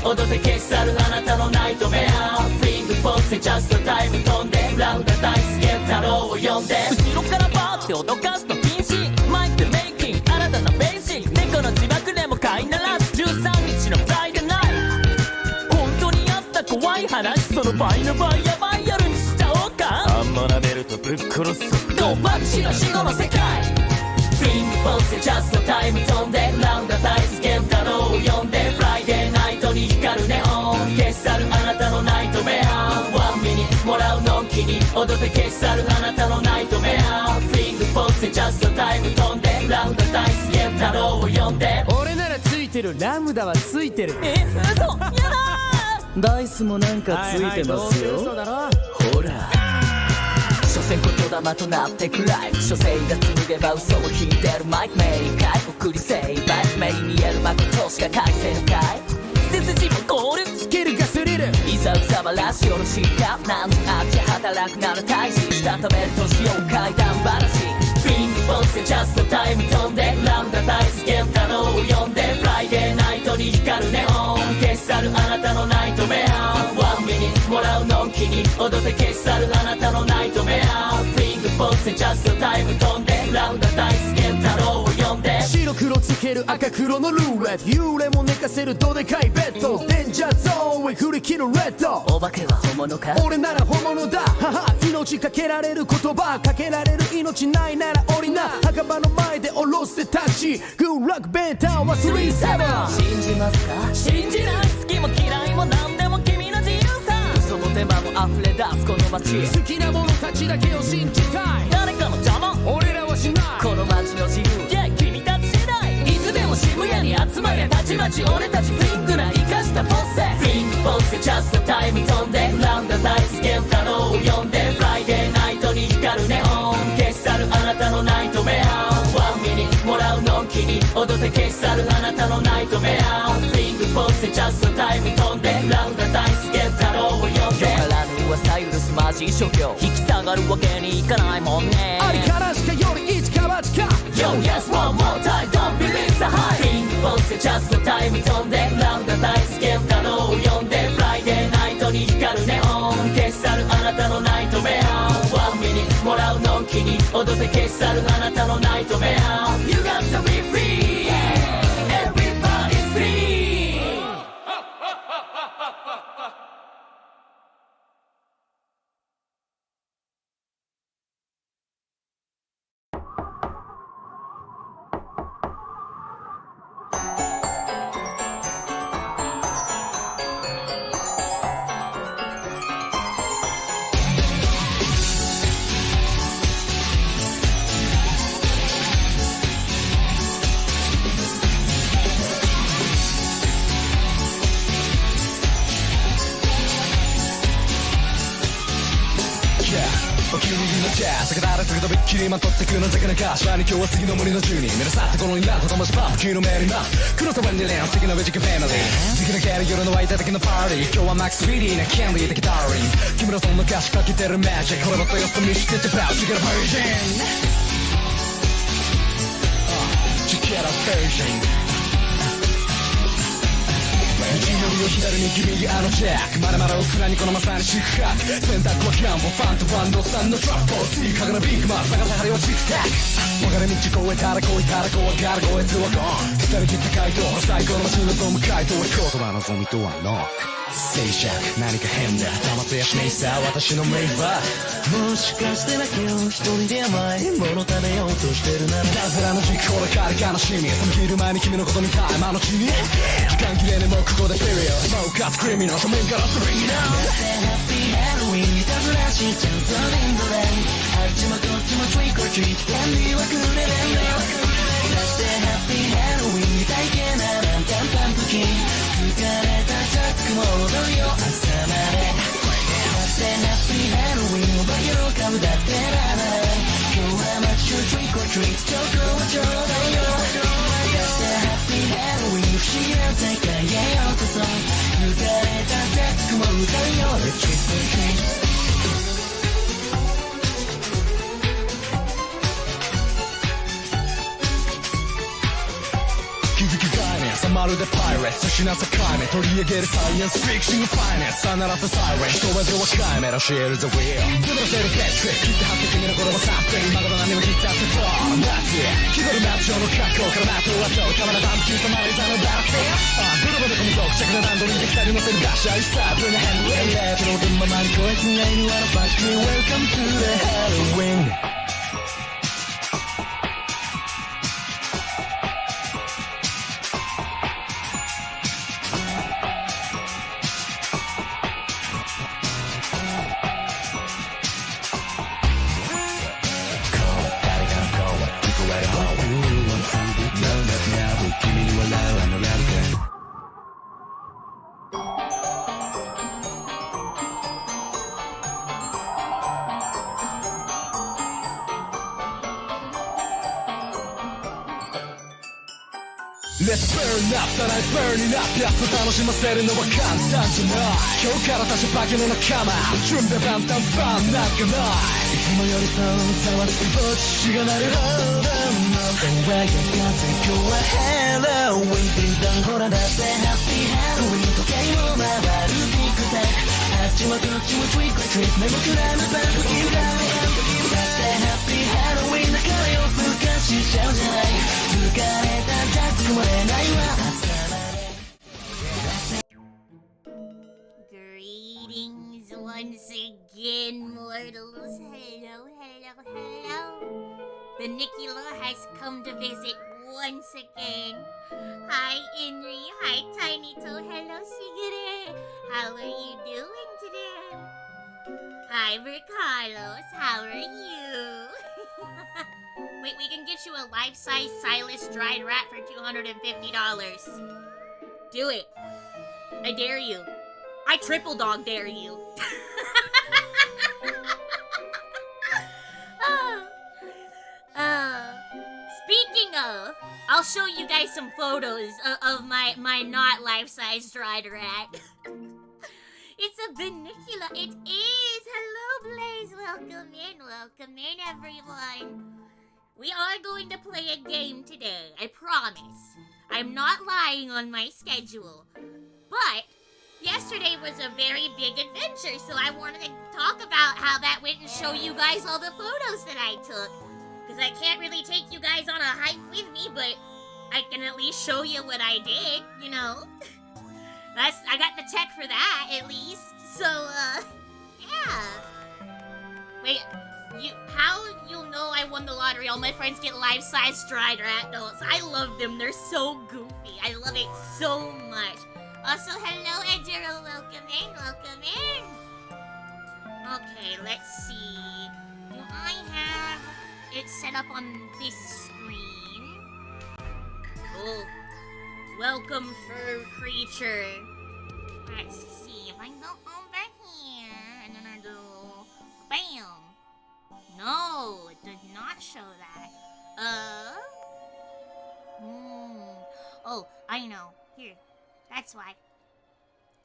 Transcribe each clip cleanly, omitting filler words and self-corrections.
踊って消し去るあなたのナイトメア。フィングポーズでジャストタイム飛んでラウンダダイスゲーム太郎を呼んで後ろからバーって脅かすの禁止。マイクでメイキング新たなベーシック。猫の自爆でも飼いならず13日のフライデーナイト。本当にあった怖い話、その倍の倍ヤバい夜にしちゃおうか。あんまなめるとぶっ殺す。ドンパチしの死後の世界。フィングポーズでジャストタイム飛んでラウンダダイスゲーム太郎を呼んでフライデーナイトに光るネオン消し去るあなたのナイトメア。ワンミニもらうのんきに踊って消し去るあなたのナイトメア。フィングポーズでジャストタイム飛んでラウンダダイスゲーム太郎を呼んで。俺ならついてる、ラムダはついてる。嘘やだー。ダイスもなんかついてますよ。ほら所詮言霊となってくらい書生が紡げば嘘を引いてるマイクメリカイ送り成敗目に見える誠しか返せぬかい。背筋も凍るスキルがスリルいざうざまらしよろしいか。何のあっち働くなら大事したためる年を階段話。フィングポーズでジャストタイム飛んでラウンダダイスゲーム太郎を呼んでフライデーナイトに光るネオン消し去るあなたのナイトメア。ワンミニもらうのんきに踊って消し去るあなたのナイトメア。フィングポーズでジャストタイム飛んでラウンダダイスゲーム太郎を呼んで。白黒つける赤黒のルーレット。幽霊も寝かせるどでかいベッド。デンジャーゾーンへ振り切るレッド。お化けは本物か。俺なら本物だ。は命かけられる言葉かけられる命ないなら降りな。墓場の前で下ろせタッチ。グッラックベンターは37。信じますか。信じない。好きも嫌いも何でも君の自由さ。嘘も手間も溢れ出すこの街。好きな者たちだけを信じたい。誰かの邪魔俺らはしない。この街の自由、yeah, 君たち次第。いつでも渋谷に集まりゃたちまち俺たちフィングな生かしたポッセ。フィングポーズでジャストタイム飛んでラウンダダイスゲーム太郎を呼んでフライデーナイトに光るネオン消し去るあなたのナイトメア。ワンミニもらうのんきに踊って消し去るあなたのナイトメア。フィングポーズでジャストタイム飛んでラウンダダイスゲーム太郎を呼んで。よからぬ噂許すマジ諸行引き下がるわけにいかないもんね。ありからしかより一か八か。 Yo yes one more time don't believe the hype。 フィングポーズでジャストタイム飛んでラウンダダイスゲーム太郎を呼んでフライデーナイトに光るネオン消し去るあなたのナイトメア。ワンミニもらうのんきに踊って消し去るあなたのナイトメア。 You got to be free everybody's free。お気に入りのジャズ逆られすぎとびっきりまとってくの坂の柏に今日は次の森の住人目指さってこのになるとまじパンプキーのメリーマ黒とワンディレン素敵なウェジックファミリー素敵なキャリー夜の湧いた的なパーティー今日はマックスビーディーなキャンディー的ダーリン木村さんの歌詞かけてるマジックこれまたよそ見しててプラウチゲラバージンチゲラバージン右よりを左に君があのチェックまだまだ奥にこのまさに四苦八苦選択はキャンボファンとファンドさんのトラップを追加がなビッグマン探さはりはチクタック分かれ道越えたら越えたら怖がる越えつはゴン伝え切った回答最高の街のゾンビ回答は言葉のゾンビとはノック静寂何か変だ騙せやしねえさ私のメイバーもしかしてだけど一人で甘いもの食べようとしてるならダズラの時期これから悲しみ冷め切る前に君のこと見たい今のうちに時間切れねもうここでフィリアスモーカーズクリミナル正面からストリングダウンハッピーハロウィンいたずらしちゃうザリンドレイあっちもこっちもトリックオートリートキャンディーはくれないよだってハッピーハロウィンみたいけなランタンパンプキン疲れたジャックモードよ朝までだってハッピーハロウィンお化けの株だってらない今日は街中トリックオートリートチョコはちょうだいよだってハッピーハロウィン不思議な世界へようこそ疲れたジャックも歌うよ Let's trick or treat気づき概念さままるでパイレーツ失った解明取り上げるサイエンスフィクションファイナンスさならったサイレン人は上は解明らしえる The Wheel ズブらせるベック切って張って君の頃はサンプ今頃何も引っ立ってそう夏気取るマッチョの格好からマットはそうカメラバンキューとマリザのバッティブルブルこの独着なランドリーで光乗せるガッシャイスターブルなヘンドウェイレートの分ままに超えてないにはのファッション Welcome to the Halloween Let's burn up たらい burning up やっと楽しませるのは簡単じゃない今日から立ち化けの仲間準備万端ファンなんかないいつもよりさざわつぼっちが鳴る Hold on の声が風今日は Halloween ピンダンほらだって Happy Halloween 時計も回るティックタックあっちもこっちも Trick or Treat 目もくらむパンプキンダウンだって Happy Halloween だからよふかしちゃうじゃない疲れたんじゃつもれないわ Greetings once again, mortals. Hello, hello, hello. Bunnicula has come to visit once again. Hi, Inri. Hi, Tiny Toe. Hello, Shigure. How are you doing today? Hi, Carlos. How are you? Wait, we can get you a life-size Silas dried rat for $250. Do it. I dare you. I triple dog dare you. Speaking of, I'll show you guys some photos of my not life-size dried rat. It's a Bunnicula. It is. Hello, Blaze. Welcome in, everyone. We are going to play a game today. I promise. I'm not lying on my schedule. But yesterday was a very big adventure, so I wanted to talk about how that went and show you guys all the photos that I took. Because I can't really take you guys on a hike with me, but I can at least show you what I did, you know? I got the check for that, at least. So, yeah. Wait, how you'll know I won the lottery? All my friends get life-size dried rat dolls. I love them. They're so goofy. I love it so much. Also, hello, Edgero. Welcome in. Okay, let's see. Do I have it set up on this screen? Oh. Welcome, fur creature. Let's see. If I go over here, and then I do... Bam! No, it did not show that. Oh, I know. Here. That's why.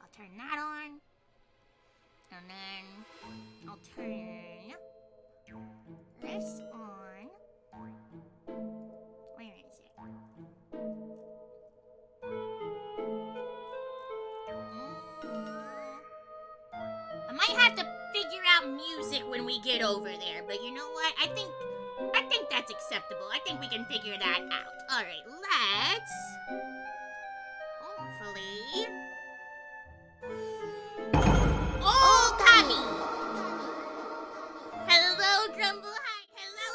I'll turn that on. And then I'll turn this on. Where is it? I might have to figure out music when we get over there, but you know what? I think that's acceptable. I think we can figure that out. All right, let's hopefully. Oh, Tommy! Hello, Grumble. Hi.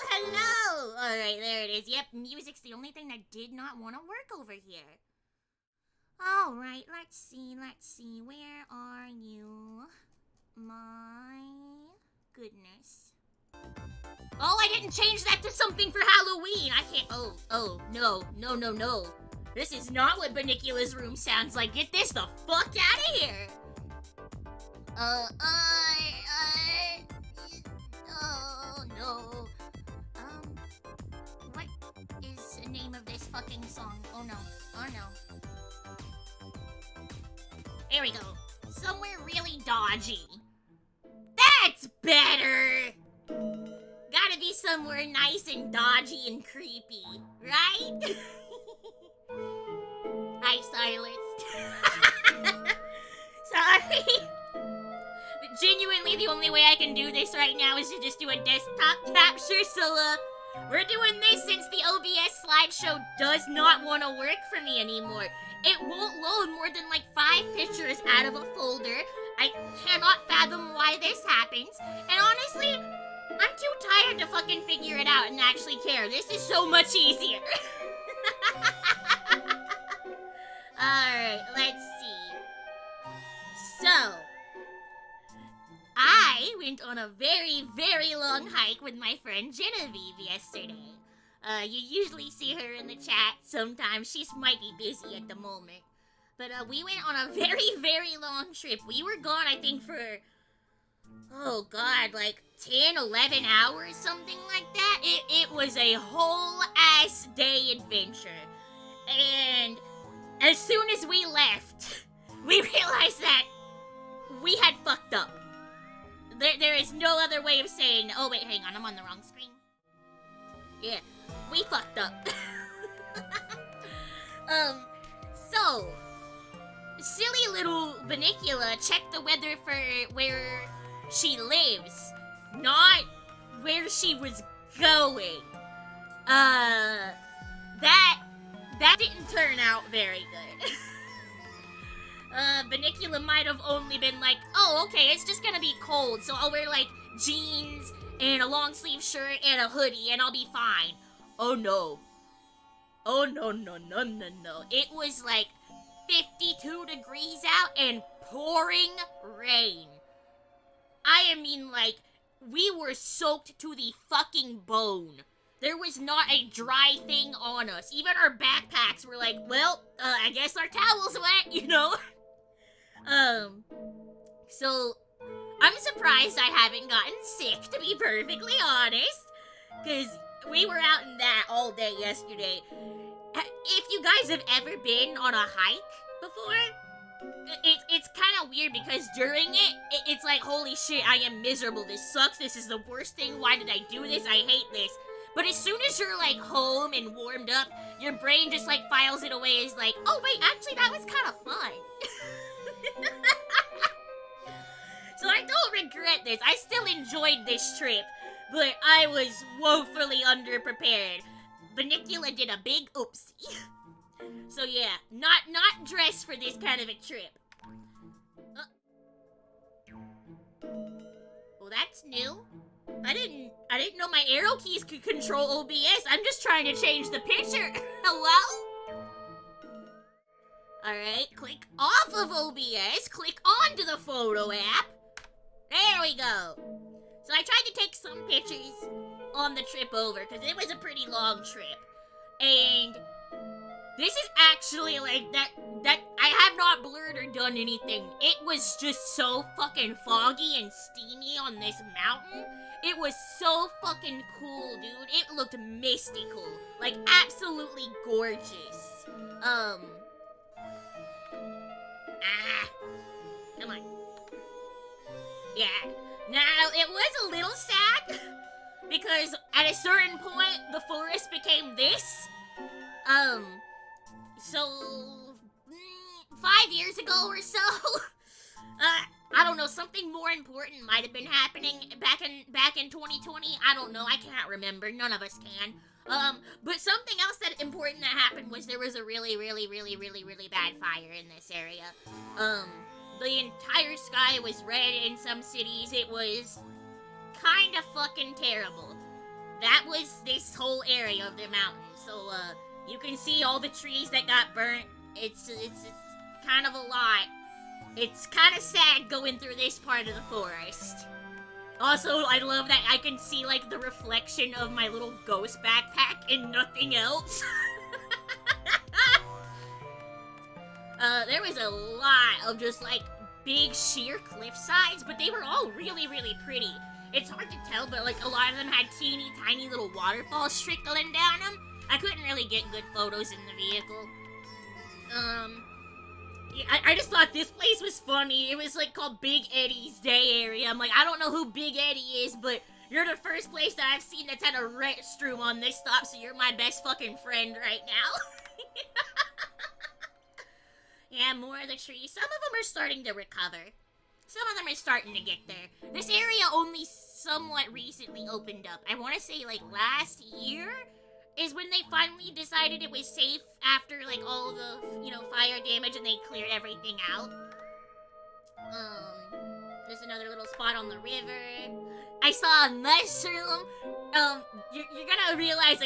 Hello. All right, there it is. Yep, music's the only thing that did not want to work over here. All right, let's see. Where are you? My goodness. Oh, I didn't change that to something for Halloween. I can't. Oh, no. This is not what Bunnicula's room sounds like. Get this the fuck out of here. Oh, no. What is the name of this fucking song? Oh, no. There we go. Somewhere really dodgy. That's better! Gotta be somewhere nice and dodgy and creepy, right? I silenced. Sorry. Genuinely, the only way I can do this right now is to just do a desktop capture, so, we're doing this since the OBS slideshow does not want to work for me anymore. It won't load more than like 5 pictures out of a folder. I cannot fathom why this happens, and honestly, I'm too tired to fucking figure it out and actually care. This is so much easier. Alright, let's see. So, I went on a very, very long hike with my friend Genevieve yesterday. You usually see her in the chat. Sometimes she might be busy at the moment. But we went on a very, very long trip. We were gone, I think, for, oh god, like 10, 11 hours, something like that. It was a whole ass day adventure. And as soon as we left, we realized that we had fucked up. There is no other way of saying, oh wait, hang on, I'm on the wrong screen. Yeah, we fucked up. So, silly little Bunnicula checked the weather for where she lives, not where she was going. That didn't turn out very good. Bunnicula might have only been like, oh, okay, it's just gonna be cold, so I'll wear, like, jeans and a long sleeve shirt and a hoodie and I'll be fine. Oh, no. Oh, no, no, no, no, no. It was, like, 52 degrees out and pouring rain. I mean, like, we were soaked to the fucking bone. There was not a dry thing on us. Even our backpacks were like, well, I guess our towel's wet, you know? So, I'm surprised I haven't gotten sick, to be perfectly honest. Because we were out in that all day yesterday. If you guys have ever been on a hike before, it's kind of weird because during it's like, holy shit, I am miserable. This sucks. This is the worst thing. Why did I do this? I hate this. But as soon as you're, like, home and warmed up, your brain just, like, files it away as, like, oh, wait, actually, that was kind of fun. So I don't regret this. I still enjoyed this trip, but I was woefully underprepared. Bunnicula did a big oopsie. So, yeah, not dressed for this kind of a trip. Well, that's new. I didn't know my arrow keys could control OBS. I'm just trying to change the picture. Hello? Alright, click off of OBS. Click onto the photo app. There we go. So I tried to take some pictures on the trip over, because it was a pretty long trip. And this is actually, like, that I have not blurred or done anything. It was just so fucking foggy and steamy on this mountain. It was so fucking cool, dude. It looked mystical. Like, absolutely gorgeous. Come on. Yeah. Now, it was a little sad, because at a certain point, the forest became this. So, 5 years ago or so, I don't know, something more important might have been happening back in 2020. I don't know, I can't remember. None of us can. But something else that important that happened was there was a really bad fire in this area. The entire sky was red in some cities. It was kind of fucking terrible. That was this whole area of the mountain. So, you can see all the trees that got burnt. It's kind of a lot. It's kind of sad going through this part of the forest. Also, I love that I can see, like, the reflection of my little ghost backpack and nothing else. There was a lot of just, like, big sheer cliff sides, but they were all really pretty. It's hard to tell, but, like, a lot of them had teeny tiny little waterfalls trickling down them. I couldn't really get good photos in the vehicle. I just thought this place was funny. It was, like, called Big Eddie's Day Area. I'm like, I don't know who Big Eddie is, but you're the first place that I've seen that's had a restroom on this stop, so you're my best fucking friend right now. Yeah, more of the trees. Some of them are starting to recover. Some of them are starting to get there. This area only somewhat recently opened up. I want to say, like, last year is when they finally decided it was safe after, like, all the, you know, fire damage and they cleared everything out. There's another little spot on the river. I saw a mushroom. You're gonna realize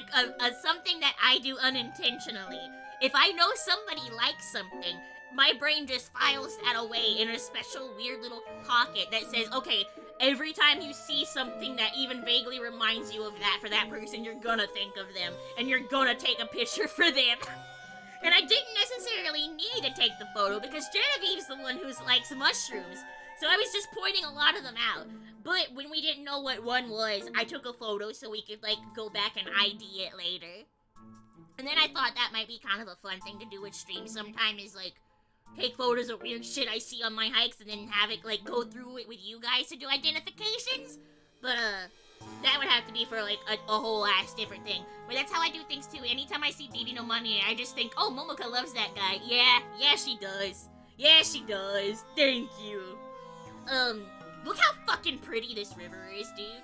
something that I do unintentionally. If I know somebody likes something, my brain just files that away in a special weird little pocket that says, okay, every time you see something that even vaguely reminds you of that for that person, you're gonna think of them, and you're gonna take a picture for them. And I didn't necessarily need to take the photo because Genevieve's the one who likes mushrooms. So I was just pointing a lot of them out. But when we didn't know what one was, I took a photo so we could, like, go back and ID it later. And then I thought that might be kind of a fun thing to do with streams sometime is, like, take photos of weird shit I see on my hikes and then have it, like, go through it with you guys to do identifications. But, that would have to be for, like, a whole ass different thing. But that's how I do things, too. Anytime I see BB No Money, I just think, oh, Momoka loves that guy. Yeah, she does. Yeah, she does. Thank you. Look how fucking pretty this river is, dude.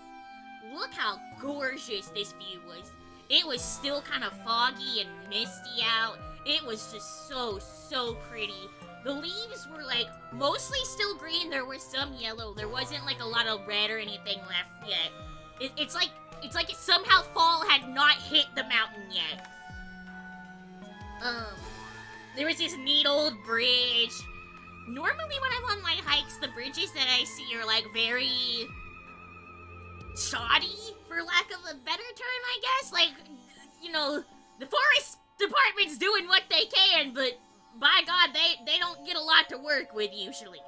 Look how gorgeous this view was. It was still kind of foggy and misty out. It was just so pretty. The leaves were, like, mostly still green. There was some yellow. There wasn't, like, a lot of red or anything left yet. It's like somehow fall had not hit the mountain yet. There was this neat old bridge. Normally when I'm on my hikes, the bridges that I see are, like, very shoddy, for lack of a better term, I guess. Like, you know, the forest department's doing what they can, but by God, they don't get a lot to work with usually.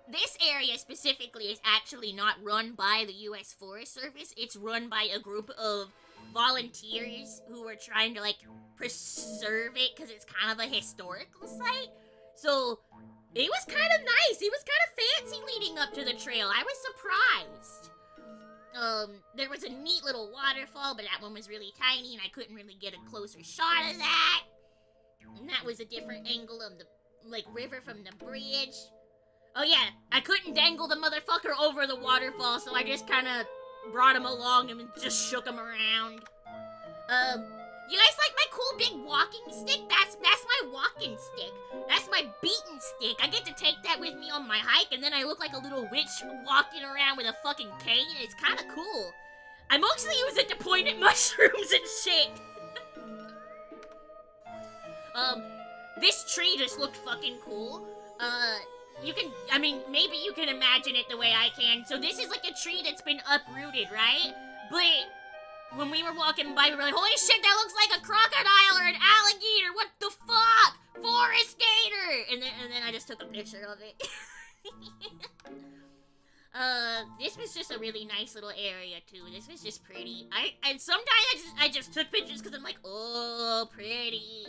This area specifically is actually not run by the U.S. Forest Service. It's run by a group of volunteers who are trying to, like, preserve it because it's kind of a historical site. So, it was kind of nice. It was kind of fancy leading up to the trail. I was surprised. There was a neat little waterfall, but that one was really tiny, and I couldn't really get a closer shot of that. And that was a different angle of the, like, river from the bridge. Oh yeah, I couldn't dangle the motherfucker over the waterfall, so I just kind of brought him along and just shook him around. You guys like my cool big walking stick? That's my walking stick. That's my beaten stick. I get to take that with me on my hike, and then I look like a little witch walking around with a fucking cane. It's kind of cool. I mostly use it to point at mushrooms and shit. This tree just looked fucking cool. Maybe you can imagine it the way I can. So this is like a tree that's been uprooted, right? But when we were walking by, we were like, holy shit, that looks like a crocodile or an alligator. What the fuck? Forest gator! And then I just took a picture of it. This was just a really nice little area, too. This was just pretty. And sometimes I just took pictures because I'm like, oh, pretty.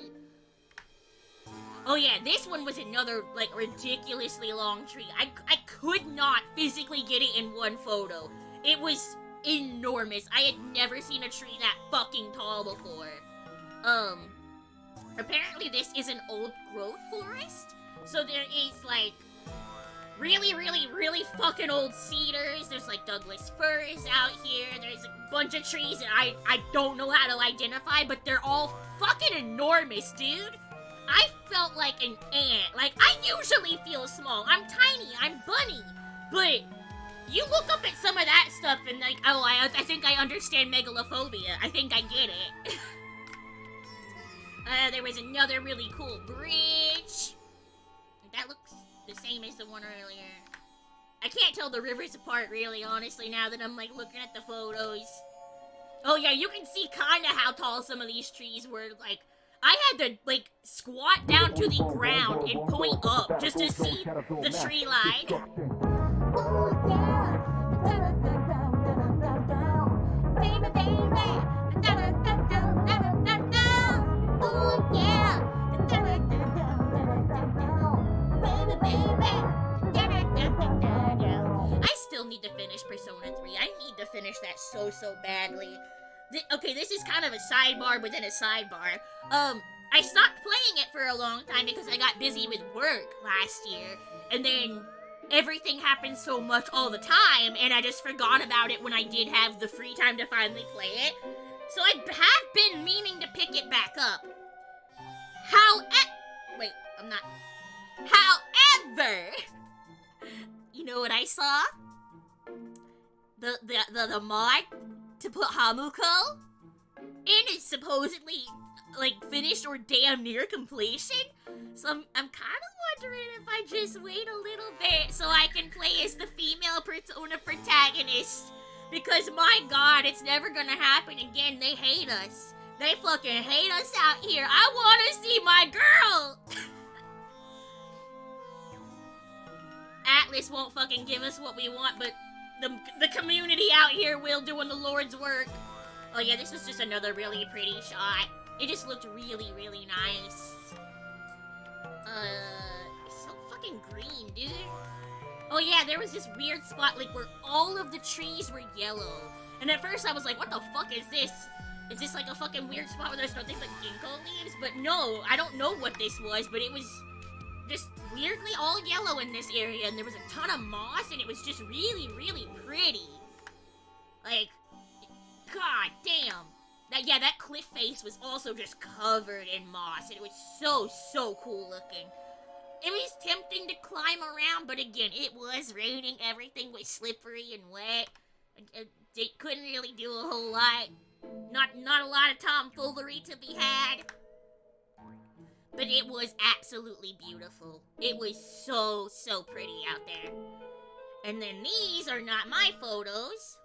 Oh yeah, this one was another, like, ridiculously long tree. I could not physically get it in one photo. It was enormous. I had never seen a tree that fucking tall before. Apparently this is an old growth forest. So there is, like, really fucking old cedars. There's, like, Douglas firs out here. There's a bunch of trees that I don't know how to identify, but they're all fucking enormous, dude. I felt like an ant. Like, I usually feel small. I'm tiny. I'm bunny. But you look up at some of that stuff and, like, oh, I think I understand megalophobia. I think I get it. There was another really cool bridge. That looks the same as the one earlier. I can't tell the rivers apart, really, honestly, now that I'm, like, looking at the photos. Oh, yeah, you can see kind of how tall some of these trees were, like, I had to, like, squat down to the ground and point up just to see the tree line. I still need to finish Persona 3. I need to finish that so badly. Okay, this is kind of a sidebar within a sidebar. I stopped playing it for a long time because I got busy with work last year, and then everything happened so much all the time, and I just forgot about it when I did have the free time to finally play it. So I have been meaning to pick it back up. Wait, I'm not. However, you know what I saw? The mod to put Hamuko in is supposedly like finished or damn near completion. So I'm kind of wondering if I just wait a little bit so I can play as the female Persona protagonist. Because my god, it's never gonna happen again. They hate us. They fucking hate us out here. I wanna see my girl! Atlas won't fucking give us what we want, but the community out here will, doing the Lord's work. Oh yeah, this was just another really pretty shot. It just looked really, really nice. It's so fucking green, dude. Oh yeah, there was this weird spot, like, where all of the trees were yellow. And at first I was like, what the fuck is this? Is this like a fucking weird spot where there's nothing but ginkgo leaves? But no, I don't know what this was, but it was just weirdly all yellow in this area, and there was a ton of moss, and it was just really, really pretty. Like, god damn. That cliff face was also just covered in moss, and it was so cool looking. It was tempting to climb around, but again, it was raining, everything was slippery and wet. It couldn't really do a whole lot. Not a lot of tomfoolery to be had. But it was absolutely beautiful. It was so pretty out there. And then these are not my photos,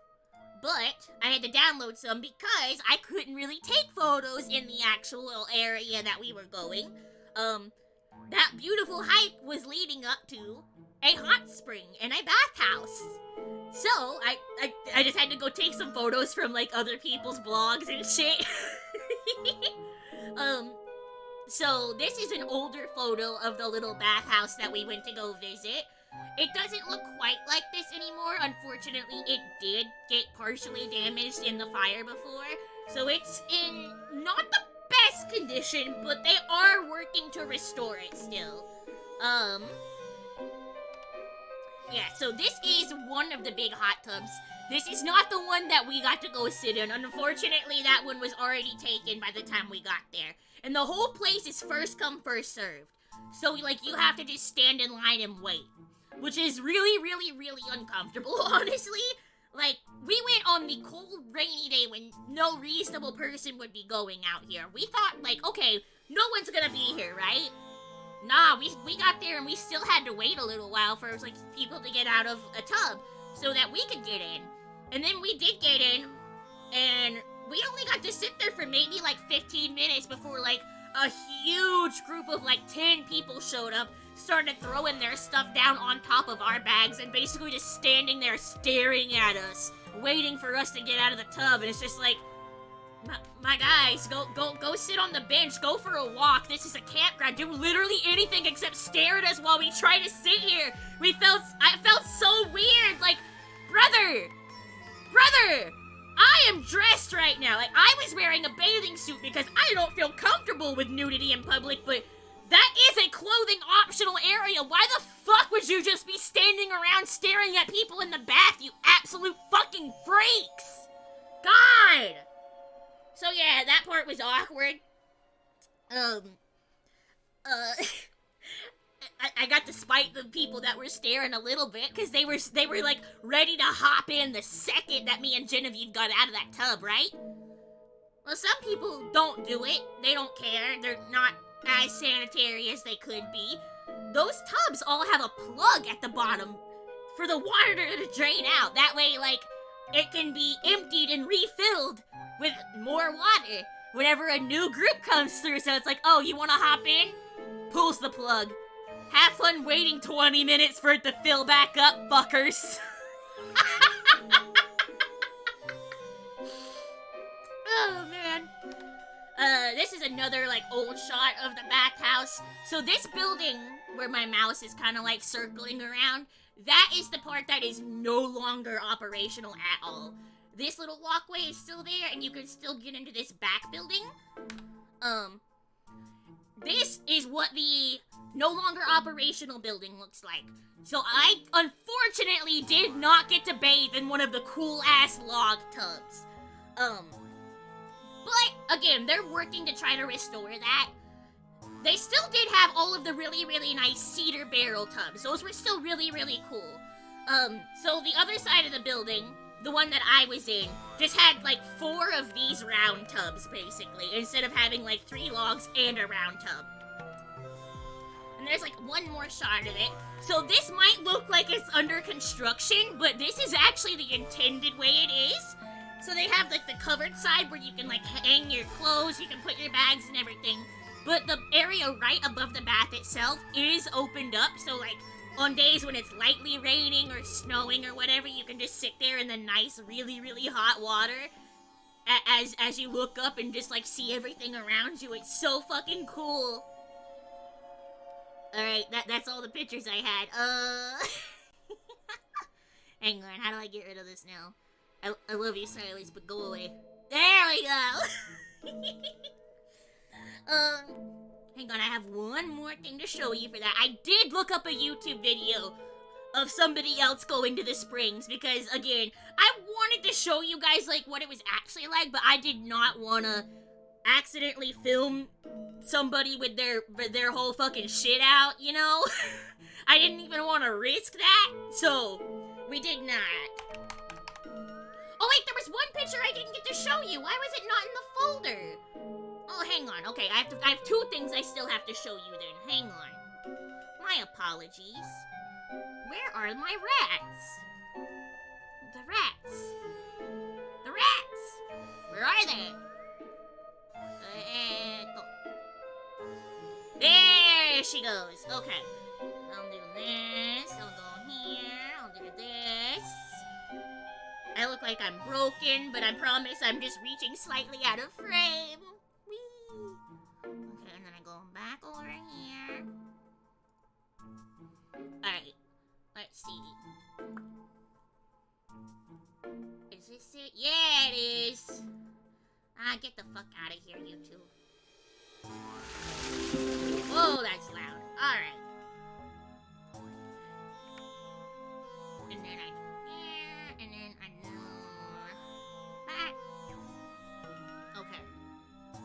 but I had to download some because I couldn't really take photos in the actual area that we were going. That beautiful hike was leading up to a hot spring and a bathhouse. So, I just had to go take some photos from, like, other people's vlogs and shit. So this is an older photo of the little bathhouse that we went to go visit. It doesn't look quite like this anymore. Unfortunately, it did get partially damaged in the fire before. So it's in not the best condition, but they are working to restore it still. Yeah, so this is one of the big hot tubs. This is not the one that we got to go sit in. Unfortunately, that one was already taken by the time we got there. And the whole place is first come, first served. So, like, you have to just stand in line and wait. Which is really, really, really uncomfortable, honestly. Like, we went on the cold, rainy day when no reasonable person would be going out here. We thought, like, okay, no one's gonna be here, right? Nah, we got there and we still had to wait a little while for, like, people to get out of a tub so that we could get in. And then we did get in, and we only got to sit there for maybe, like, 15 minutes before, like, a huge group of, like, 10 people showed up, started throwing their stuff down on top of our bags, and basically just standing there staring at us, waiting for us to get out of the tub. And it's just like, my guys, go sit on the bench, go for a walk. This is a campground. Do literally anything except stare at us while we try to sit here. I felt so weird. Like, brother, I am dressed right now. Like, I was wearing a bathing suit because I don't feel comfortable with nudity in public, but that is a clothing optional area. Why the fuck would you just be standing around staring at people in the bath, you absolute fucking freaks? God! So yeah, that part was awkward. I got to spite the people that were staring a little bit, because they were like ready to hop in the second that me and Genevieve got out of that tub, right? Well, some people don't do it. They don't care. They're not as sanitary as they could be. Those tubs all have a plug at the bottom for the water to drain out. That way, like, it can be emptied and refilled with more water whenever a new group comes through. So it's like, oh, you want to hop in? Pulls the plug. Have fun waiting 20 minutes for it to fill back up, fuckers. Oh, man. This is another, like, old shot of the bathhouse. So this building, where my mouse is kind of, like, circling around, that is the part that is no longer operational at all. This little walkway is still there, and you can still get into this back building. this is what the no longer operational building looks like. So I, unfortunately, did not get to bathe in one of the cool-ass log tubs. But, again, they're working to try to restore that. They still did have all of the really, really nice cedar barrel tubs. Those were still really, really cool. So the other side of the building, the one that I was in, just had, like, 4 of these round tubs, basically, instead of having, like, 3 logs and a round tub. And there's, like, one more shot of it. So this might look like it's under construction, but this is actually the intended way it is. So they have, like, the covered side where you can, like, hang your clothes, you can put your bags and everything. But the area right above the bath itself is opened up, so, like, on days when it's lightly raining or snowing or whatever, you can just sit there in the nice, really, really hot water as you look up and just, like, see everything around you. It's so fucking cool. Alright, that's all the pictures I had. Hang on, how do I get rid of this now? I love you, Silas, but go away. There we go! Hang on, I have one more thing to show you for that. I did look up a YouTube video of somebody else going to the springs because, again, I wanted to show you guys, like, what it was actually like, but I did not want to accidentally film somebody with their whole fucking shit out, you know? I didn't even want to risk that, so we did not. Oh wait, there was one picture I didn't get to show you. Why was it not in the folder? Oh, hang on. Okay, I have 2 things I still have to show you then. Hang on. My apologies. Where are my rats? The rats. The rats! Where are they? There she goes. Okay. I'll do this. I'll go here. I'll do this. I look like I'm broken, but I promise I'm just reaching slightly out of frame. Whee! Okay, and then I go back over here. Alright. Let's see. Is this it? Yeah, it is. Ah, get the fuck out of here, you two. Oh, that's loud. Alright. And then I do here, and then I do back. Okay.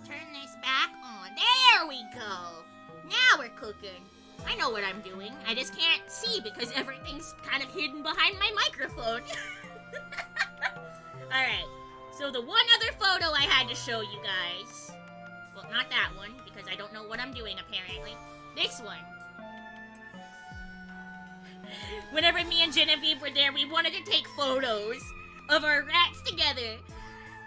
Turn this back on. There we go! Now we're cooking. I know what I'm doing. I just can't see because everything's kind of hidden behind my microphone. Alright. So the one other photo I had to show you guys, well, not that one, because I don't know what I'm doing, apparently. This one. Whenever me and Genevieve were there, we wanted to take photos of our rats together.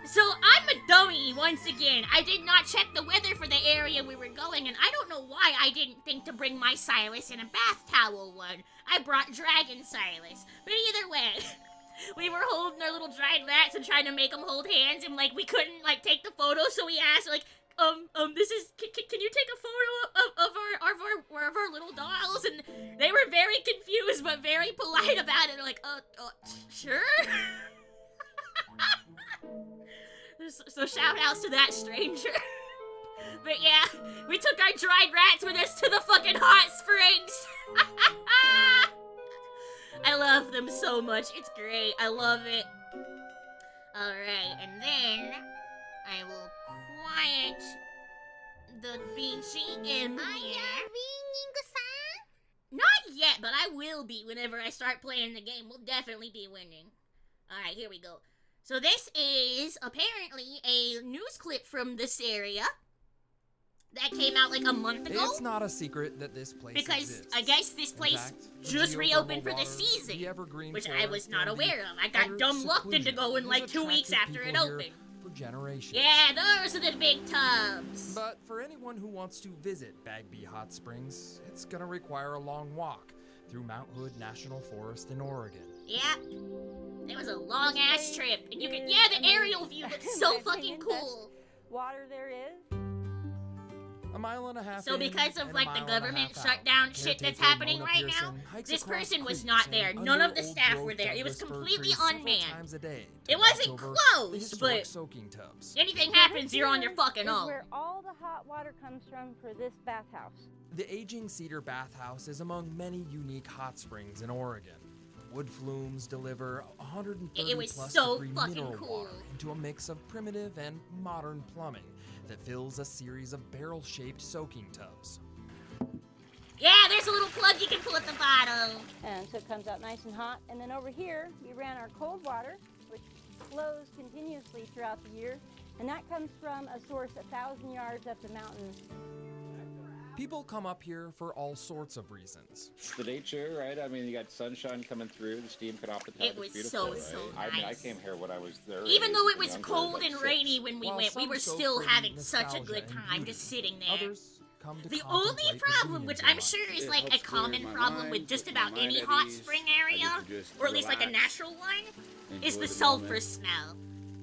So I'm a dummy, once again. I did not check the weather for the area we were going, and I don't know why I didn't think to bring my Silas in a bath towel one. I brought Dragon Silas. But either way... We were holding our little dried rats and trying to make them hold hands, and, like, we couldn't, like, take the photo, so we asked, like, this is, can you take a photo of our little dolls? And they were very confused, but very polite about it, like, sure? So shout outs to that stranger. But yeah, we took our dried rats with us to the fucking hot springs. I love them so much. It's great. I love it. Alright, and then I will quiet the Beachy in here. Not yet, but I will be whenever I start playing the game. We'll definitely be winning. Alright, here we go. So this is apparently a news clip from this area that came out like a month ago. It's not a secret that this place exists. I guess this place just reopened for the season, which I was not aware of. I got dumb lucked into going like 2 weeks after it opened. For generations. Yeah, those are the big tubs. But for anyone who wants to visit Bagby Hot Springs, it's gonna require a long walk through Mount Hood National Forest in Oregon. Yeah, it was a long ass trip, and you can, yeah, the aerial view looks so fucking cool. Water there is. A mile and a half So in because of and a like the mile and a government half out, shutdown shit that's caretaker happening Mona right Pearson now, hikes this across person was creeks not and there. under None of the old staff growth were there. It was Douglas fir completely trees several unmanned. times a day to It wasn't watch over the closed, historic but soaking tubs. anything happens, you're on your fucking is own. where all the hot water comes from for this bathhouse. The aging cedar bathhouse is among many unique hot springs in Oregon. Wood flumes deliver 130 It was plus so degree fucking mineral cool. water into a mix of primitive and modern plumbing that fills a series of barrel-shaped soaking tubs. Yeah, there's a little plug you can pull at the bottom. And so it comes out nice and hot. And then over here, we ran our cold water, which flows continuously throughout the year. And that comes from a source 1,000 yards up the mountain. People come up here for all sorts of reasons. It's the nature, right? I mean, you got sunshine coming through, the steam coming off the top. It was it's beautiful, so right? I mean, I nice. came here when I was there. Even though it was younger, cold like and 6. rainy when we While went, we some were soak still for having such a nostalgia good and time beauty, just sitting there. Others come to The only contemplate the problem, which beauties I'm of sure life. is It like a helps clear common my problem mind, with just puts my about any mind at hot ease. spring I area, get to just or at least like a relax, natural one, is enjoy the the sulfur moment. smell.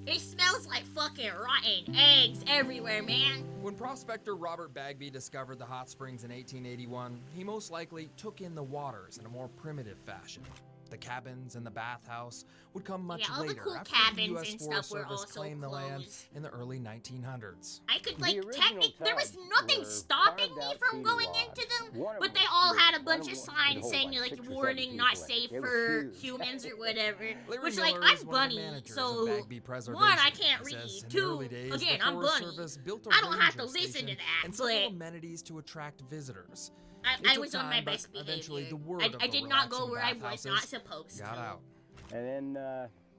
It smells like fucking rotten eggs everywhere, man. When prospector Robert Bagby discovered the hot springs in 1881, he most likely took in the waters in a more primitive fashion. The cabins and the bathhouse would come much Yeah, all the later cool after cabins the U.S. and Forest stuff were Service also claimed the land closed. in the early 1900s. I could like original technically there was tubs nothing were stopping carved me out from cedar going logs. into them, One of but them they was all huge. had a One bunch of of them signs could hold saying like like 6 or 7 warning, not people in it. safe It was for huge. humans or whatever. Larry Which like Miller I'm is one of the Bunny, managers so of Bagby one, Preservation. I can't He says read. in the Two, early days, again, the I'm Forest Bunny. Service built a I don't have to ranger listen to station that, and several but amenities to attract visitors. It I took was on my time, but best eventually behavior. the word of I the did not go relaxing where I was bathhouses not supposed got to. out. And then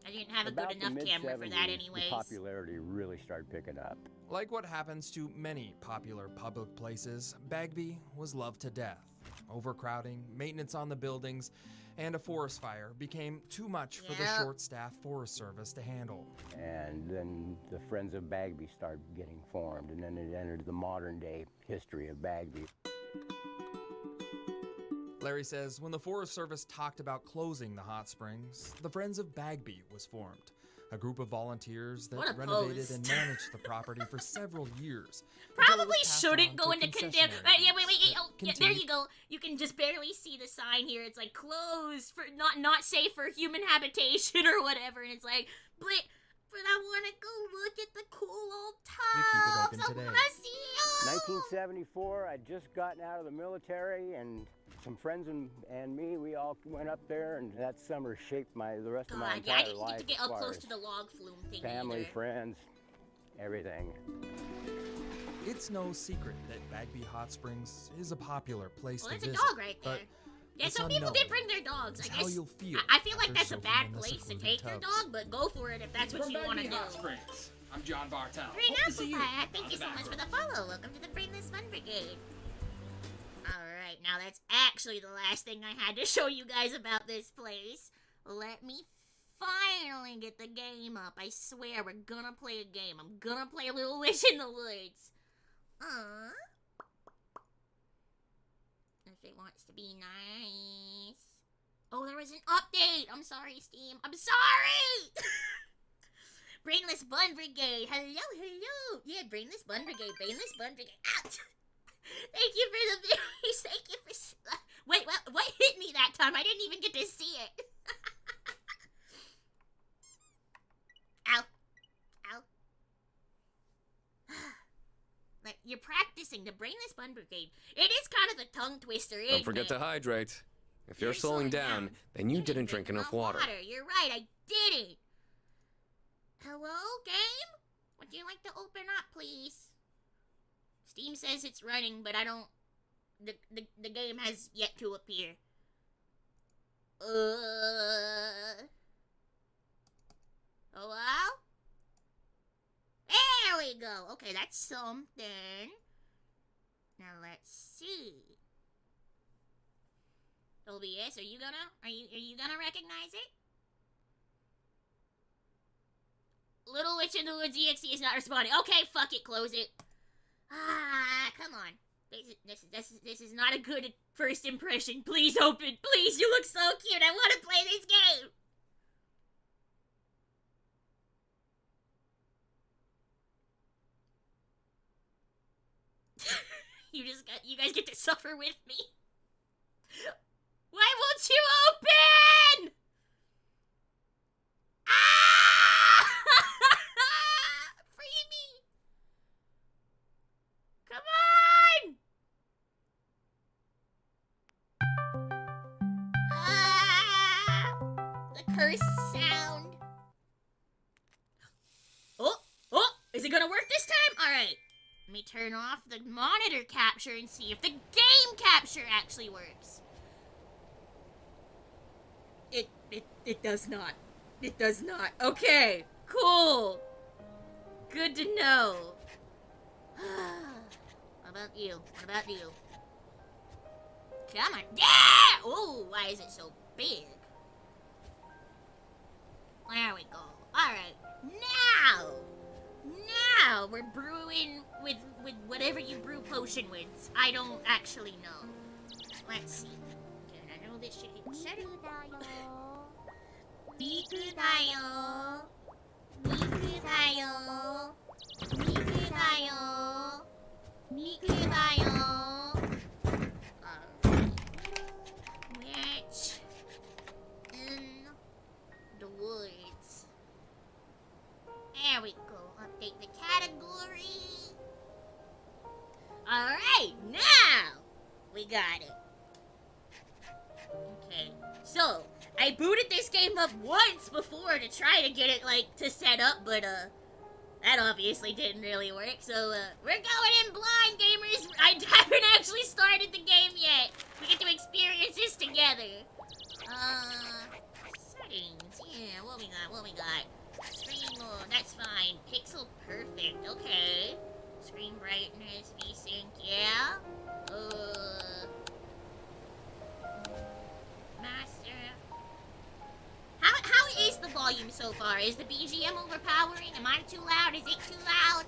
I didn't have a about good the enough camera for that mid-70s, anyways. the popularity really started picking up. Like what happens to many popular public places, Bagby was loved to death. Overcrowding, maintenance on the buildings, and a forest fire became too much for the Yeah. short-staffed Forest Service to handle. And then the Friends of Bagby started getting formed, and then it entered the modern day history of Bagby. Larry says when the Forest Service talked about closing the hot springs, the Friends of Bagby was formed. A group of volunteers What a that renovated post. and managed the property for several years. until it Probably was passed shouldn't on go to into condemn. concessionary Yeah, wait. groups that Oh, yeah, there continued- you go. You can just barely see the sign here. It's like closed for not safe for human habitation or whatever. And it's like, but I want to go look at the cool old They keep it tubs. open I today. want to see 'em. 1974, I'd just gotten out of the military, and some friends and me, we all went up there, and that summer shaped the rest of my God, yeah, I entire didn't life. get to get as up far close as to the log flume thing family, either. friends, everything. It's no secret that Bagby Hot Springs is a popular place Well, to there's a visit. dog right there. but Yeah, it's some people unknown did bring their dogs. just I how guess you'll feel I feel like after that's a soaking bad in the place to secluded take your tubs. dog, but go for it if that's what From you want to Bagby do. Hot Springs, I'm John Bartel. Green Hope to see Apple you Pie, on thank the you so back much for row. the follow. Welcome to the Brainless Fun Brigade. Alright, now that's actually the last thing I had to show you guys about this place. Let me finally get the game up. I swear, we're gonna play a game. I'm gonna play a Little Witch in the Woods. If it wants to be nice. Oh, there was an update! I'm sorry, Steam. I'm sorry! Brainless Bun Brigade. Hello. Yeah, Brainless Bun Brigade. Brainless Bun Brigade. Ouch. Thank you for the berries. Thank you for... Wait, what hit me that time? I didn't even get to see it. Ow. Like, you're practicing the Brainless Bun Brigade. It is kind of a tongue twister, isn't Don't forget it? to hydrate. If you're slowing down, then you didn't drink enough water. You're right, I didn't. Hello, game? Would you like to open up, please? Steam says it's running, but I don't... The game has yet to appear. Hello? There we go. Okay, that's something. Now let's see. OBS, are you gonna recognize it? Little Witch in the Woods EXE is not responding. Okay, fuck it, close it. Ah, come on. This is not a good first impression. Please open. Please, you look so cute. I want to play this game. You guys get to suffer with me. Why won't you open? Ah! Free me. Come on. The curse sound. Oh, is it gonna work this time? All right. Let me turn off the monitor capture and see if the game capture actually works. It does not. It does not. Okay, cool. Good to know. What about you? What about you? Come on. Yeah! Oh, why is it so big? There we go. Alright. Now we're brewing with whatever you brew potion with. I don't actually know. Let's see. Okay, I know this should hit set. Mikurayo. Mikurayo. Mikurayo. Mikurayo. Which in the woods. There we go. Update the category. Alright, now we got it. Okay, so I booted this game up once before to try to get it, like, to set up, but, that obviously didn't really work, so, we're going in blind, gamers! I haven't actually started the game yet! We get to experience this together! Settings, yeah, what we got? Screen mode, that's fine. Pixel perfect, okay. Screen brightness, VSync, yeah. Master. How is the volume so far? Is the BGM overpowering? Am I too loud? Is it too loud?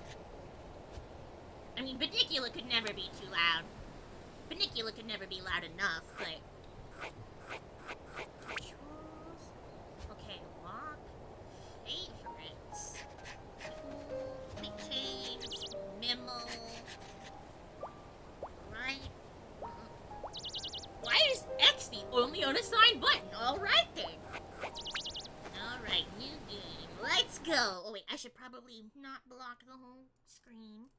I mean, Bunnicula could never be too loud. Bunnicula could never be loud enough, but... Okay, lock. Favorites. Quick change. Memo. Right. Why is X the only unassigned button? Alright then. Alright, new game. Let's go. Oh wait, I should probably not block the whole screen.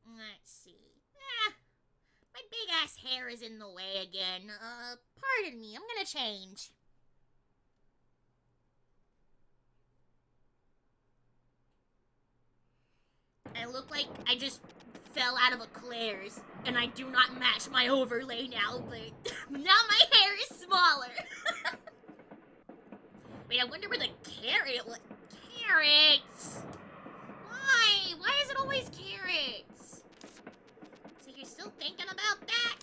Let's see. My big ass hair is in the way again. Pardon me, I'm gonna change. I look like I just fell out of a Claire's, and I do not match my overlay now, but now my hair is smaller. Wait, I wonder where the carrot was. Carrots! Why? Why is it always carrots? So you're still thinking about that?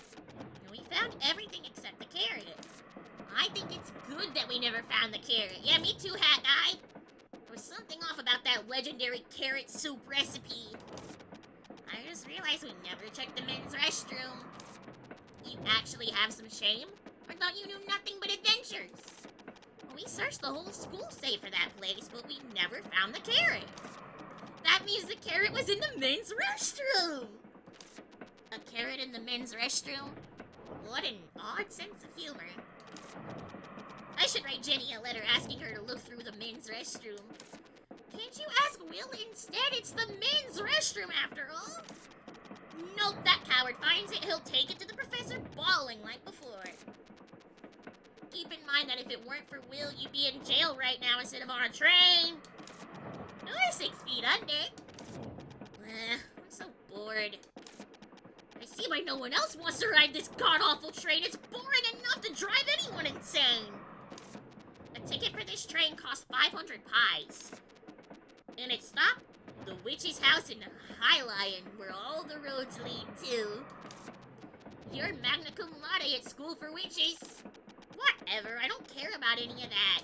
And we found everything except the carrot. I think it's good that we never found the carrot. Yeah, me too, Hat Guy. There was something off about that legendary carrot soup recipe. I just realized we never checked the men's restroom. You actually have some shame? Or thought you knew nothing but adventures? Well, we searched the whole school safe for that place, but we never found the carrot. That means the carrot was in the men's restroom! A carrot in the men's restroom? What an odd sense of humor. I should write Jenny a letter asking her to look through the men's restroom. Can't you ask Will instead? It's the men's restroom after all. Nope, that coward finds it, he'll take it to the professor bawling like before. Keep in mind that if it weren't for Will, you'd be in jail right now instead of on a train. Or 6 feet under. I'm so bored. I see why no one else wants to ride this god-awful train. It's boring enough to drive anyone insane. A ticket for this train costs 500 pies. And its stop? The witch's house in High Lion, where all the roads lead to. You're magna cum laude at school for witches. Whatever, I don't care about any of that.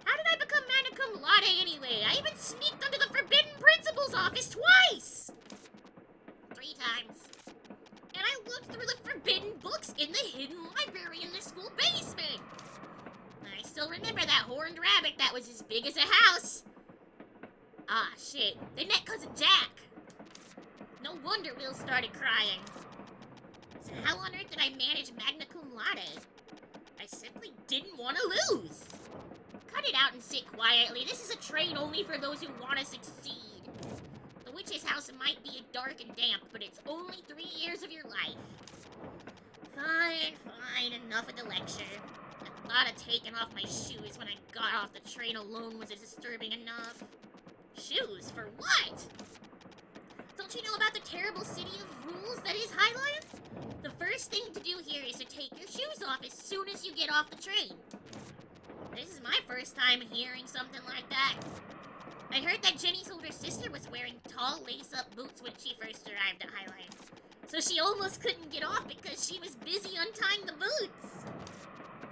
How did I become magna cum laude anyway? I even sneaked under the forbidden principal's office twice! 3 times. And I looked through the forbidden books in the hidden library in the school basement. I still remember that horned rabbit that was as big as a house. Ah, shit. They met Cousin Jack. No wonder Will started crying. So how on earth did I manage magna cum laude? I simply didn't want to lose. Cut it out and sit quietly. This is a train only for those who want to succeed. The witch's house might be dark and damp, but it's only 3 years of your life. Fine, enough of the lecture. The thought of taking off my shoes when I got off the train alone was disturbing enough. Shoes? For what? Don't you know about the terrible city of rules that is Highland? The first thing to do here is to take your shoes off as soon as you get off the train. This is my first time hearing something like that. I heard that Jenny's older sister was wearing tall lace-up boots when she first arrived at Highland. So she almost couldn't get off because she was busy untying the boots.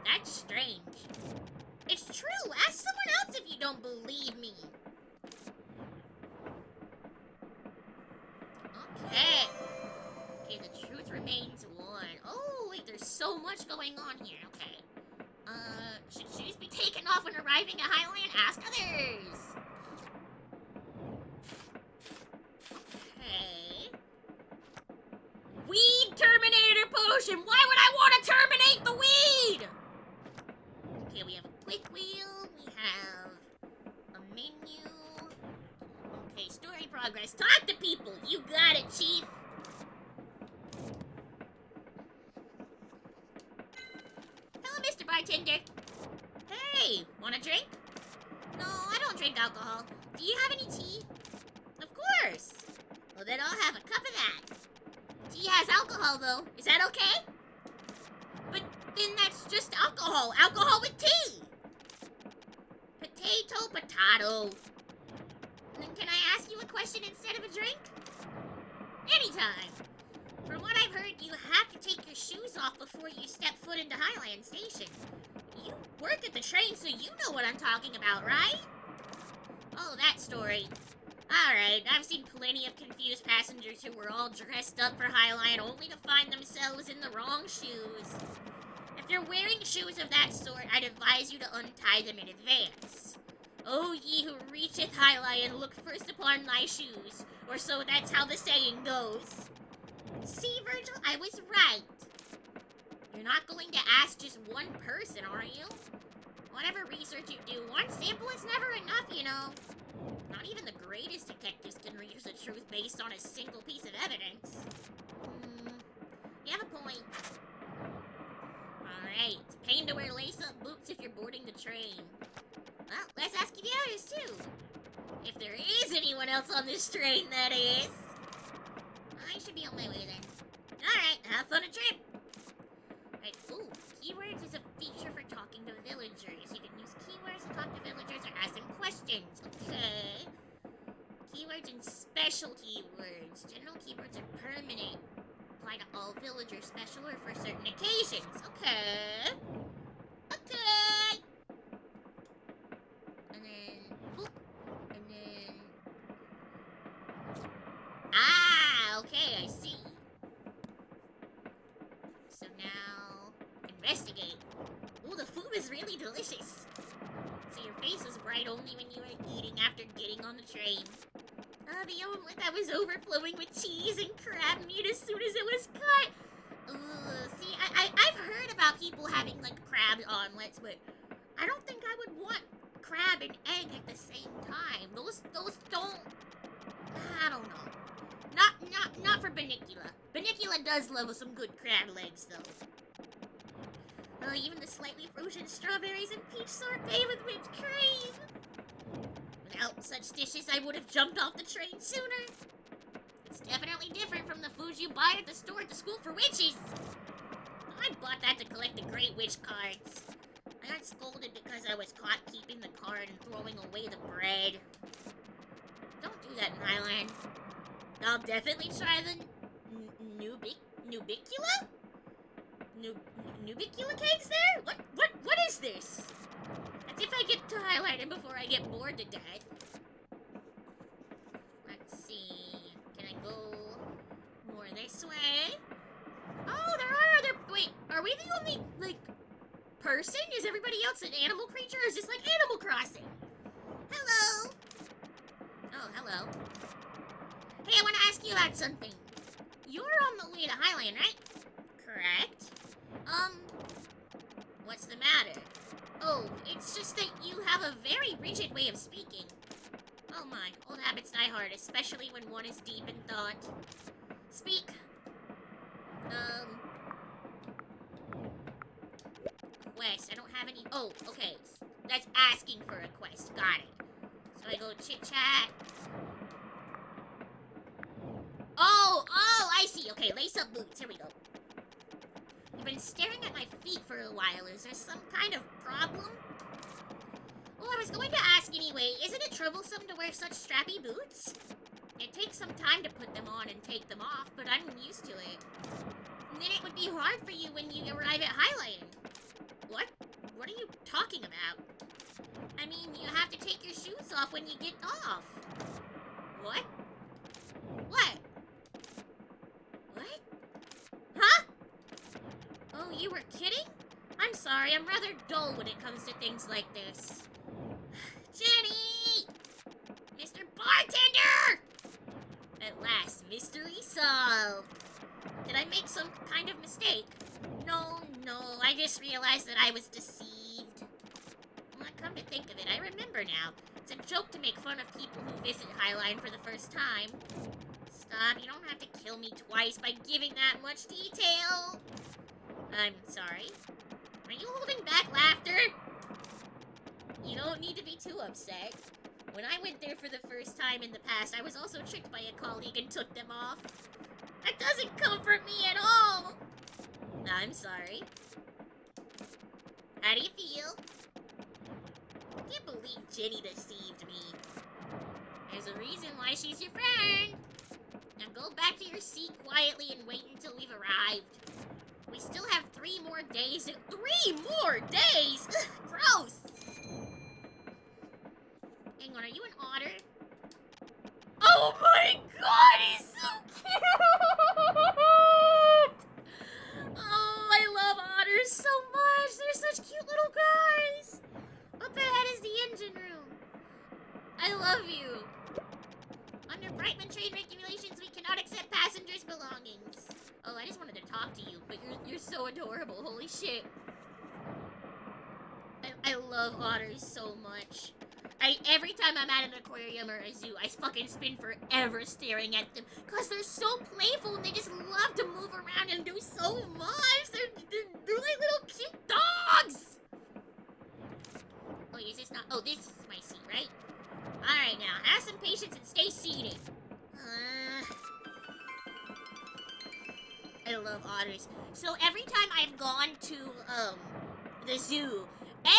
That's strange. It's true. Ask someone else if you don't believe me. Okay, the truth remains one. Oh, wait, there's so much going on here. Okay. Should shoes be taken off when arriving at Highland? Ask others. Okay. Weed Terminator potion! Why would I want to terminate the weed? Okay, we have a quick wheel. We have a menu. Okay, story progress. Talk to people. You got it, Chief. Hello, Mr. Bartender. Hey, want a drink? No, I don't drink alcohol. Do you have any tea? Of course. Well, then I'll have a cup of that. Tea has alcohol, though. Is that okay? But then that's just alcohol. Alcohol with tea. Potato. Then can I ask you a question instead of a drink? Anytime. From what I've heard, you have to take your shoes off before you step foot into Highland Station. You work at the train, so you know what I'm talking about, right? Oh, that story. Alright, I've seen plenty of confused passengers who were all dressed up for Highline only to find themselves in the wrong shoes. If you're wearing shoes of that sort, I'd advise you to untie them in advance. Oh, ye who reacheth Highline, look first upon thy shoes, or so that's how the saying goes. See, Virgil, I was right. You're not going to ask just one person, are you? Whatever research you do, one sample is never enough, you know. Not even the greatest detectives can reach the truth based on a single piece of evidence. You have a point. Alright, it's a pain to wear lace-up boots if you're boarding the train. Well, let's ask you the others, too. If there is anyone else on this train, that is. I should be on my way then. Alright, have fun a trip. Right, ooh, keywords is a feature for talking to villagers. You can use keywords to talk to villagers or ask them questions. Okay. Keywords and special keywords. General keywords are permanent. Apply to all villagers, special or for certain occasions. Okay. Okay. And then, boop. And then... Ah, okay, I see. So now, investigate. Ooh, the food is really delicious. So your face was bright only when you were eating after getting on the train. The omelet that was overflowing with cheese and crab meat as soon as it was cut. See, I've heard about people having, like, crab omelets, but I don't think I would want crab and egg at the same time. Those don't... I don't know. Not for Bunnicula. Bunnicula does love some good crab legs, though. Even the slightly frozen strawberries and peach sorbet with whipped cream. Without such dishes, I would have jumped off the train sooner. It's definitely different from the foods you buy at the store at the School for Witches. I bought that to collect the Great Witch cards. I got scolded because I was caught keeping the card and throwing away the bread. Don't do that in Highland. I'll definitely try the Nubicula? Nubicula cakes there? What is this? As if I get to highlight it before I get bored to death. Let's see. Can I go more this way? Oh, there are other... Wait, are we the only, like, person? Is everybody else an animal creature, or is this like Animal Crossing? Hello? Oh, hello. Hey, I want to ask you about something. you're on the way to Highland, right? Correct. What's the matter? Oh, it's just that you have a very rigid way of speaking. Oh my, old habits die hard, especially when one is deep in thought. Speak. Quest. I don't have any. Oh, okay. That's asking for a quest. Got it. So I go chit chat. Oh, I see. Okay, lace up boots. Here we go. You've been staring at my feet for a while. Is there some kind of problem? Well, I was going to ask anyway. Isn't it troublesome to wear such strappy boots? It takes some time to put them on and take them off, but I'm used to it. And then it would be hard for you when you arrive at highlighting. What? What are you talking about? I mean, you have to take your shoes off when you get off. What? What? What? Huh? Oh, you were kidding? I'm sorry, I'm rather dull when it comes to things like this. Jenny! Mr. Bartender! At last, mystery solved. Did I make some kind of mistake? No, I just realized that I was deceived. Well, come to think of it, I remember now. It's a joke to make fun of people who visit Highline for the first time. Stop, you don't have to kill me twice by giving that much detail. I'm sorry. Are you holding back laughter? You don't need to be too upset. When I went there for the first time in the past, I was also tricked by a colleague and took them off. That doesn't comfort me at all. I'm sorry. How do you feel? I can't believe Jenny deceived me. There's a reason why she's your friend. Now go back to your seat quietly and wait until we've arrived. We still have 3 more days. 3 more days? Ugh, gross. Hang on, are you an otter? Oh my god, he's so cute! Oh, I love otters so much. They're such cute little guys. Up ahead is the engine room. I love you. Under Brightman train regulations, we cannot accept passengers' belongings. Oh, I just wanted to talk to you, but you're so adorable. Holy shit. I love otters so much. Every time I'm at an aquarium or a zoo, I fucking spend forever staring at them because they're so playful and they just love to move around and do so much. They're like little cute dogs. Oh, is this not? Oh, this is my seat, right? All right, now have some patience and stay seated. I love otters. So every time I've gone to the zoo,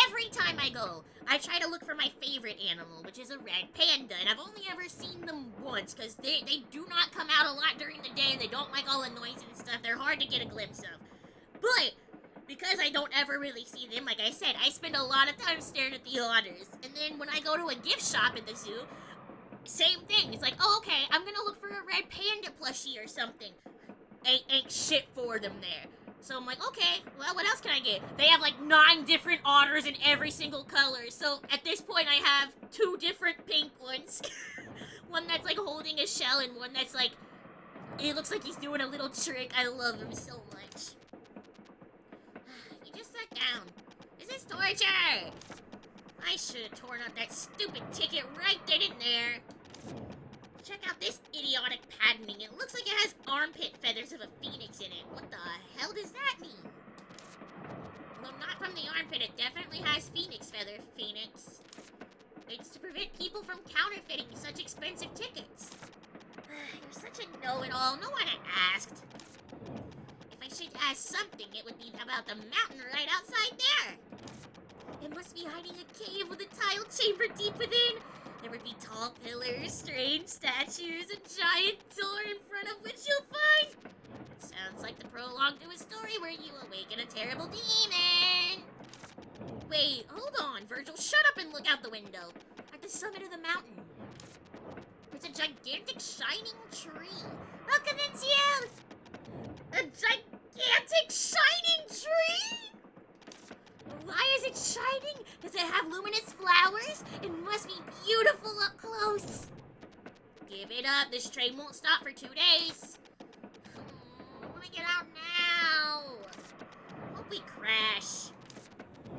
every time I go, I try to look for my favorite animal, which is a red panda, and I've only ever seen them once, because they do not come out a lot during the day, and they don't like all the noise and stuff. They're hard to get a glimpse of. But, because I don't ever really see them, like I said, I spend a lot of time staring at the otters. And then when I go to a gift shop at the zoo, same thing. It's like, oh, okay, I'm gonna look for a red panda plushie or something. Ain't shit for them there. So I'm like, okay, well, what else can I get? They have like 9 different otters in every single color. So at this point, I have 2 different pink ones. One that's like holding a shell and one that's like, it looks like he's doing a little trick. I love him so much. You just sat down. This is torture. I should have torn up that stupid ticket right then and there. Check out this idiotic patterning. It looks like it has armpit feathers of a phoenix in it. What the hell does that mean? Well, not from the armpit. It definitely has phoenix feather, Phoenix. It's to prevent people from counterfeiting such expensive tickets. You're such a know-it-all. No one asked. If I should ask something, it would be about the mountain right outside there. It must be hiding a cave with a tiled chamber deep within. There would be tall pillars, strange statues, a giant door in front of which you'll find. Sounds like the prologue to a story where you awaken a terrible demon. Wait, hold on, Virgil. Shut up and look out the window. At the summit of the mountain, there's a gigantic shining tree. Welcome in, Ciel! A gigantic shining tree? Why is it shining? Does it have luminous flowers? It must be beautiful up close. Give it up. This train won't stop for 2 days. wanna get out now. Hope we crash.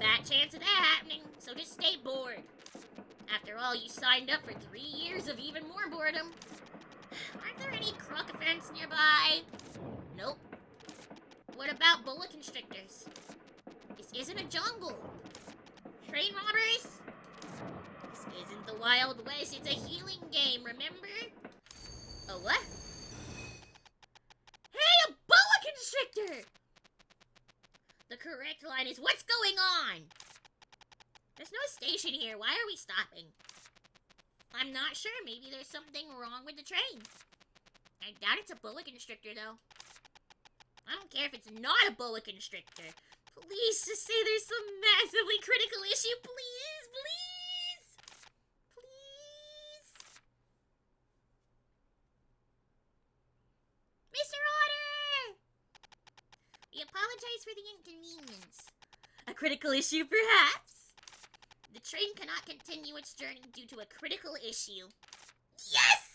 Bad chance of that happening, so just stay bored. After all, you signed up for 3 years of even more boredom. Aren't there any croc events nearby? Nope. What about boa constrictors? This isn't a jungle. Train robbers? This isn't the Wild West, it's a healing game, remember? A what? Hey, a boa constrictor! The correct line is, what's going on? There's no station here, why are we stopping? I'm not sure, maybe there's something wrong with the train. I doubt it's a boa constrictor, though. I don't care if it's not a boa constrictor. Please, just say there's some massively critical issue, please, please! Please! Mr. Otter! We apologize for the inconvenience. A critical issue, perhaps? The train cannot continue its journey due to a critical issue. Yes!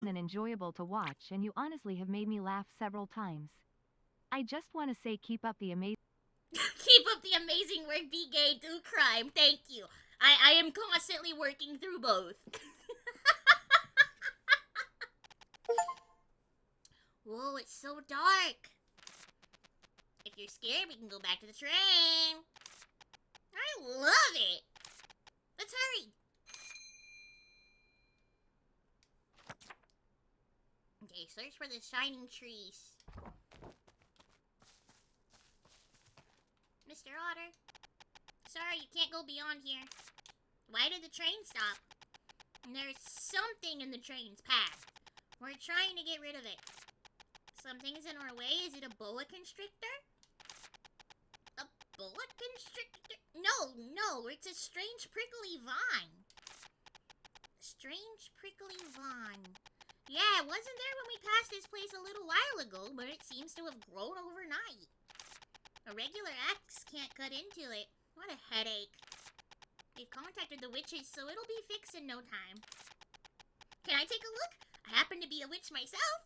and enjoyable to watch, and you honestly have made me laugh several times. I just want to say keep up the amazing Keep up the amazing work, be gay, do crime. Thank you. I am constantly working through both. Whoa, it's so dark. If you're scared, we can go back to the train. I love it. Let's hurry. Okay, search for the shining trees. Mr. Otter. Sorry, you can't go beyond here. Why did the train stop? There's something in the train's path. We're trying to get rid of it. Something's in our way. Is it a boa constrictor? A boa constrictor? No, it's a strange prickly vine. Strange prickly vine. Yeah, it wasn't there when we passed this place a little while ago, but it seems to have grown overnight. A regular axe can't cut into it. What a headache. They've contacted the witches, so it'll be fixed in no time. Can I take a look? I happen to be a witch myself.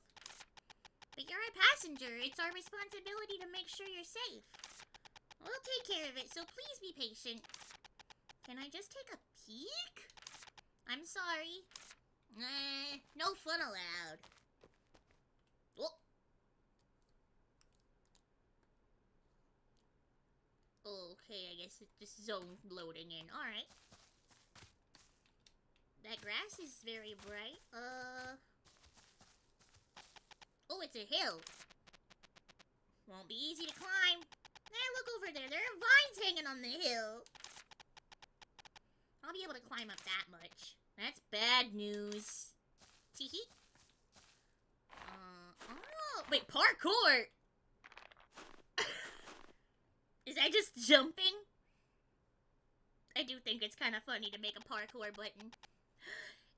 But you're a passenger. It's our responsibility to make sure you're safe. We'll take care of it, so please be patient. Can I just take a peek? I'm sorry. No fun allowed. Oh. Okay, I guess it's just zone loading in. Alright. That grass is very bright. Oh, it's a hill. Won't be easy to climb. Look over there. There are vines hanging on the hill. I'll be able to climb up that much. That's bad news. Teehee. Oh, wait, parkour! Is that just jumping? I do think it's kind of funny to make a parkour button.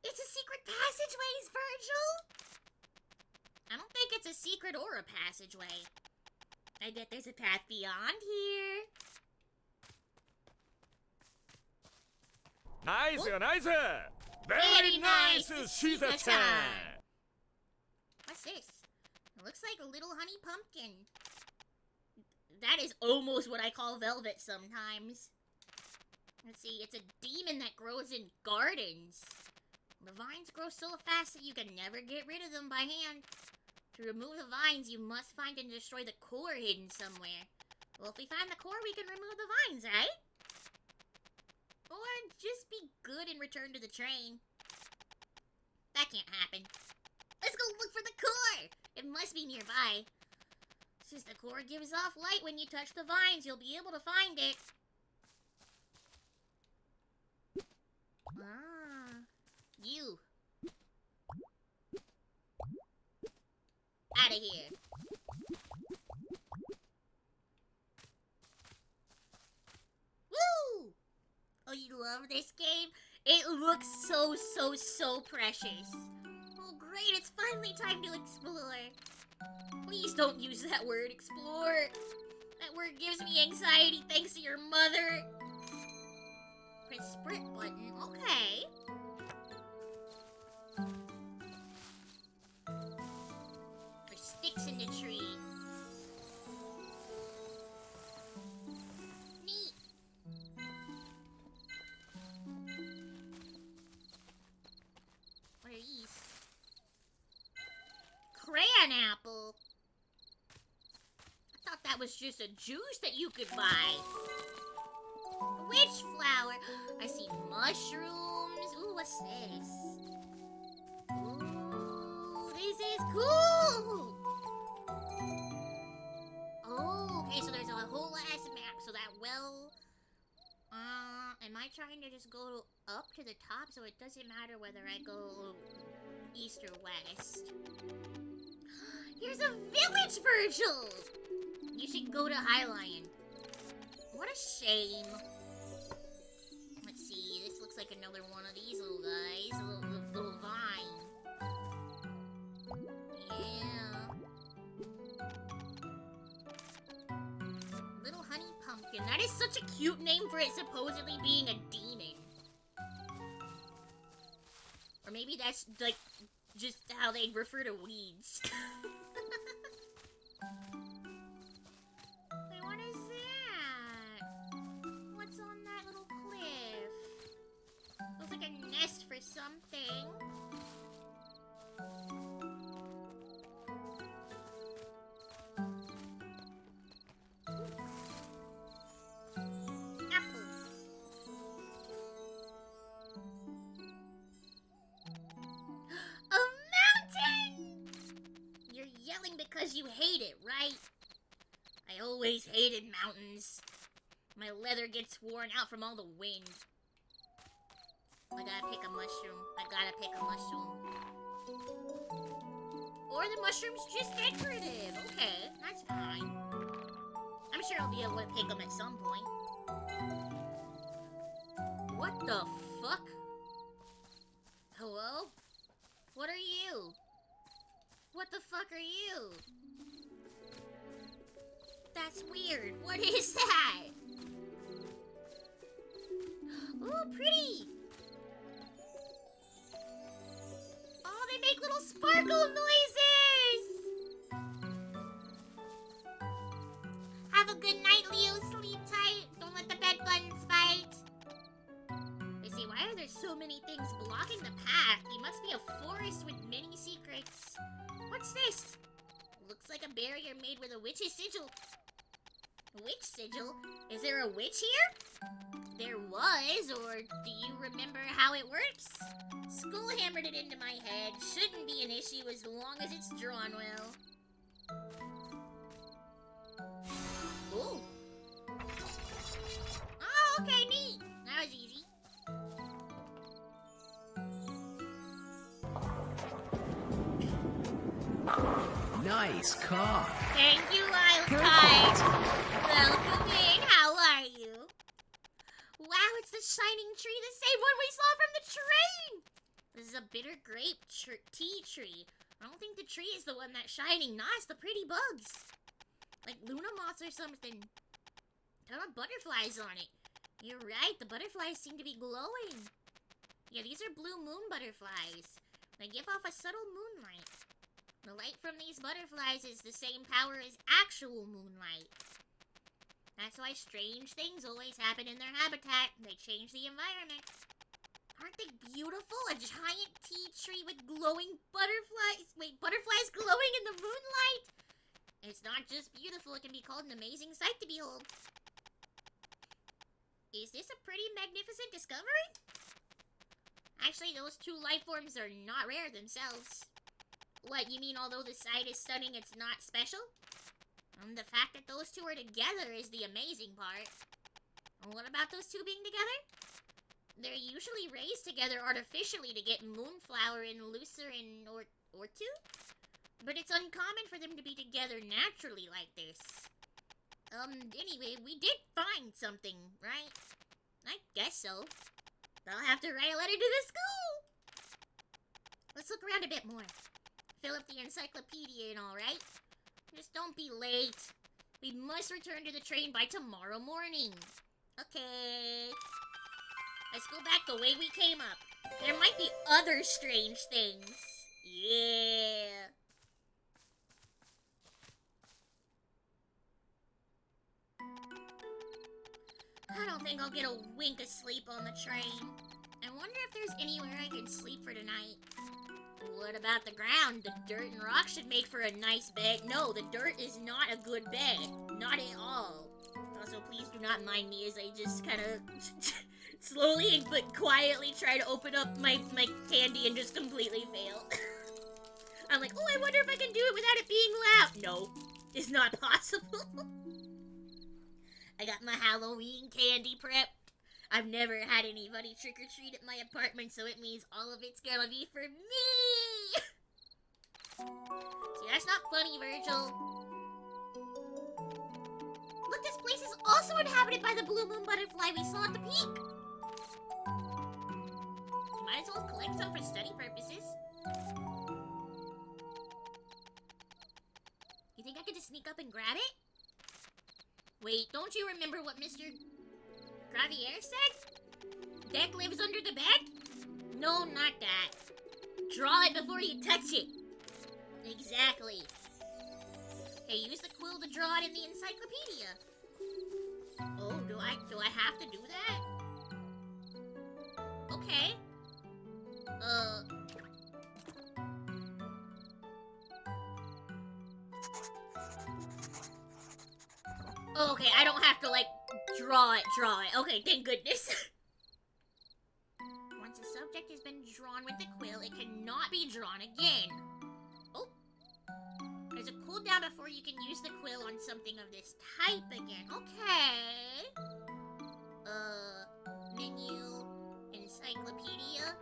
It's a secret passageways, Virgil! I don't think it's a secret or a passageway. I bet there's a path beyond here. Nice, nice! Very nice! She's a time! What's this? It looks like a little honey pumpkin. That is almost what I call velvet sometimes. Let's see, it's a demon that grows in gardens. The vines grow so fast that you can never get rid of them by hand. To remove the vines, you must find and destroy the core hidden somewhere. Well, if we find the core, we can remove the vines, right? Or just be good and return to the train. That can't happen. Let's go look for the core! It must be nearby. Since the core gives off light when you touch the vines, you'll be able to find it. Ah, you. Out of here. Woo! Oh, you love this game? It looks so precious. Oh, great, it's finally time to explore. Please don't use that word, explore. That word gives me anxiety thanks to your mother. Press sprint button, okay. For sticks in the tree. Neat. What are these? Crayon apple. I thought that was just a juice that you could buy. Witch flower. I see mushrooms. Ooh, what's this? Ooh, this is cool. Oh, okay, so there's a whole ass map. So that well, am I trying to just go up to the top so it doesn't matter whether I go east or west? Here's a village, Virgil! You should go to Highline. What a shame. Let's see, this looks like another one of these little guys. A little vine. Yeah. Little honey pumpkin. That is such a cute name for it supposedly being a demon. Or maybe that's, like, just how they refer to weeds. Wait, what is that? What's on that little cliff? Looks like a nest for something. Because you hate it, right? I always hated mountains. My leather gets worn out from all the wind. I gotta pick a mushroom. Or the mushroom's just decorative. Okay, that's fine. I'm sure I'll be able to pick them at some point. What the fuck? Hello? What are you? What the fuck are you? That's weird. What is that? Ooh, pretty! Oh, they make little sparkle noises! Have a good night, Leo. Sleep tight. Don't let the bed buttons fight. They say, why are there so many things blocking the path? You must be a forest with many secrets. What's this? Looks like a barrier made with a witch's sigil. Witch sigil? Is there a witch here? There was, or do you remember how it works? School hammered it into my head. Shouldn't be an issue as long as it's drawn well. Ooh. Oh, okay, neat. That was easy. Nice car. Thank you, Lyle. Welcome in. How are you? Wow, it's the shining tree, the same one we saw from the train. This is a bitter grape tea tree. I don't think the tree is the one that's shining. Nah, it's the pretty bugs. Like Luna moths or something. Ton of butterflies on it. You're right, the butterflies seem to be glowing. Yeah, these are blue moon butterflies. They give off a subtle moonlight. The light from these butterflies is the same power as actual moonlight. That's why strange things always happen in their habitat. They change the environment. Aren't they beautiful? A giant tea tree with glowing butterflies. Wait, butterflies glowing in the moonlight? It's not just beautiful, it can be called an amazing sight to behold. Is this a pretty magnificent discovery? Actually, those two life forms are not rare themselves. What, you mean although the sight is stunning, it's not special? The fact that those two are together is the amazing part. What about those two being together? They're usually raised together artificially to get Moonflower and Lucerne or two? But it's uncommon for them to be together naturally like this. Anyway, we did find something, right? I guess so. I'll have to write a letter to the school! Let's look around a bit more. Fill up the encyclopedia and all, right? Just don't be late. We must return to the train by tomorrow morning. Okay. Let's go back the way we came up. There might be other strange things. Yeah. I don't think I'll get a wink of sleep on the train. I wonder if there's anywhere I can sleep for tonight. What about the ground? The dirt and rock should make for a nice bed. No, the dirt is not a good bed. Not at all. Also, please do not mind me as I just kind of slowly but quietly try to open up my candy and just completely fail. I'm like, oh, I wonder if I can do it without it being loud. No, it's not possible. I got my Halloween candy prepped. I've never had anybody trick-or-treat at my apartment, so it means all of it's gonna be for me! See, that's not funny, Virgil. Look, this place is also inhabited by the blue moon butterfly we saw at the peak. You might as well collect some for study purposes. You think I could just sneak up and grab it? Wait, don't you remember what Mr. Gravier said? Deck lives under the bed? No, not that. Draw it before you touch it. Exactly. Okay, use the quill to draw it in the encyclopedia. Oh, do I have to do that? Okay. Oh, okay, I don't have to, like, draw it. Okay, thank goodness. Once a subject has been drawn with the quill, it cannot be drawn again. Oh. There's a cooldown before you can use the quill on something of this type again. Okay. Menu, encyclopedia.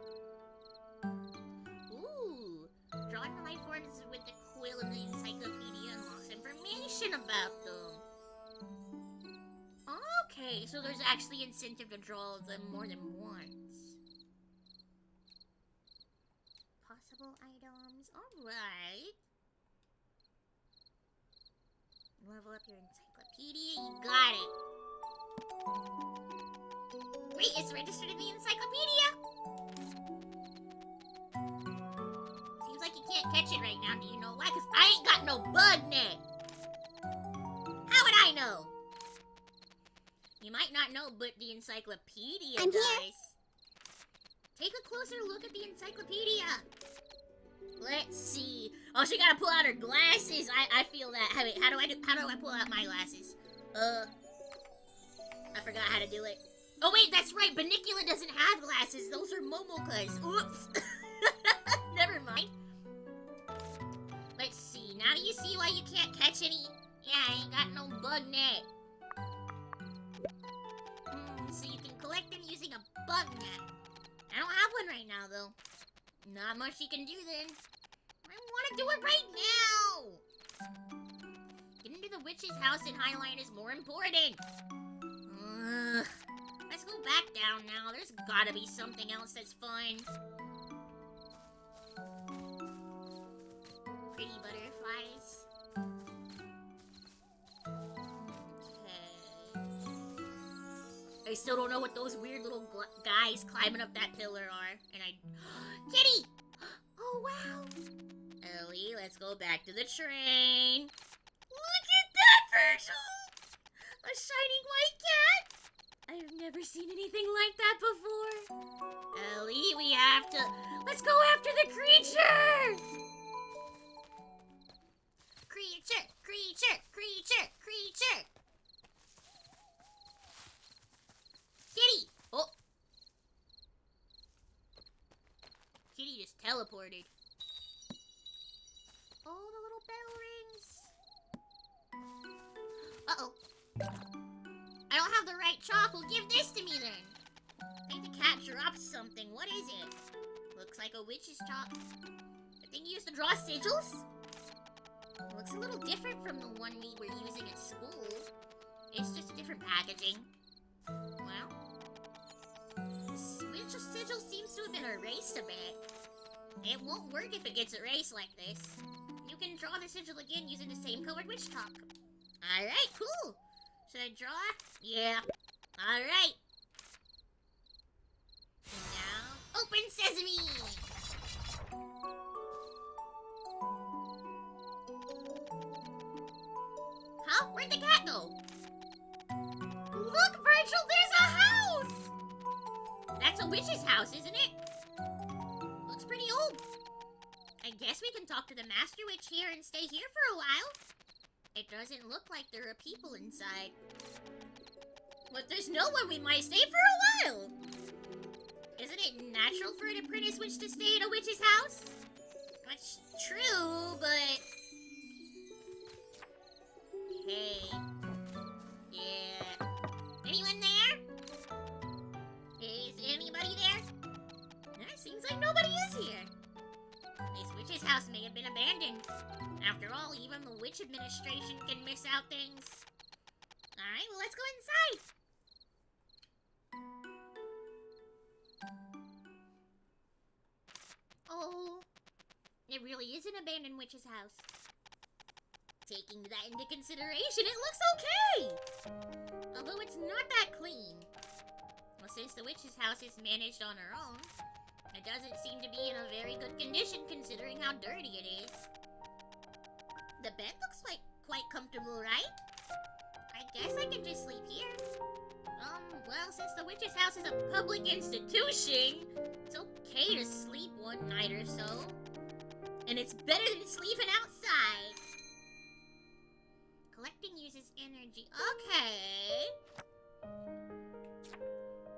Ooh. Drawing the life forms with the quill in the encyclopedia unlocks information about them. Okay, so there's actually incentive to draw them more than once. Possible items. Alright. Level up your encyclopedia. You got it. Wait, it's registered in the encyclopedia? Seems like you can't catch it right now. Do you know why? Because I ain't got no bug net. How would I know? You might not know, but the encyclopedia does. Take a closer look at the encyclopedia. Let's see. Oh, she gotta pull out her glasses. I feel that. Wait, how do I pull out my glasses? I forgot how to do it. Oh wait, that's right. Bunnicula doesn't have glasses. Those are Momoka's. Oops. Never mind. Let's see. Now do you see why you can't catch any? Yeah, I ain't got no bug net. So you can collect them using a bug net. I don't have one right now, though. Not much you can do then. I want to do it right now! Getting to the witch's house in Highline is more important. Let's go back down now. There's gotta be something else that's fun. Pretty butterflies. I still don't know what those weird little guys climbing up that pillar are. And Kitty! Oh, wow. Ellie, let's go back to the train. Look at that, Virgil! A shining white cat! I've never seen anything like that before. Ellie, we have to... Let's go after the creature! Creature! Creature! Creature! Creature! Kitty! Oh! Kitty just teleported. Oh, the little bell rings. Uh-oh. I don't have the right chalk. Well, give this to me then. I think the cat dropped something. What is it? Looks like a witch's chalk. The thing you used to draw sigils? It looks a little different from the one we were using at school. It's just a different packaging. Well, the sigil seems to have been erased a bit. It won't work if it gets erased like this. You can draw the sigil again using the same colored witch chalk. Alright, cool. Should I draw? Yeah. Alright. Now, open sesame! Huh? Where'd the cat go? Look, Virgil, there's a house! That's a witch's house, isn't it? Looks pretty old. I guess we can talk to the master witch here and stay here for a while. It doesn't look like there are people inside. But there's no one, we might stay for a while. Isn't it natural for an apprentice witch to stay in a witch's house? That's true, but... Hey. Yeah. Anyone there? Is anybody there? It seems like nobody is here. This witch's house may have been abandoned. After all, even the witch administration can miss out things. Alright, well, let's go inside. Oh, it really is an abandoned witch's house. Taking that into consideration, it looks okay! Although it's not that clean. Well, since the witch's house is managed on her own, I It doesn't seem to be in a very good condition considering how dirty it is. The bed looks like quite comfortable, right? I guess I can just sleep here. Well, since the witch's house is a public institution, it's okay to sleep one night or so. And it's better than sleeping outside. Collecting uses energy. Okay.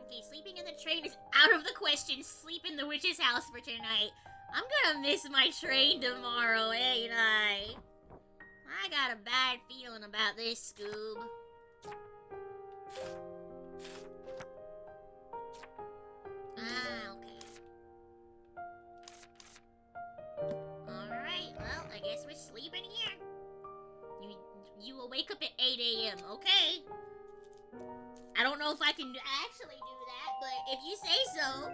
Okay, sleeping in the train is out of the question. Sleep in the witch's house for tonight. I'm gonna miss my train tomorrow, ain't I? I got a bad feeling about this, Scoob. Okay. Alright, well, I guess we're sleeping here. You will wake up at 8 a.m., okay? I don't know if I can actually do that, but if you say so.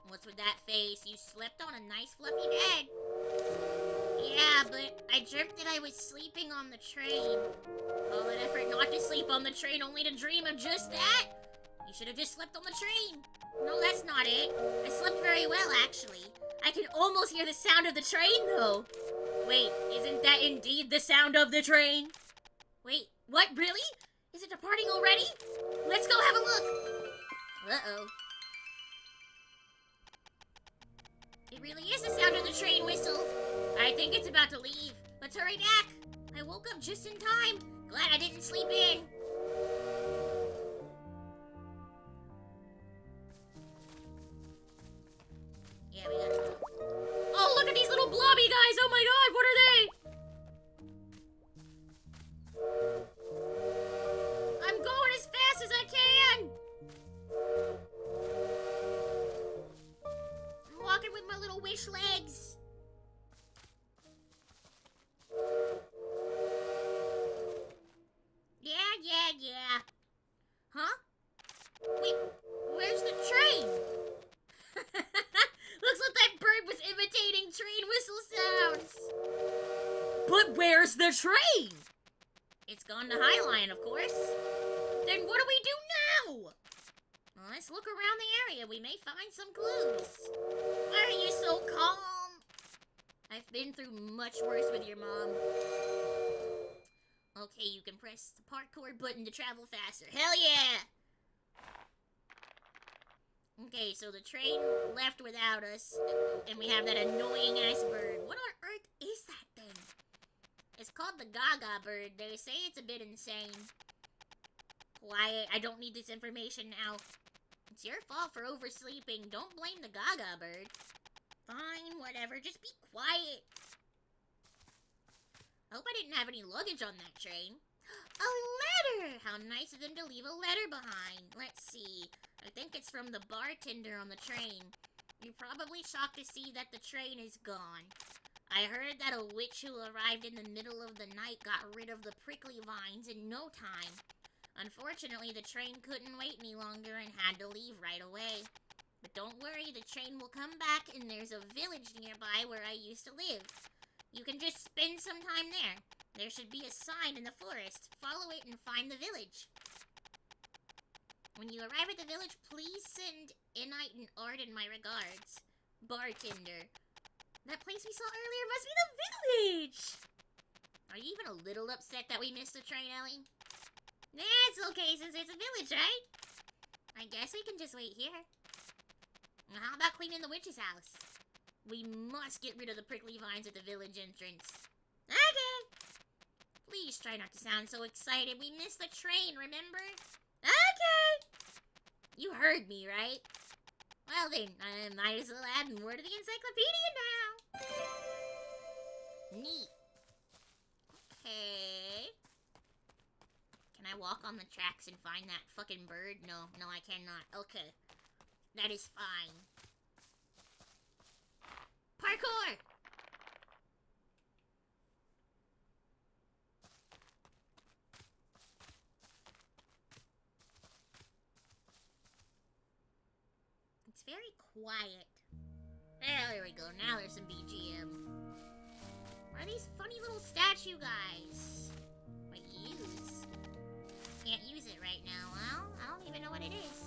What's with that face? You slept on a nice fluffy bed. Yeah, but I dreamt that I was sleeping on the train. All that effort not to sleep on the train, only to dream of just that? You should have just slept on the train. No, that's not it. I slept very well, actually. I can almost hear the sound of the train, though. Wait, isn't that indeed the sound of the train? Wait, what, really? Is it departing already? Let's go have a look. Uh-oh. It really is the sound of the train whistle. I think it's about to leave. Let's hurry back. I woke up just in time. Glad I didn't sleep in. Yeah, we gotta go. Oh, look at these little blobby guys. Oh my god, what are they? I'm going as fast as I can. I'm walking with my little wish legs. Yeah. Huh? Wait, where's the train? Looks like that bird was imitating train whistle sounds. But where's the train? It's gone to Highline, of course. Then what do we do now? Well, let's look around the area. We may find some clues. Why are you so calm? I've been through much worse with your mom. Okay, you can press the parkour button to travel faster. Hell yeah! Okay, so the train left without us, and we have that annoying-ass bird. What on earth is that thing? It's called the Gaga bird. They say it's a bit insane. Quiet, I don't need this information now. It's your fault for oversleeping. Don't blame the Gaga bird. Fine, whatever, just be quiet. I hope I didn't have any luggage on that train. A letter! How nice of them to leave a letter behind. Let's see. I think it's from the bartender on the train. You're probably shocked to see that the train is gone. I heard that a witch who arrived in the middle of the night got rid of the prickly vines in no time. Unfortunately, the train couldn't wait any longer and had to leave right away. But don't worry, the train will come back and there's a village nearby where I used to live. You can just spend some time there. There should be a sign in the forest. Follow it and find the village. When you arrive at the village, please send Enite and Arden my regards. Bartender. That place we saw earlier must be the village! Are you even a little upset that we missed the train, Ellie? Nah, it's okay since it's a village, right? I guess we can just wait here. Now, how about cleaning the witch's house? We must get rid of the prickly vines at the village entrance. Okay. Please try not to sound so excited. We missed the train, remember? Okay. You heard me, right? Well then, I might as well add more to the encyclopedia now. Neat. Okay. Can I walk on the tracks and find that fucking bird? No, I cannot. Okay. That is fine. Parkour! It's very quiet. There we go. Now there's some BGM. What are these funny little statue guys? What use? can't use it right now. Well, I don't even know what it is.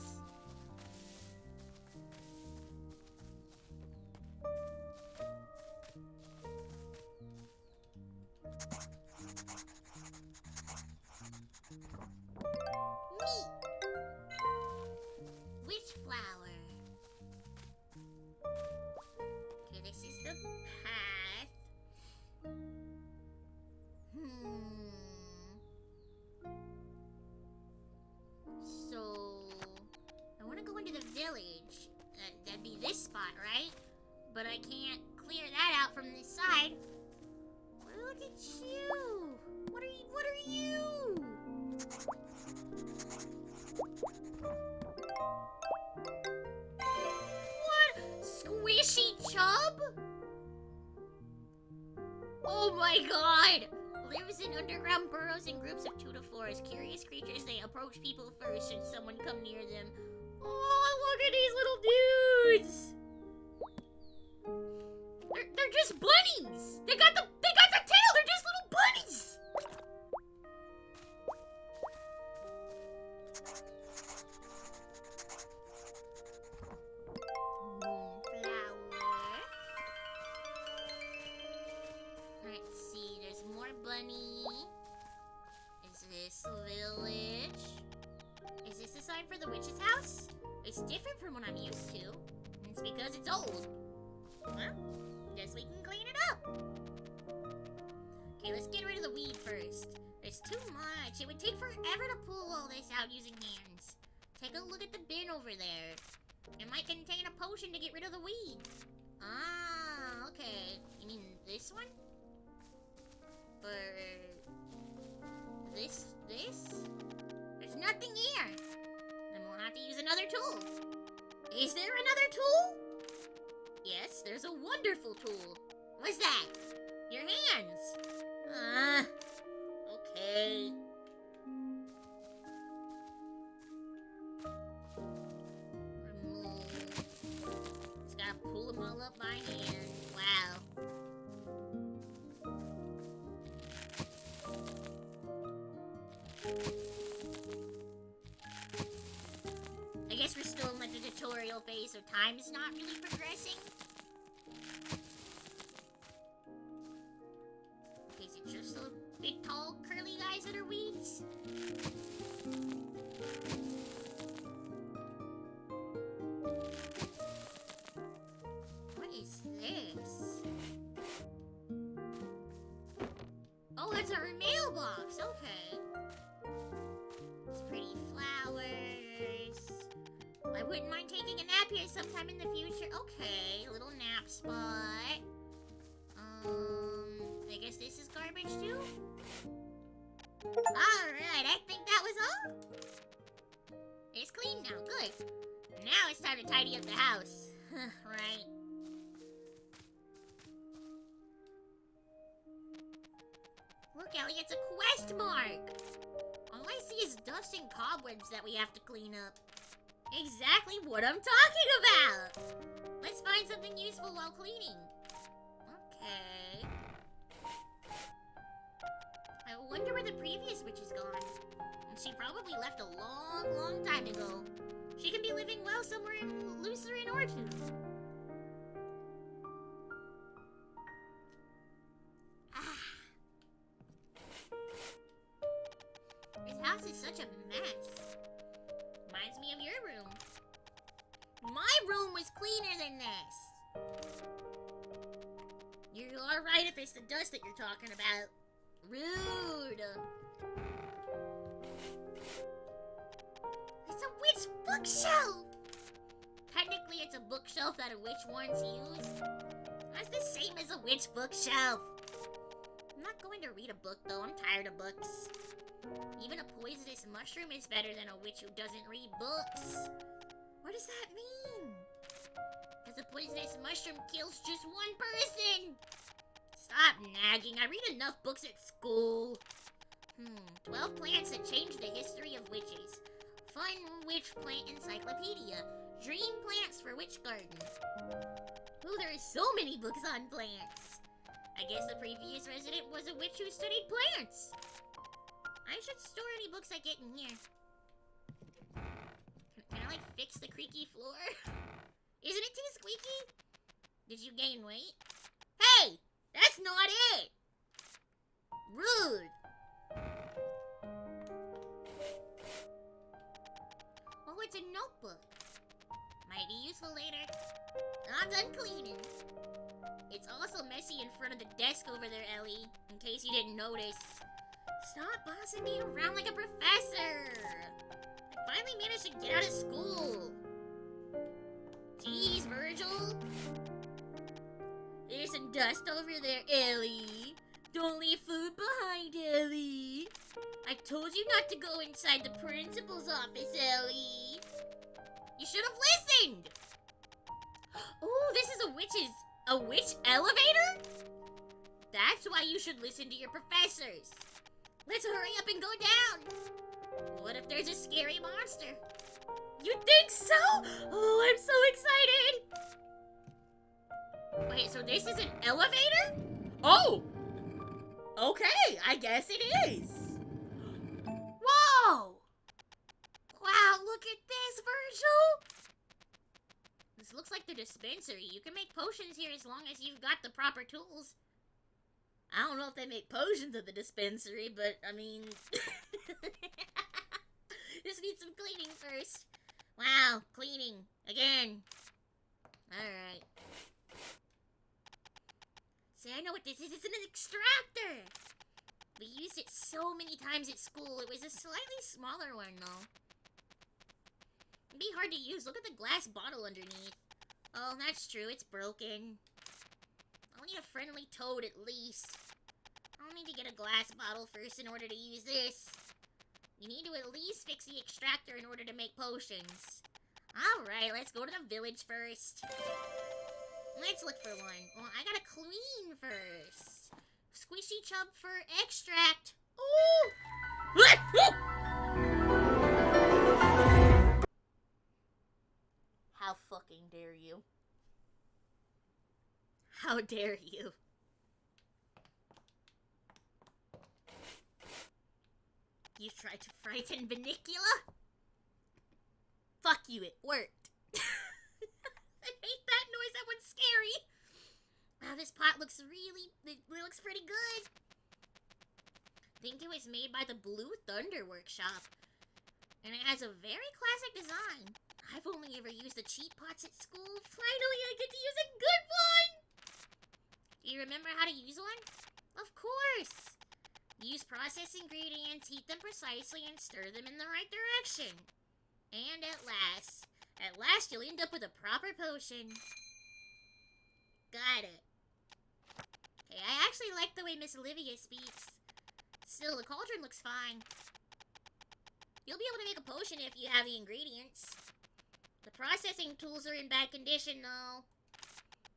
Neat. Witch flower. Okay, this is the path. So, I want to go into the village. That'd be this spot, right? But I can't clear that out from this side. Look at you! What are you? What are you? What? Squishy chub? Oh my god! Lives in underground burrows in groups of 2 to 4. As curious creatures, they approach people first should someone come near them. Oh, look at these little dudes! They're just bunnies! They got the tail! They're just little bunnies! Moonflower. Let's see, there's more bunny. Is this village? Is this a sign for the witch's house? It's different from what I'm used to. It's because it's old. Well, guess we can clean it up. Okay, let's get rid of the weed first. There's too much. It would take forever to pull all this out using hands. Take a look at the bin over there. It might contain a potion to get rid of the weed. Ah, okay. You mean this one? Or this? There's nothing here. Then we'll have to use another tool. Is there another tool? Yes, there's a wonderful tool. What's that? Your hands. Okay. Remove. Just gotta pull them all up by hand. Wow. I guess we're still in like the tutorial phase, so time is not really progressing. Okay, is it just the big, tall, curly guys that are weeds? What is this? Oh, that's our mailbox. Okay. It's pretty flowers. I wouldn't mind taking a nap here sometime in the future. Okay, little nap spot. I guess this is garbage too? Alright, I think that was all. It's clean now, good. Now it's time to tidy up the house. Right. Look, Ellie, it's a quest mark! All I see is dust and cobwebs that we have to clean up. Exactly what I'm talking about! Let's find something useful while cleaning. Okay. I wonder where the previous witch is gone. She probably left a long, long time ago. She can be living well somewhere in Lutheran Orton. This house is such a mess. Reminds me of your room. My room was cleaner than this. You're alright if it's the dust that you're talking about. Rude. It's a witch bookshelf. Technically, it's a bookshelf that a witch once used. That's the same as a witch bookshelf. I'm not going to read a book, though. I'm tired of books. Even a poisonous mushroom is better than a witch who doesn't read books. What does that mean? Because a poisonous mushroom kills just one person. Stop nagging. I read enough books at school. 12 plants that changed the history of witches. Fun witch plant encyclopedia. Dream plants for witch garden. Ooh, there are so many books on plants. I guess the previous resident was a witch who studied plants. I should store any books I get in here. Can I, like, fix the creaky floor? Isn't it too squeaky? Did you gain weight? Hey! That's not it! Rude! Oh, it's a notebook. Might be useful later. I'm done cleaning. It's also messy in front of the desk over there, Ellie, in case you didn't notice. Stop bossing me around like a professor! I finally managed to get out of school. Jeez, Virgil. There's some dust over there, Ellie. Don't leave food behind, Ellie. I told you not to go inside the principal's office, Ellie. You should have listened. Ooh, this is a witch elevator? That's why you should listen to your professors. Let's hurry up and go down. What if there's a scary monster? You think so? Oh, I'm so excited. Wait, so this is an elevator? Oh! Okay, I guess it is. Whoa! Wow, look at this, Virgil! This looks like the dispensary. You can make potions here as long as you've got the proper tools. I don't know if they make potions at the dispensary, but, I mean... Just need some cleaning first. Wow, cleaning. Again. Alright. See, I know what this is. It's an extractor! We used it so many times at school. It was a slightly smaller one, though. It'd be hard to use. Look at the glass bottle underneath. Oh, that's true. It's broken. I'll need a friendly toad at least. I'll need to get a glass bottle first in order to use this. You need to at least fix the extractor in order to make potions. Alright, let's go to the village first. Let's look for one. Well, I gotta clean first. Squishy chub for extract. Ooh! How fucking dare you? How dare you? You tried to frighten Bunnicula? Fuck you, it worked. I hate that noise, that one's scary. Wow, this pot looks it looks pretty good. I think it was made by the Blue Thunder Workshop. And it has a very classic design. I've only ever used the cheap pots at school. Finally, I get to use a good one! Do you remember how to use one? Of course! Use processed ingredients, heat them precisely, and stir them in the right direction. And at last you'll end up with a proper potion. Got it. Okay, I actually like the way Miss Olivia speaks. Still, the cauldron looks fine. You'll be able to make a potion if you have the ingredients. The processing tools are in bad condition, though.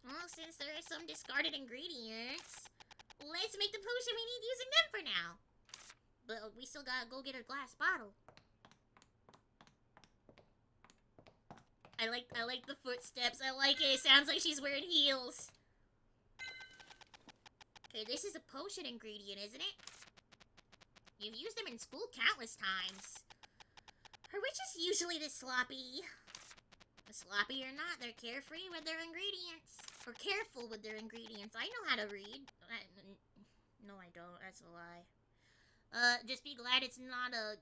Well, since there are some discarded ingredients, let's make the potion we need using them for now. But we still gotta go get her glass bottle. I like the footsteps. I like it. It sounds like she's wearing heels. Okay, this is a potion ingredient, isn't it? You've used them in school countless times. Are witches usually this sloppy? Sloppy or not, they're carefree with their ingredients. Or careful with their ingredients. I know how to read. No, I don't. That's a lie. Just be glad it's not a...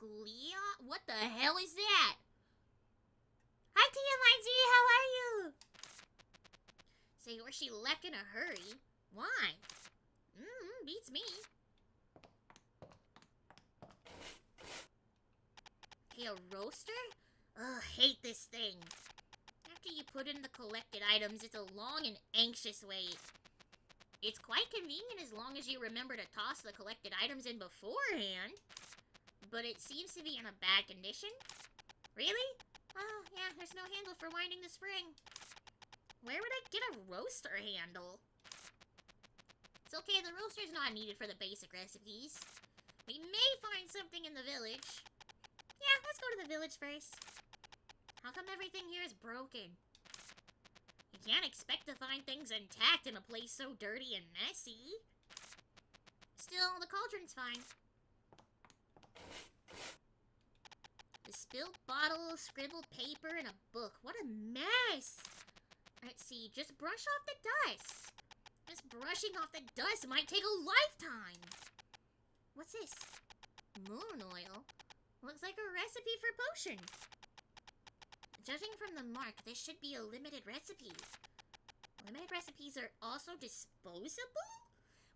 Glia? What the hell is that? Hi, TMIG, how are you? Say, or she left in a hurry. Why? Beats me. Okay, a roaster? Ugh, hate this thing. After you put in the collected items, it's a long and anxious wait. It's quite convenient as long as you remember to toss the collected items in beforehand. But it seems to be in a bad condition. Really? Oh, yeah, there's no handle for winding the spring. Where would I get a roaster handle? It's okay, the roaster's not needed for the basic recipes. We may find something in the village. Yeah, let's go to the village first. How come everything here is broken? You can't expect to find things intact in a place so dirty and messy. Still, the cauldron's fine. spilled bottles, scribbled paper, and a book. What a mess! Let's see, just brush off the dust. Just brushing off the dust might take a lifetime. What's this? Moon oil? Looks like a recipe for potion. Judging from the mark, this should be a limited recipe. Limited recipes are also disposable?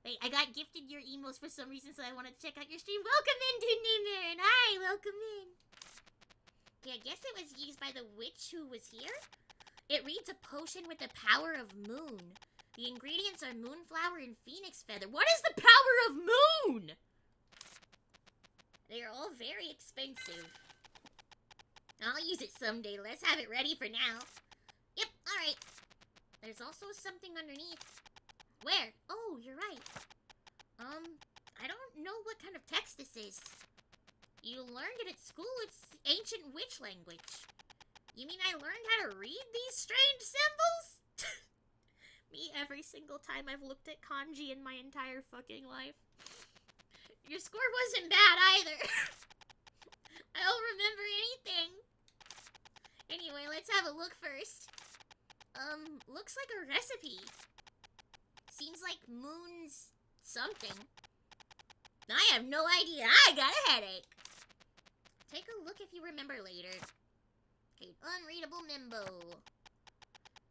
Wait, I got gifted your emails for some reason, so I wanted to check out your stream. Welcome in, Dunimir, and hi, welcome in. Okay, I guess it was used by the witch who was here? It reads a potion with the power of moon. The ingredients are moonflower and phoenix feather. What is the power of moon? They are all very expensive. I'll use it someday. Let's have it ready for now. Yep, alright. There's also something underneath. Where? Oh, you're right. I don't know what kind of text this is. You learned it at school. It's ancient witch language. You mean I learned how to read these strange symbols? Me every single time I've looked at kanji in my entire fucking life. Your score wasn't bad either. I don't remember anything. Anyway, let's have a look first. Looks like a recipe. Seems like moon's something. I have no idea. I got a headache. Take a look if you remember later. Okay, unreadable Mimbo.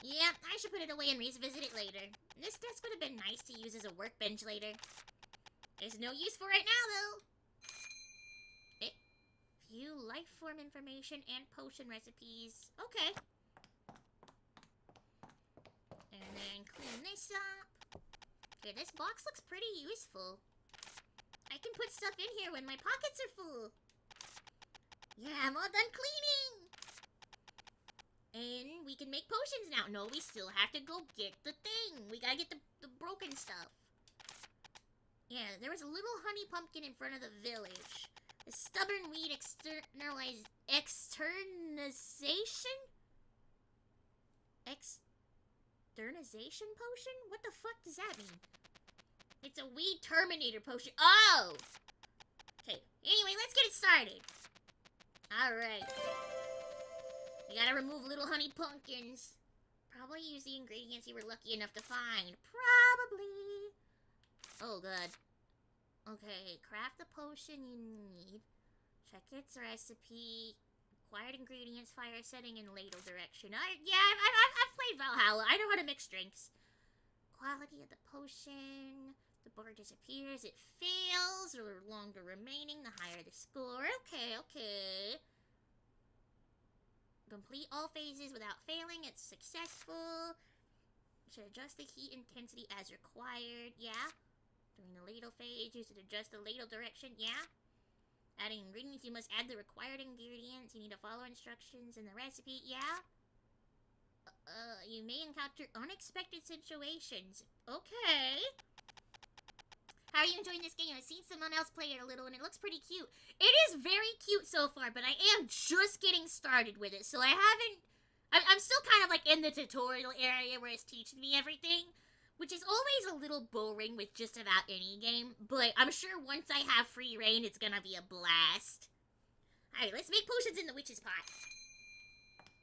Yeah, I should put it away and revisit it later. This desk would have been nice to use as a workbench later. There's no use for it now, though. View life form information and potion recipes. Okay. And then clean this up. Okay, this box looks pretty useful. I can put stuff in here when my pockets are full. Yeah, I'm all done cleaning. And we can make potions now. No, we still have to go get the thing. We gotta get the broken stuff. Yeah, there was a little honey pumpkin in front of the village. The stubborn weed externization? Externization potion? What the fuck does that mean? It's a weed terminator potion. Oh! Okay, anyway, let's get it started. Alright. We gotta remove little honey pumpkins. Probably use the ingredients you were lucky enough to find. Probably. Oh, God. Okay, craft the potion you need. Check its recipe. Required ingredients, fire setting, and ladle direction. I've played Valhalla. I know how to mix drinks. Quality of the potion. The bar disappears. It fails. Or longer remaining, the higher the score. Okay. Complete all phases without failing. It's successful. Should adjust the heat intensity as required. Yeah. During the ladle phase, use it to adjust the ladle direction. Yeah. Adding ingredients, you must add the required ingredients. You need to follow instructions in the recipe. Yeah. You may encounter unexpected situations. Okay. How are you enjoying this game? I've seen someone else play it a little, and it looks pretty cute. It is very cute so far, but I am just getting started with it, so I'm still kind of like in the tutorial area where it's teaching me everything, which is always a little boring with just about any game, but I'm sure once I have free reign, it's gonna be a blast. Alright, let's make potions in the witch's pot.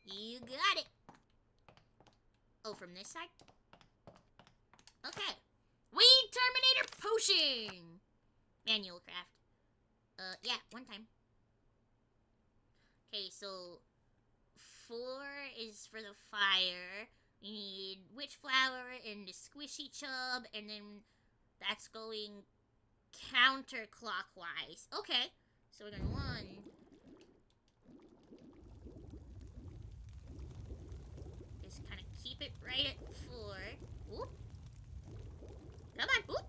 You got it. Oh, from this side? Okay. Weed Terminator Potion! Manual craft. Yeah, one time. Okay, so 4 is for the fire. You need witch flower and the squishy chub, and then that's going counterclockwise. Okay, so we're going 1. Just kind of keep it right at 4. Whoop. Come on, whoop.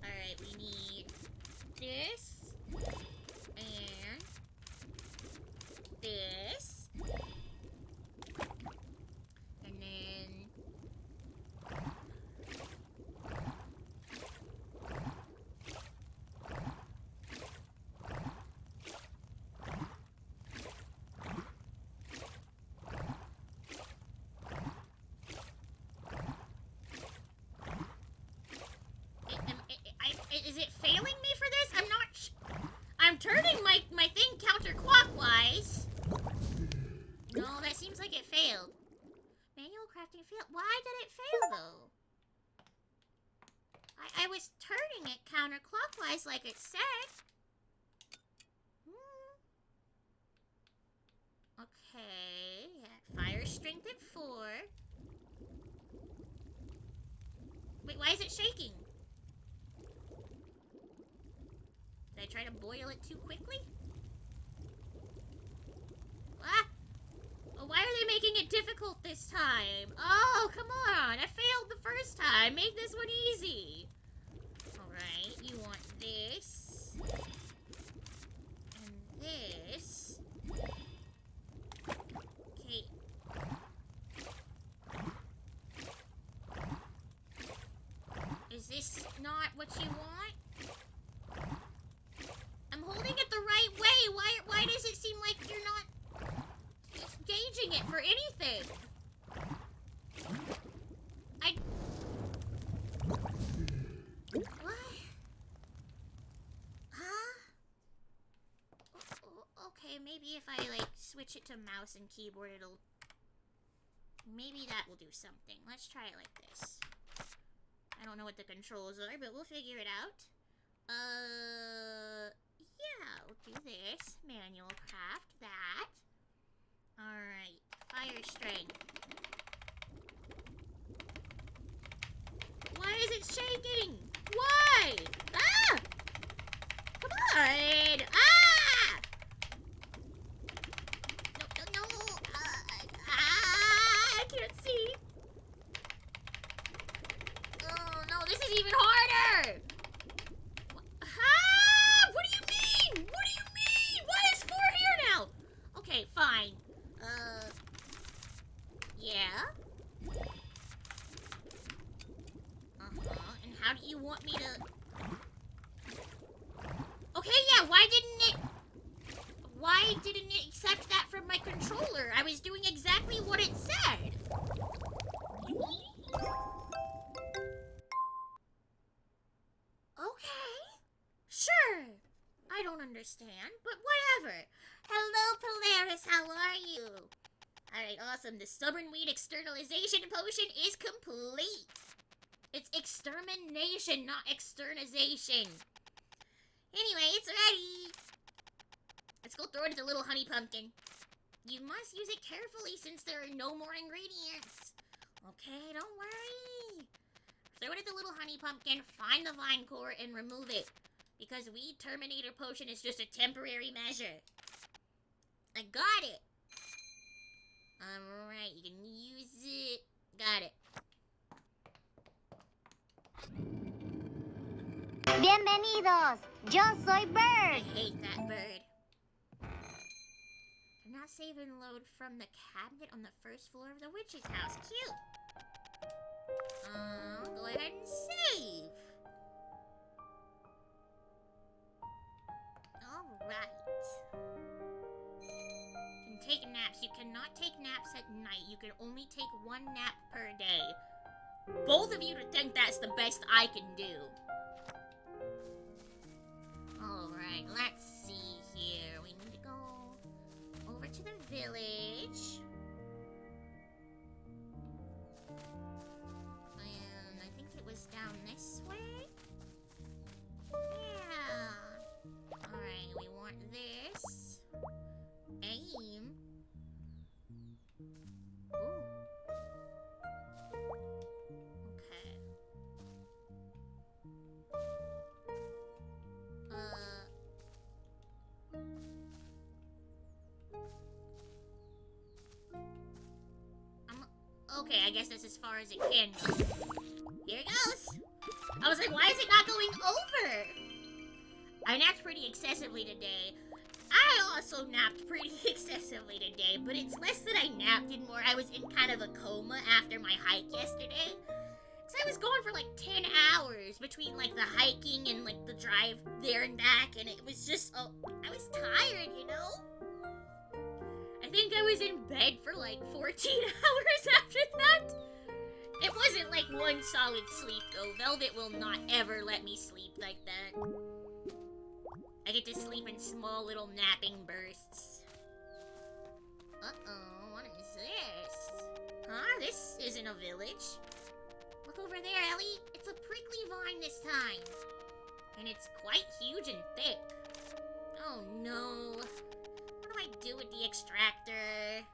Alright, we need this, and this, and then is it failing me for this? I'm not like it failed. Manual crafting failed. Why did it fail, though? I was turning it counterclockwise like it said. Okay, fire strength at 4. Wait, why is it shaking? Did I try to boil it too quickly? Ah! Oh, why are they making it difficult this time? Oh, come on! I failed the first time! Make this one easy! Alright, you want this. And this. Okay. Is this not what you want? I'm holding it the right way! Why does it seem like you're not gauging it for anything? What? Huh? Okay, maybe if I, like, switch it to mouse and keyboard, it'll... Maybe that will do something. Let's try it like this. I don't know what the controls are, but we'll figure it out. Yeah, we'll do this. Manual craft, that. Alright, fire strength. Why is it shaking? Why? Ah! Come on! Ah! No. I can't see. Oh no, this is even harder! What do you mean? What do you mean? Why is 4 here now? Okay, fine. Yeah? And how do you want me to... Okay, yeah, why didn't it accept that from my controller? I was doing exactly what it said. Okay. Sure. I don't understand, but whatever. Hello, Polaris, how are you? Alright, awesome. The Stubborn Weed Externalization Potion is complete. It's extermination, not externization. Anyway, it's ready. Let's go throw it at the little honey pumpkin. You must use it carefully since there are no more ingredients. Okay, don't worry. Throw it at the little honey pumpkin, find the vine core, and remove it. Because Weed Terminator Potion is just a temporary measure. I got it. Alright, you can use it. Got it. Bienvenidos. Yo soy Bird. I hate that bird. Do not save and load from the cabinet on the first floor of the witch's house. Cute. Go ahead and save. Alright. You can take naps. You cannot take naps at night. You can only take 1 nap per day. Both of you to think that's the best I can do. Alright, let's see here. We need to go over to the village. And I think it was down this way. Yeah. Alright, we want this. Aim. Ooh. Okay. Okay, I guess that's as far as it can go. Here it goes. I was like, why is it not going over? I napped pretty excessively today. I also napped pretty excessively today, but it's less that I napped and more I was in kind of a coma after my hike yesterday. Because I was going for like 10 hours between like the hiking and like the drive there and back, and it was just, I was tired, you know? I think I was in bed for like 14 hours after that. It wasn't like one solid sleep though. Velvet will not ever let me sleep like that. I get to sleep in small little napping bursts. Uh-oh, what is in a village. Look over there, Ellie. It's a prickly vine this time. And it's quite huge and thick. Oh no. What do I do with the extractor?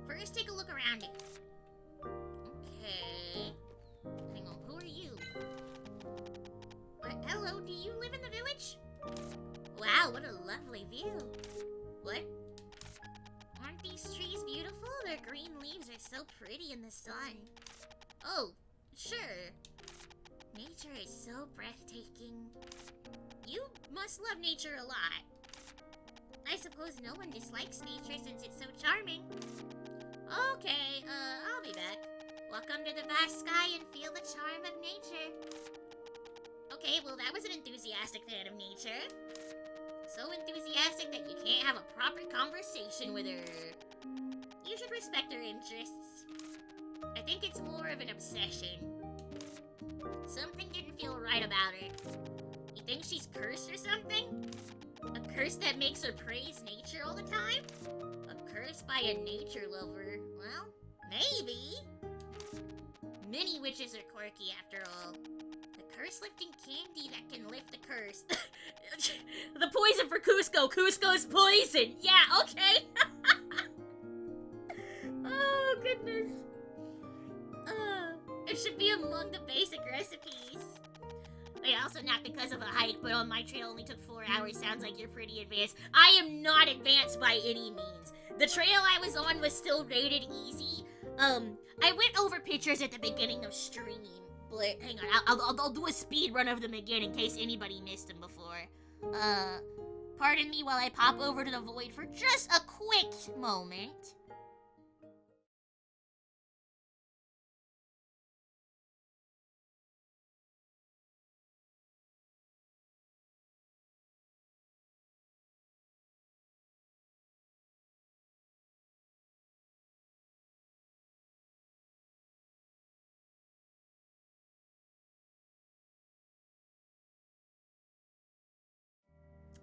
First, take a look around it. Okay. Hang on, who are you? Hello, do you live in the village? Wow, what a lovely view. What? Aren't these trees beautiful? Their green leaves are so pretty in the sun. Oh, sure. Nature is so breathtaking. You must love nature a lot. I suppose no one dislikes nature since it's so charming. Okay, I'll be back. Welcome to the vast sky and feel the charm of nature. Okay, well that was an enthusiastic fan of nature. So enthusiastic that you can't have a proper conversation with her. You should respect her interests. I think it's more of an obsession. Something didn't feel right about her. You think she's cursed or something? A curse that makes her praise nature all the time? A curse by a nature lover? Well, maybe. Many witches are quirky after all. The curse-lifting candy that can lift the curse. The poison for Cusco. Cusco's poison. Yeah, okay. Oh, goodness. It should be among the basic recipes. Wait, also not because of a hike, but on my trail only took 4 hours. Sounds like you're pretty advanced. I am not advanced by any means. The trail I was on was still rated easy. I went over pictures at the beginning of stream, but hang on, I'll do a speed run of them again in case anybody missed them before. Pardon me while I pop over to the void for just a quick moment.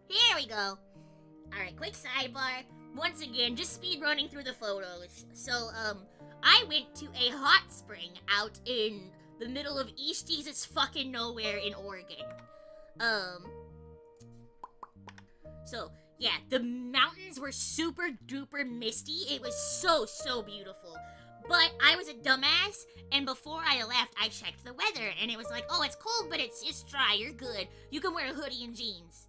Here we go. Alright, quick sidebar. Once again, just speed running through the photos. So, I went to a hot spring out in the middle of East Jesus fucking nowhere in Oregon. So, yeah, the mountains were super duper misty. It was so beautiful. But I was a dumbass, and before I left, I checked the weather, and it was like, oh, it's cold, but it's dry, you're good. You can wear a hoodie and jeans.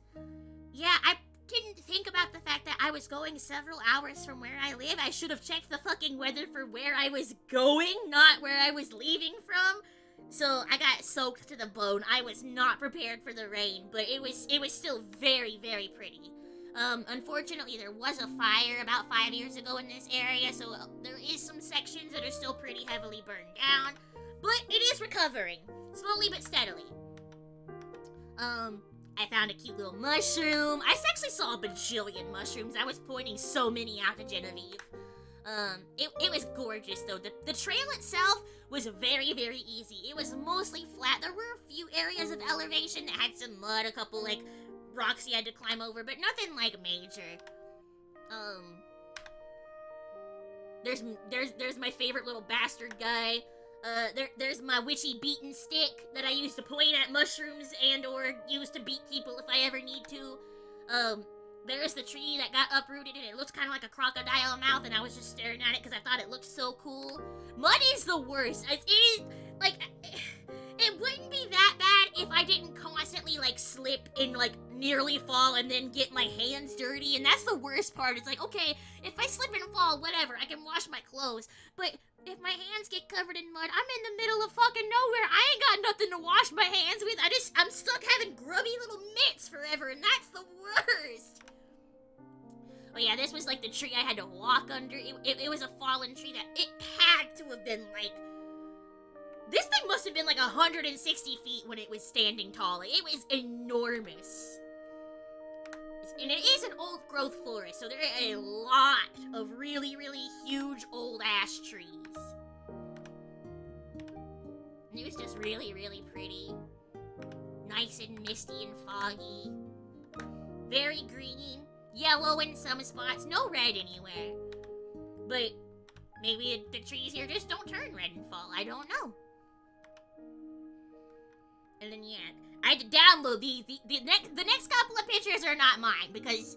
Yeah, I didn't think about the fact that I was going several hours from where I live. I should have checked the fucking weather for where I was going, not where I was leaving from. So I got soaked to the bone. I was not prepared for the rain, but it was still very, very pretty. Unfortunately, there was a fire about 5 years ago in this area, so there is some sections that are still pretty heavily burned down, but it is recovering, slowly but steadily. I found a cute little mushroom. I actually saw a bajillion mushrooms. I was pointing so many out to Genevieve. It was gorgeous, though. The trail itself was very, very easy. It was mostly flat. There were a few areas of elevation that had some mud, a couple, like, rocks you had to climb over, but nothing, like, major. There's my favorite little bastard guy. There's my witchy beaten stick that I use to point at mushrooms and or use to beat people if I ever need to. There's the tree that got uprooted and it looks kind of like a crocodile mouth, and I was just staring at it because I thought it looked so cool. Mud is the worst. It is, like, it wouldn't be that bad if I didn't constantly, like, slip and, like, nearly fall and then get my hands dirty, and that's the worst part. It's like, okay, if I slip and fall, whatever, I can wash my clothes, but if my hands get covered in mud, I'm in the middle of fucking nowhere. I ain't got nothing to wash my hands with. I'm stuck having grubby little mitts forever, and that's the worst. Oh yeah, this was like the tree I had to walk under. It was a fallen tree that it had to have been like... This thing must have been like 160 feet when it was standing tall. It was enormous. And it is an old growth forest, so there are a lot of really, really huge old ash trees. And it was just really, really pretty. Nice and misty and foggy. Very green. Yellow in some spots. No red anywhere. But Maybe the trees here just don't turn red and fall. I don't know. And then, yeah, I had to download these. The next couple of pictures are not mine because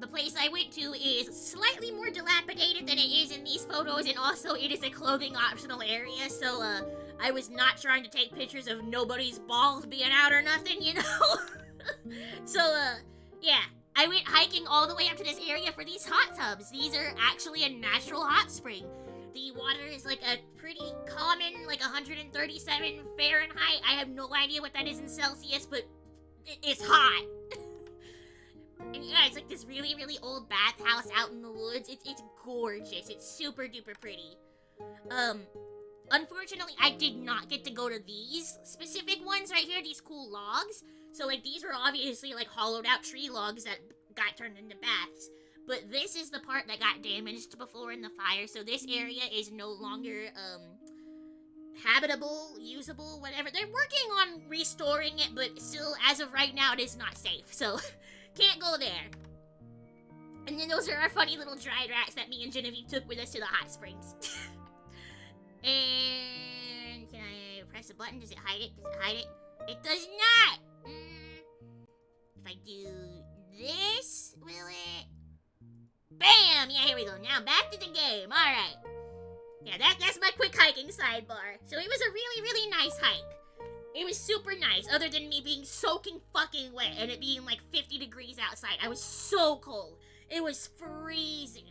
the place I went to is slightly more dilapidated than it is in these photos, and also it is a clothing optional area, so I was not trying to take pictures of nobody's balls being out or nothing, you know? So, yeah, I went hiking all the way up to this area for these hot tubs. These are actually a natural hot spring. The water is like a pretty common, like 137 Fahrenheit. I have no idea what that is in Celsius, but it's hot. And yeah, it's like this really, really old bathhouse out in the woods. It's gorgeous. It's super duper pretty. Unfortunately, I did not get to go to these specific ones right here, these cool logs. So, like, these were obviously, like, hollowed out tree logs that got turned into baths. But this is the part that got damaged before in the fire, so this area is no longer, habitable, usable, whatever. They're working on restoring it, but still, as of right now, it is not safe, so can't go there. And then those are our funny little dried rats that me and Genevieve took with us to the hot springs. And can I press a button? Does it hide it? Does it hide it? It does not! If I do this, will it? Bam! Yeah, here we go. Now back to the game. Alright. Yeah, that's my quick hiking sidebar. So it was a really, really nice hike. It was super nice, other than me being soaking fucking wet and it being like 50 degrees outside. I was so cold. It was freezing.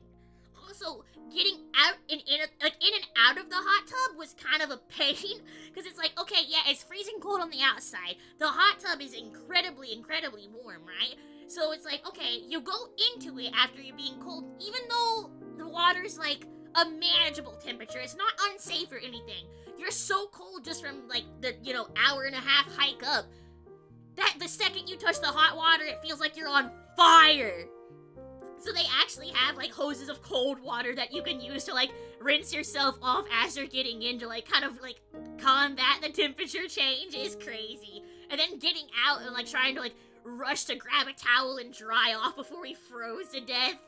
Also, getting out in and out of the hot tub was kind of a pain, because it's like, okay, yeah, it's freezing cold on the outside. The hot tub is incredibly, incredibly warm, right? So it's like, okay, you go into it after you're being cold, even though the water's like a manageable temperature. It's not unsafe or anything. You're so cold just from like the, you know, hour and a half hike up, that the second you touch the hot water, it feels like you're on fire. So they actually have like hoses of cold water that you can use to like rinse yourself off as you're getting in to like kind of like combat the temperature change. Is crazy. And then getting out and like trying to like rush to grab a towel and dry off before we froze to death.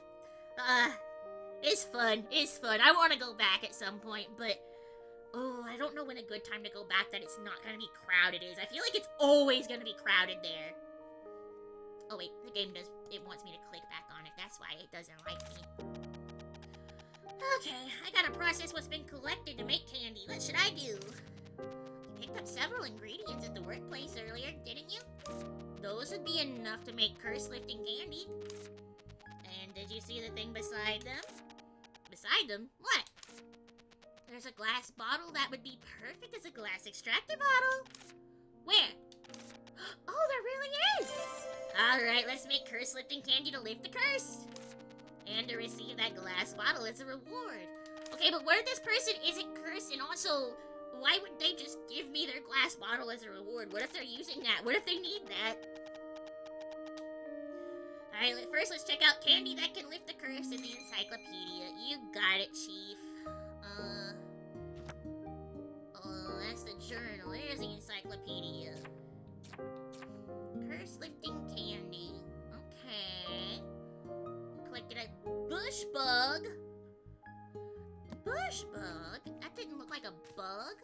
It's fun. It's fun. I want to go back at some point, but oh, I don't know when a good time to go back that it's not gonna be crowded is. I feel like it's always gonna be crowded there. Oh wait, the game it wants me to click back on it. That's why it doesn't like me. Okay, I gotta process what's been collected to make candy. What should I do? You picked up several ingredients at the workplace earlier, didn't you? Those would be enough to make curse-lifting candy. And did you see the thing beside them? Beside them? What? There's a glass bottle that would be perfect as a glass extractor bottle. Where? Oh, there really is! Alright, let's make curse-lifting candy to lift the curse. And to receive that glass bottle as a reward. Okay, but what if this person isn't cursed, and also, why would they just give me their glass bottle as a reward? What if they're using that? What if they need that? Alright, first let's check out candy that can lift the curse in the encyclopedia. You got it, Chief. Oh, that's the journal. There's the encyclopedia. Curse-lifting candy. Okay. Collected a bush bug. Bush bug? That didn't look like a bug.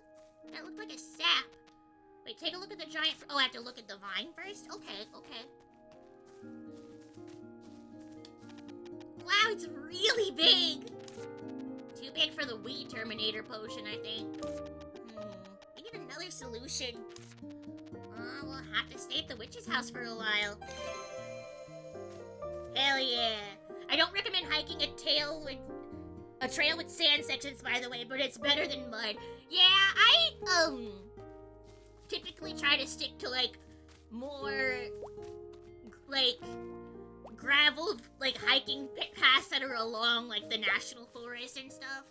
That looked like a sap. Wait, take a look at the giant... Oh, I have to look at the vine first? Okay, okay. Wow, it's really big! Too big for the weed terminator potion, I think. We need another solution. We'll have to stay at the witch's house for a while. Hell yeah! I don't recommend hiking a trail with sand sections, by the way, but it's better than mud. Yeah, I, typically try to stick to, like, more, like, graveled, like, hiking paths that are along, like, the national forest and stuff.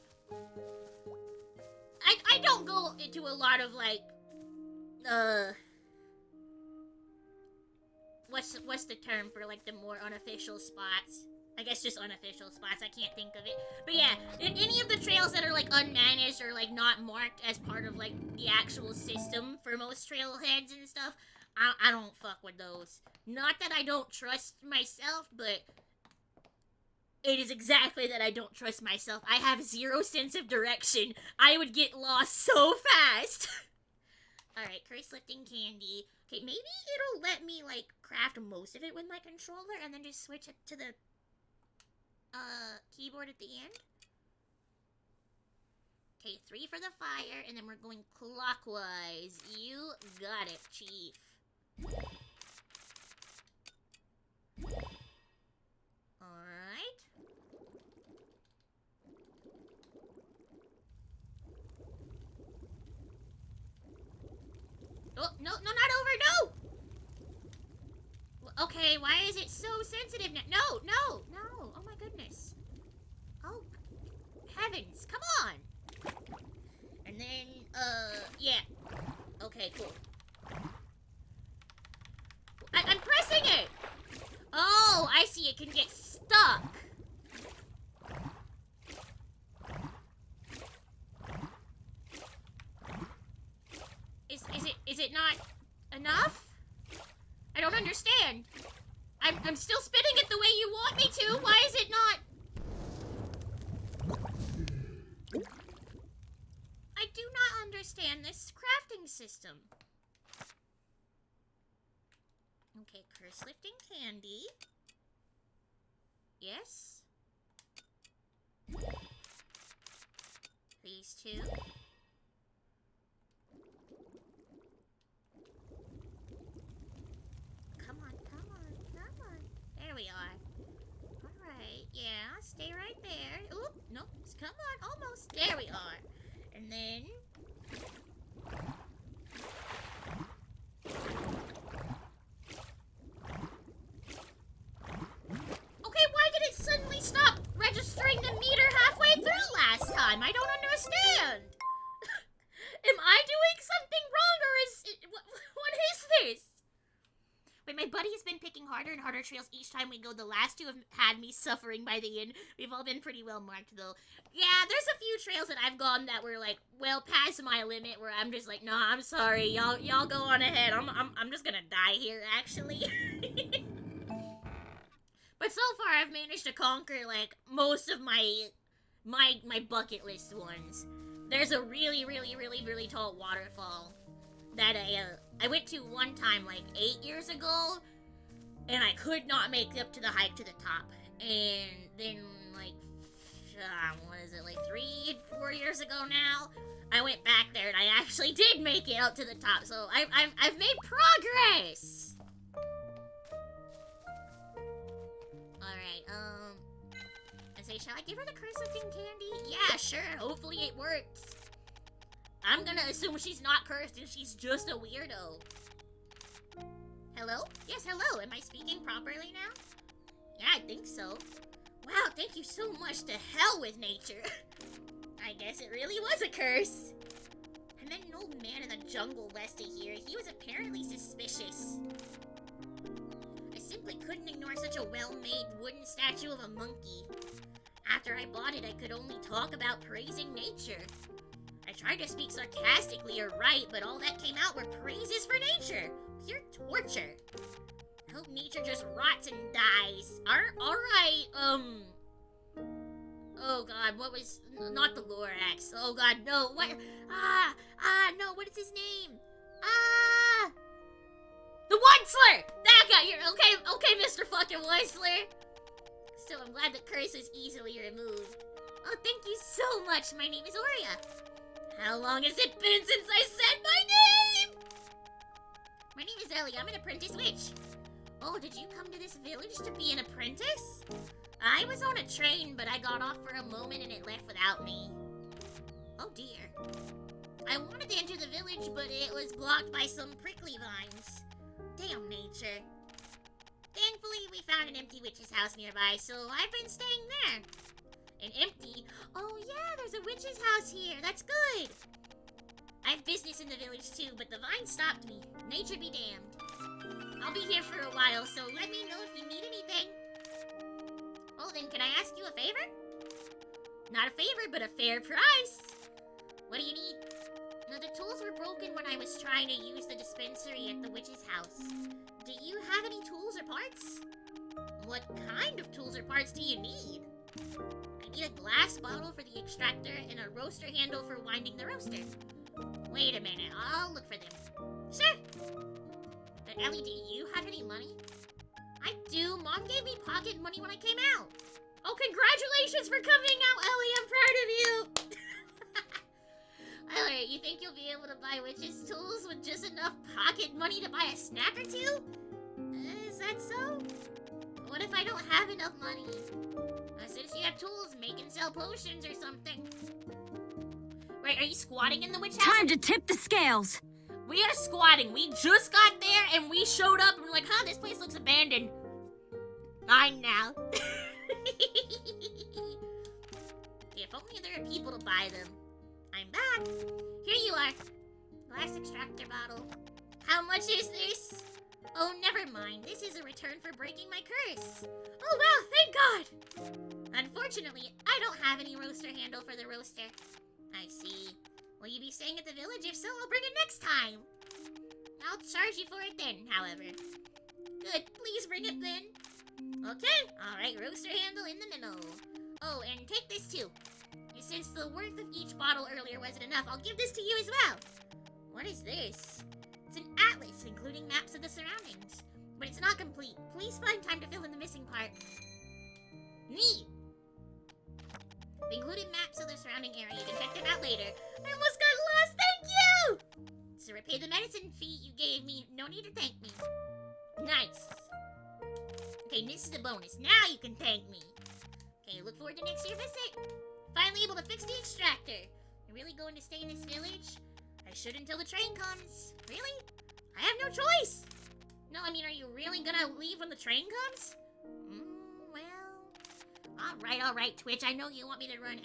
I don't go into a lot of, like, what's the term for, like, the more unofficial spots? I guess just unofficial spots, I can't think of it. But yeah, in any of the trails that are, like, unmanaged or, like, not marked as part of, like, the actual system for most trailheads and stuff, I don't fuck with those. Not that I don't trust myself, but It is exactly that I don't trust myself. I have zero sense of direction. I would get lost so fast. Alright, curse lifting candy. Okay, maybe it'll let me, like, craft most of it with my controller and then just switch it to the, keyboard at the end. Okay, 3 for the fire, and then we're going clockwise. You got it, Chief. Alright. Oh, no, not over, no! Okay, why is it so sensitive now? No! Oh my goodness. Oh, heavens, come on! And then, yeah. Okay, cool. I'm pressing it! Oh, I see, it can get stuck. Is it not enough? I don't understand. I'm still spinning it the way you want me to. Why is it not? I do not understand this crafting system. Okay, curse lifting candy. Yes. These two. Come on. There we are. Alright, yeah, stay right there. Oop, nope, come on, almost. There we are. And then... Okay, why did it suddenly stop registering the meter halfway through last time? I don't understand. Am I doing something wrong, or is it... What is this? Wait, my buddy has been picking harder and harder trails each time we go. The last two have had me suffering by the end. We've all been pretty well marked, though. Yeah, there's a few trails that I've gone that were, like, well past my limit, where I'm just like, nah, I'm sorry. Y'all go on ahead. I'm just gonna die here, actually. But so far, I've managed to conquer, like, most of my bucket list ones. There's a really tall waterfall that I went to one time, like, 8 years ago, and I could not make it up to the hike to the top. And then, like, what is it, like 3-4 years ago now, I went back there, and I actually did make it up to the top, so I've made progress! Alright, I say, shall I give her the curse-lifting candy? Yeah, sure, hopefully it works. I'm gonna assume she's not cursed and she's just a weirdo. Hello? Yes, hello. Am I speaking properly now? Yeah, I think so. Wow, thank you so much. To hell with nature. I guess it really was a curse. I met an old man in the jungle west of here. He was apparently suspicious. I simply couldn't ignore such a well-made wooden statue of a monkey. After I bought it, I could only talk about praising nature. I tried to speak sarcastically or right, but all that came out were praises for nature. Pure torture. I hope nature just rots and dies. Alright, oh god, what was... Not the Lorax. Oh god, no, what... no, what is his name? The Whistler! That guy, you're... Okay, Mr. fucking Whistler. Still, I'm glad the curse is easily removed. Oh, thank you so much. My name is Oria. How long has it been since I said my name? My name is Ellie. I'm an apprentice witch. Oh, did you come to this village to be an apprentice? I was on a train, but I got off for a moment and it left without me. Oh dear. I wanted to enter the village, but it was blocked by some prickly vines. Damn nature. Thankfully, we found an empty witch's house nearby, so I've been staying there. And empty? Oh yeah, there's a witch's house here. That's good. I have business in the village too, but the vine stopped me. Nature be damned. I'll be here for a while, so let me know if you need anything. Oh, then can I ask you a favor? Not a favor, but a fair price. What do you need? Now, the tools were broken when I was trying to use the dispensary at the witch's house. Do you have any tools or parts? What kind of tools or parts do you need? I need a glass bottle for the extractor and a roaster handle for winding the roaster. Wait a minute, I'll look for them. Sure. But Ellie, do you have any money? I do. Mom gave me pocket money when I came out. Oh, congratulations for coming out, Ellie. I'm proud of you. Ellie, you think you'll be able to buy witch's tools with just enough pocket money to buy a snack or two? Is that so? What if I don't have enough money? Since you have tools, make and sell potions or something. Right, are you squatting in the witch house? Time to tip the scales. We are squatting. We just got there and we showed up and we're like, huh, this place looks abandoned. Mine now. If only there are people to buy them. I'm back. Here you are. Glass extractor bottle. How much is this? Oh, never mind. This is a return for breaking my curse. Oh, wow, thank God. Unfortunately, I don't have any roaster handle for the roaster. I see. Will you be staying at the village? If so, I'll bring it next time. I'll charge you for it then, however. Good. Please bring it then. Okay. Alright, roaster handle in the middle. Oh, and take this too. Since the worth of each bottle earlier wasn't enough, I'll give this to you as well. What is this? It's an atlas, including maps of the surroundings. But it's not complete. Please find time to fill in the missing part. Neat. The included maps of the surrounding area. You can check them out later. I almost got lost. Thank you! To repay the medicine fee you gave me, no need to thank me. Nice. Okay, this is the bonus. Now you can thank me. Okay, look forward to next year's visit. Finally able to fix the extractor. You're really going to stay in this village? I should until the train comes. Really? I have no choice. No, I mean, are you really gonna leave when the train comes? Well... Alright, Twitch. I know you want me to run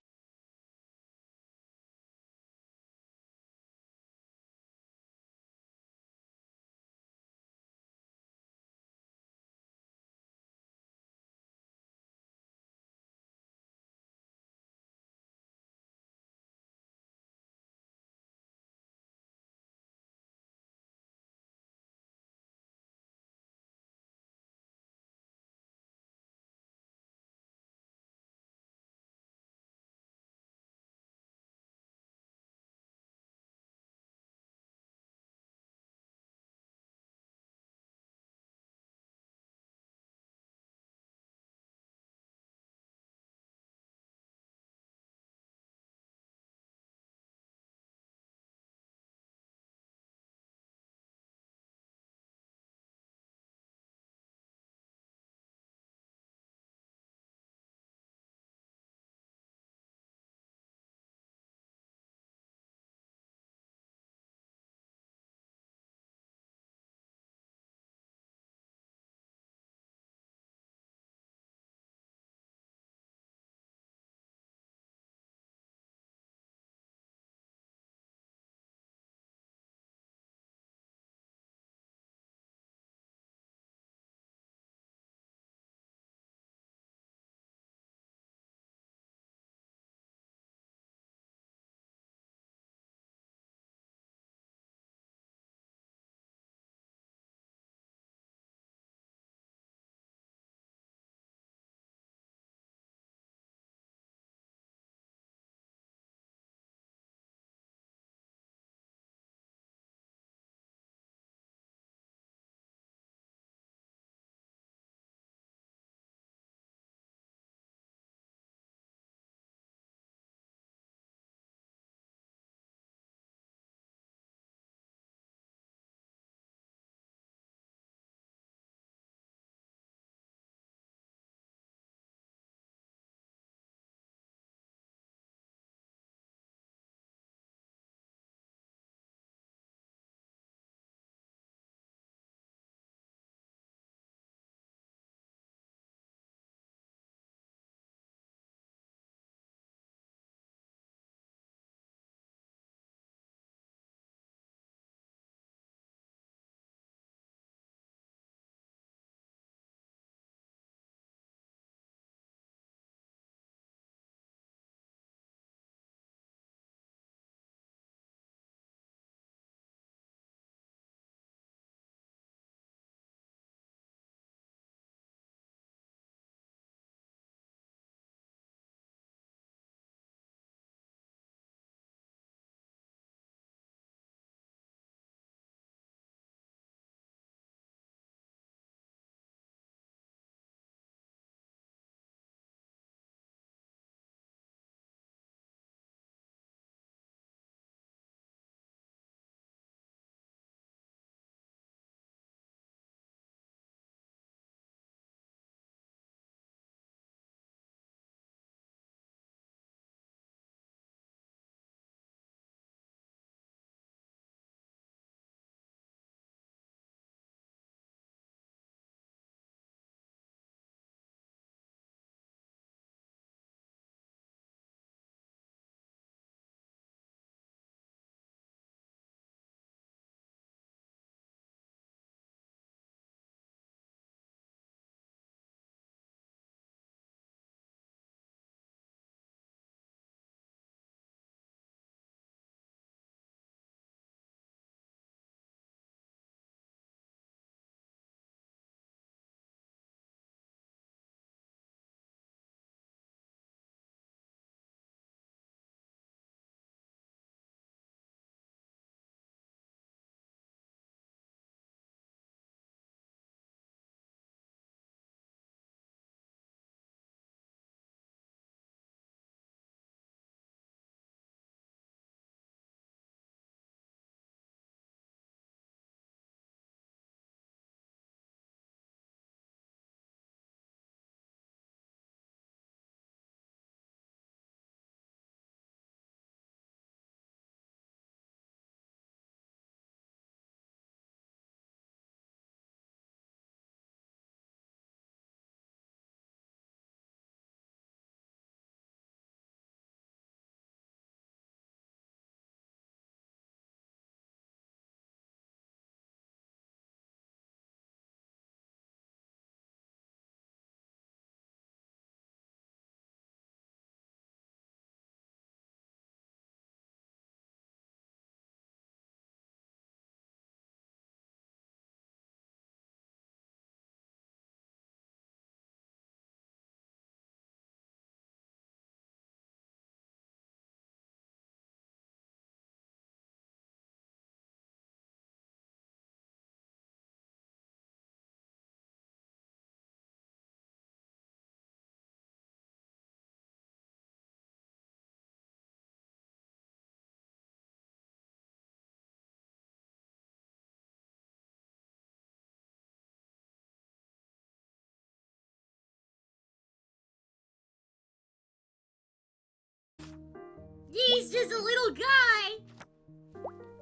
He's just a little guy.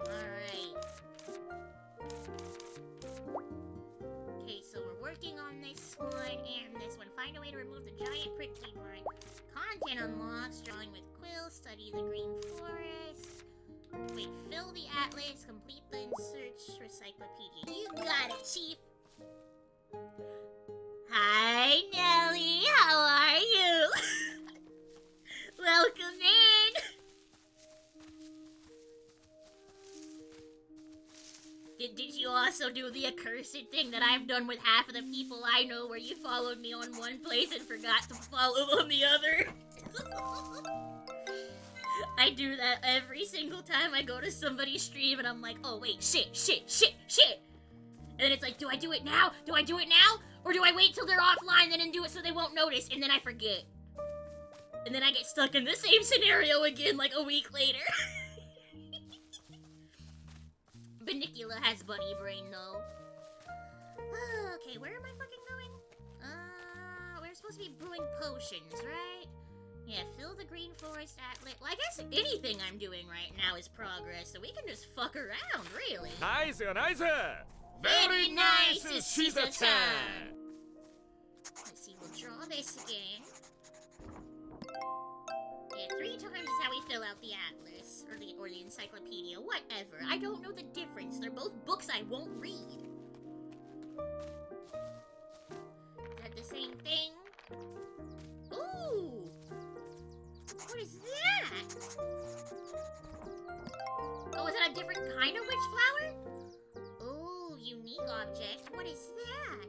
Alright. Okay, so we're working on this one and this one. Find a way to remove the giant prick keyboard. Content unlocks. Drawing with quill. Study the green forest. Wait, fill the atlas. Complete the search recyclopedia. You got it, Chief. Hi, Nelly. How are you? Welcome in. Did you also do the accursed thing that I've done with half of the people I know where you followed me on one place and forgot to follow on the other? I do that every single time I go to somebody's stream and I'm like, oh wait, shit. And then it's like, do I do it now? Do I do it now? Or do I wait till they're offline then and do it so they won't notice? And then I forget. And then I get stuck in the same scenario again like a week later. Bunnicula has bunny brain though. Okay, where am I fucking going? We're supposed to be brewing potions, right? Yeah, fill the green forest atlas. Well, I guess anything I'm doing right now is progress, so we can just fuck around, really. Nice. Very nice, Shiza-chan. Let's see, we'll draw this again. Yeah, 3 times is how we fill out the atlas, or the encyclopedia, whatever. I don't know the difference. They're both books I won't read. Is that the same thing? Ooh! What is that? Oh, is that a different kind of witch flower? Oh, unique object. What is that?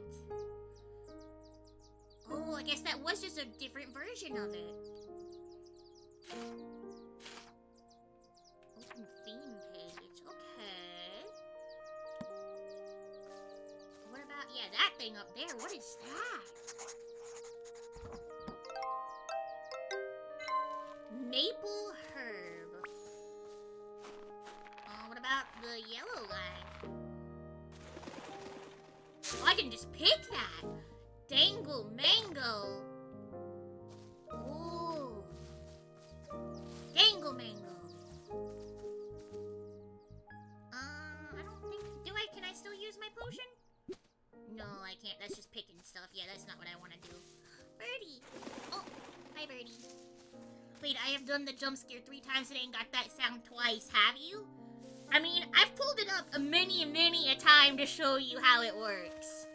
Oh, I guess that was just a different version of it. Open theme page. Okay. What about, yeah, that thing up there. What is that? Maple herb. What about the yellow guy? Oh, I can just pick that. Dangle mango. Ooh. Dangle mango. I don't think, can I still use my potion? No, I can't. That's just picking stuff. Yeah, that's not what I want to do. Birdie. Oh, hi Birdie. Wait, I have done the jump scare 3 times today and got that sound twice, have you? I mean, I've pulled it up many a time to show you how it works.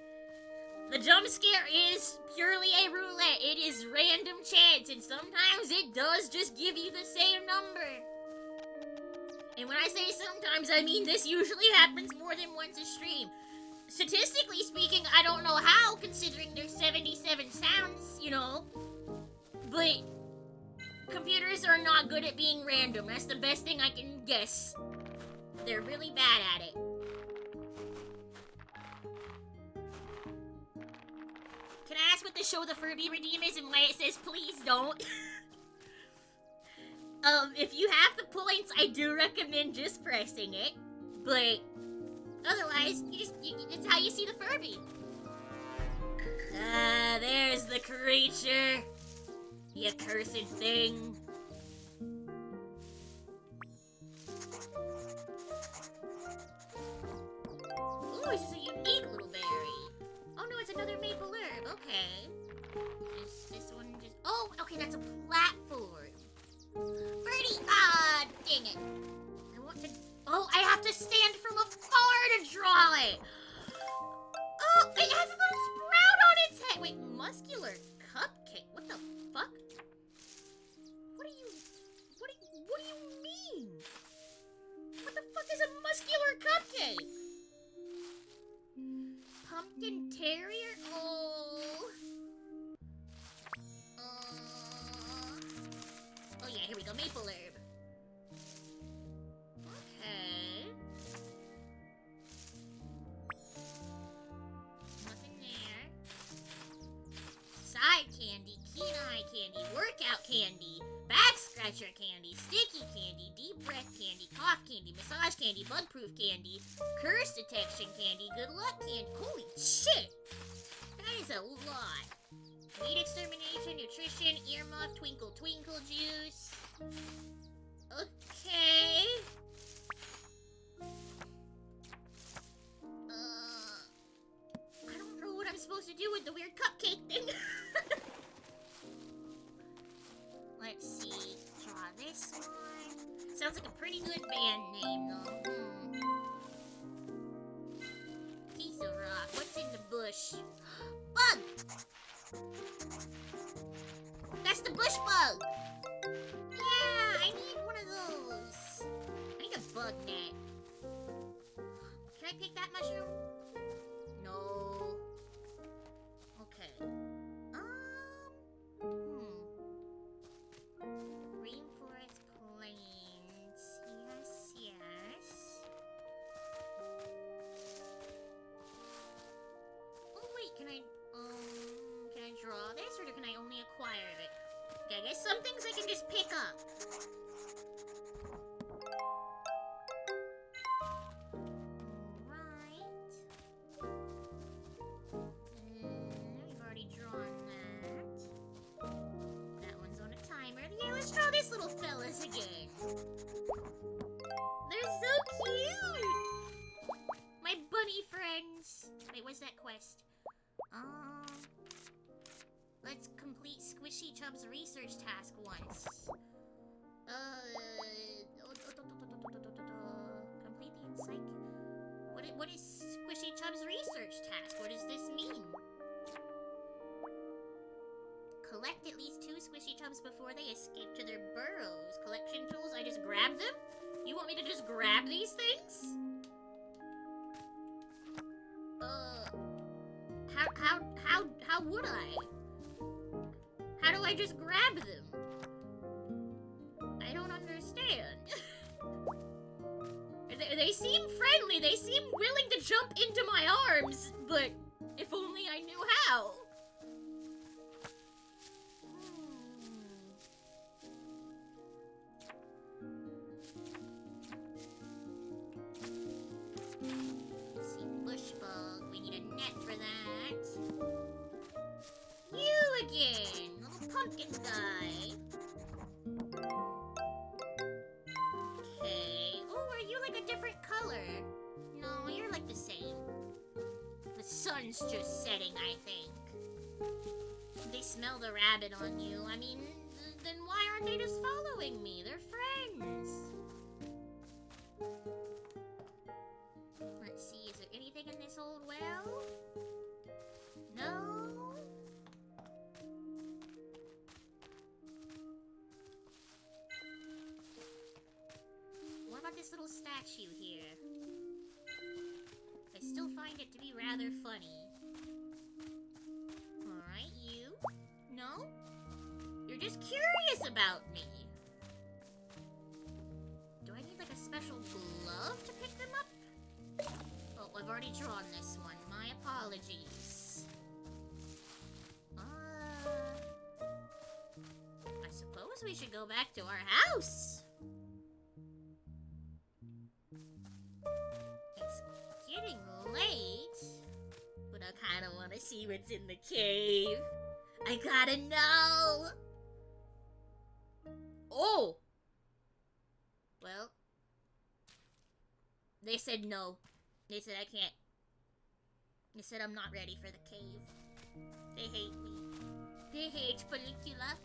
The jump scare is purely a roulette. It is random chance, and sometimes it does just give you the same number. And when I say sometimes, I mean this usually happens more than once a stream. Statistically speaking, I don't know how, considering there's 77 sounds, you know. But computers are not good at being random. That's the best thing I can guess. They're really bad at it. Can I ask what the show the Furby Redeem is and why it says please don't? If you have the points, I do recommend just pressing it. But otherwise, it's how you see the Furby. Ah, there's the creature. The accursed thing. Ooh, this is a unique little berry. Oh no, it's another maple herb. Okay. This one just... Oh, okay, that's a platform. Birdie! Ah, dang it. I want to... Oh, I have to stand from afar to draw it. Oh, it has a little sprout on its head. Wait, muscular cupcake. What the fuck? What do you mean? What the fuck is a muscular cupcake? Pumpkin terrier? Oh. Oh yeah, here we go. Maple herb. Okay. Nothing there. Side candy, keen eye candy, workout candy, back scratcher candy, sticky candy, deep breath candy, cough candy, massage candy, bug proof candy, curse detection candy, good luck candy. Holy shit! That is a lot. Weed extermination, nutrition, earmuff, twinkle twinkle juice. this one. Sounds like a pretty good band name, though. Piece of rock. What's in the bush? Bug! That's the bush bug! Yeah, I need one of those. I need a bug net. Can I pick that mushroom? No. Okay. Rainforest plains. Yes, yes. Oh wait, can I draw this, or can I only acquire it? Okay, I guess some things I can just pick up. Alright. I've already drawn that. That one's on a timer. Yeah, let's draw these little fellas again. They're so cute! My bunny friends. Wait, what's that quest? Let's complete Squishy Chub's research task once. Complete the insight. What is Squishy Chub's research task? What does this mean? Collect at least 2 Squishy Chubs before they escape to their burrows. Collection tools, I just grab them? You want me to just grab these things? How would I? How do I just grab them? I don't understand. They seem friendly, they seem willing to jump into my arms, but if only I knew how. Let's see, bush bug, we need a net for that. You again, little pumpkin guy. Okay. Oh, are you like a different color? No, you're like the same. The sun's just setting, I think. They smell the rabbit on you. I mean, then why aren't they just following me? They're friends. Let's see, is there anything in this old well? No? What about this little statue here? I still find it to be rather funny. Alright, you? No? You're just curious about me. Do I need like a special glove to pick them up? Oh, I've already drawn this one. My apologies. I suppose we should go back to our house. It's getting late, but I kind of want to see what's in the cave. I gotta know. Oh! Well, they said no. They said I can't. They said I'm not ready for the cave. They hate me. They hate Bunnicula.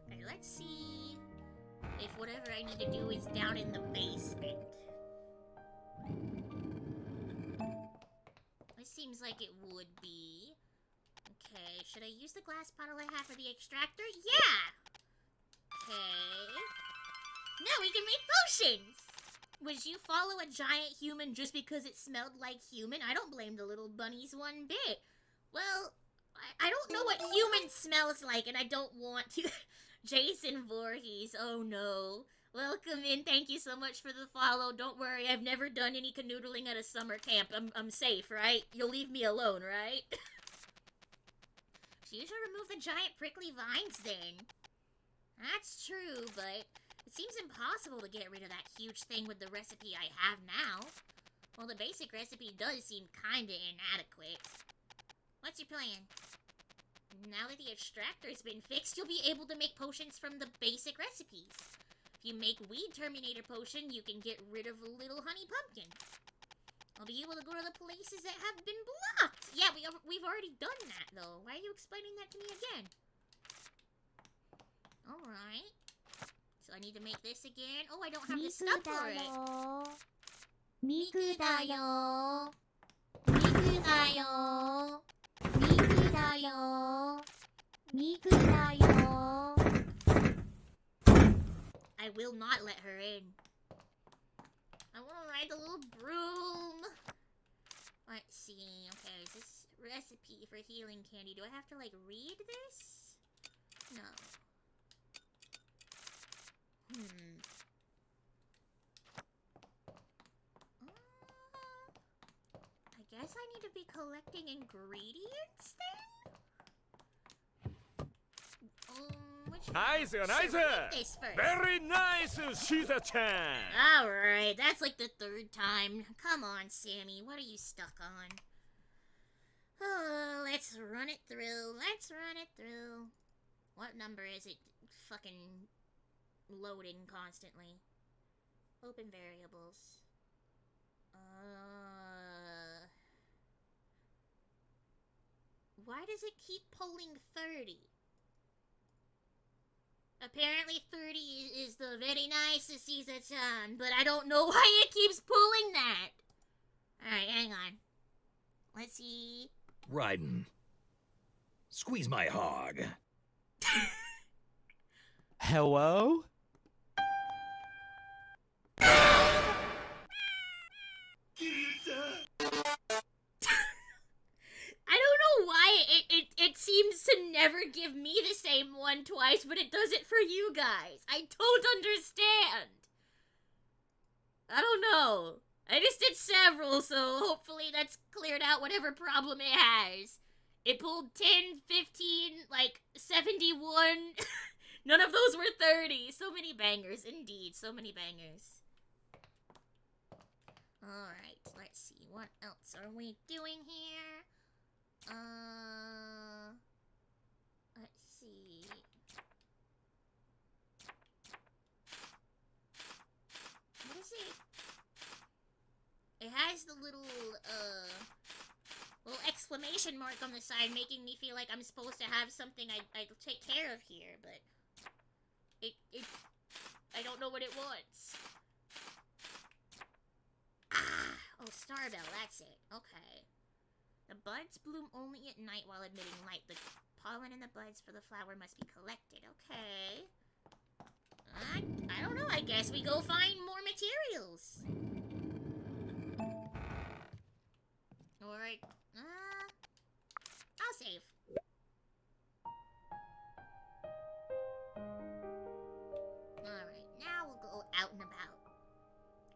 Okay, let's see if whatever I need to do is down in the basement. It seems like it would be. Okay, should I use the glass bottle I have for the extractor? Yeah! Okay. Now we can make potions! Would you follow a giant human just because it smelled like human? I don't blame the little bunnies one bit. Well, I don't know what human smells like, and I don't want to. Jason Voorhees, oh no. Welcome in, thank you so much for the follow. Don't worry, I've never done any canoodling at a summer camp. I'm safe, right? You'll leave me alone, right? So you should remove the giant prickly vines then. That's true, but it seems impossible to get rid of that huge thing with the recipe I have now. Well, the basic recipe does seem kinda inadequate. What's your plan? Now that the extractor's been fixed, you'll be able to make potions from the basic recipes. If you make Weed Terminator potion, you can get rid of Little Honey Pumpkin. I'll be able to go to the places that have been blocked. Yeah, we've already done that, though. Why are you explaining that to me again? Alright. Alright. So I need to make this again. Oh, I don't have the stuff for it. Miku da yo. Miku da yo. Miku da yo. Miku da yo. I will not let her in. I want to ride the little broom. Let's see. Okay, is this recipe for healing candy? Do I have to, like, read this? No. I guess I need to be collecting ingredients then? Which Nice, should nice. we make this first? Very nice, Shiza-chan. Alright, that's like the third time. Come on, Sammy, what are you stuck on? Oh, let's run it through. Let's run it through. What number is it? Fucking loading constantly. Open variables. Why does it keep pulling 30? Apparently 30 is the very nice Caesar-chan, but I don't know why it keeps pulling that. Alright, hang on. Let's see. Raiden. Squeeze my hog. Hello? I don't know why it seems to never give me the same one twice, but it does it for you guys. I don't understand. I don't know. I just did several, so hopefully that's cleared out whatever problem it has. It pulled 10, 15, like 71. None of those were 30. So many bangers, indeed. So many bangers. Alright, let's see. What else are we doing here? Let's see. What is it? It has the little exclamation mark on the side, making me feel like I'm supposed to have something I'd take care of here, but I don't know what it wants. Oh, Starbell, that's it. Okay. The buds bloom only at night while emitting light. The pollen in the buds for the flower must be collected. Okay. I don't know. I guess we go find more materials. Alright. I'll save. Alright, now we'll go out and about.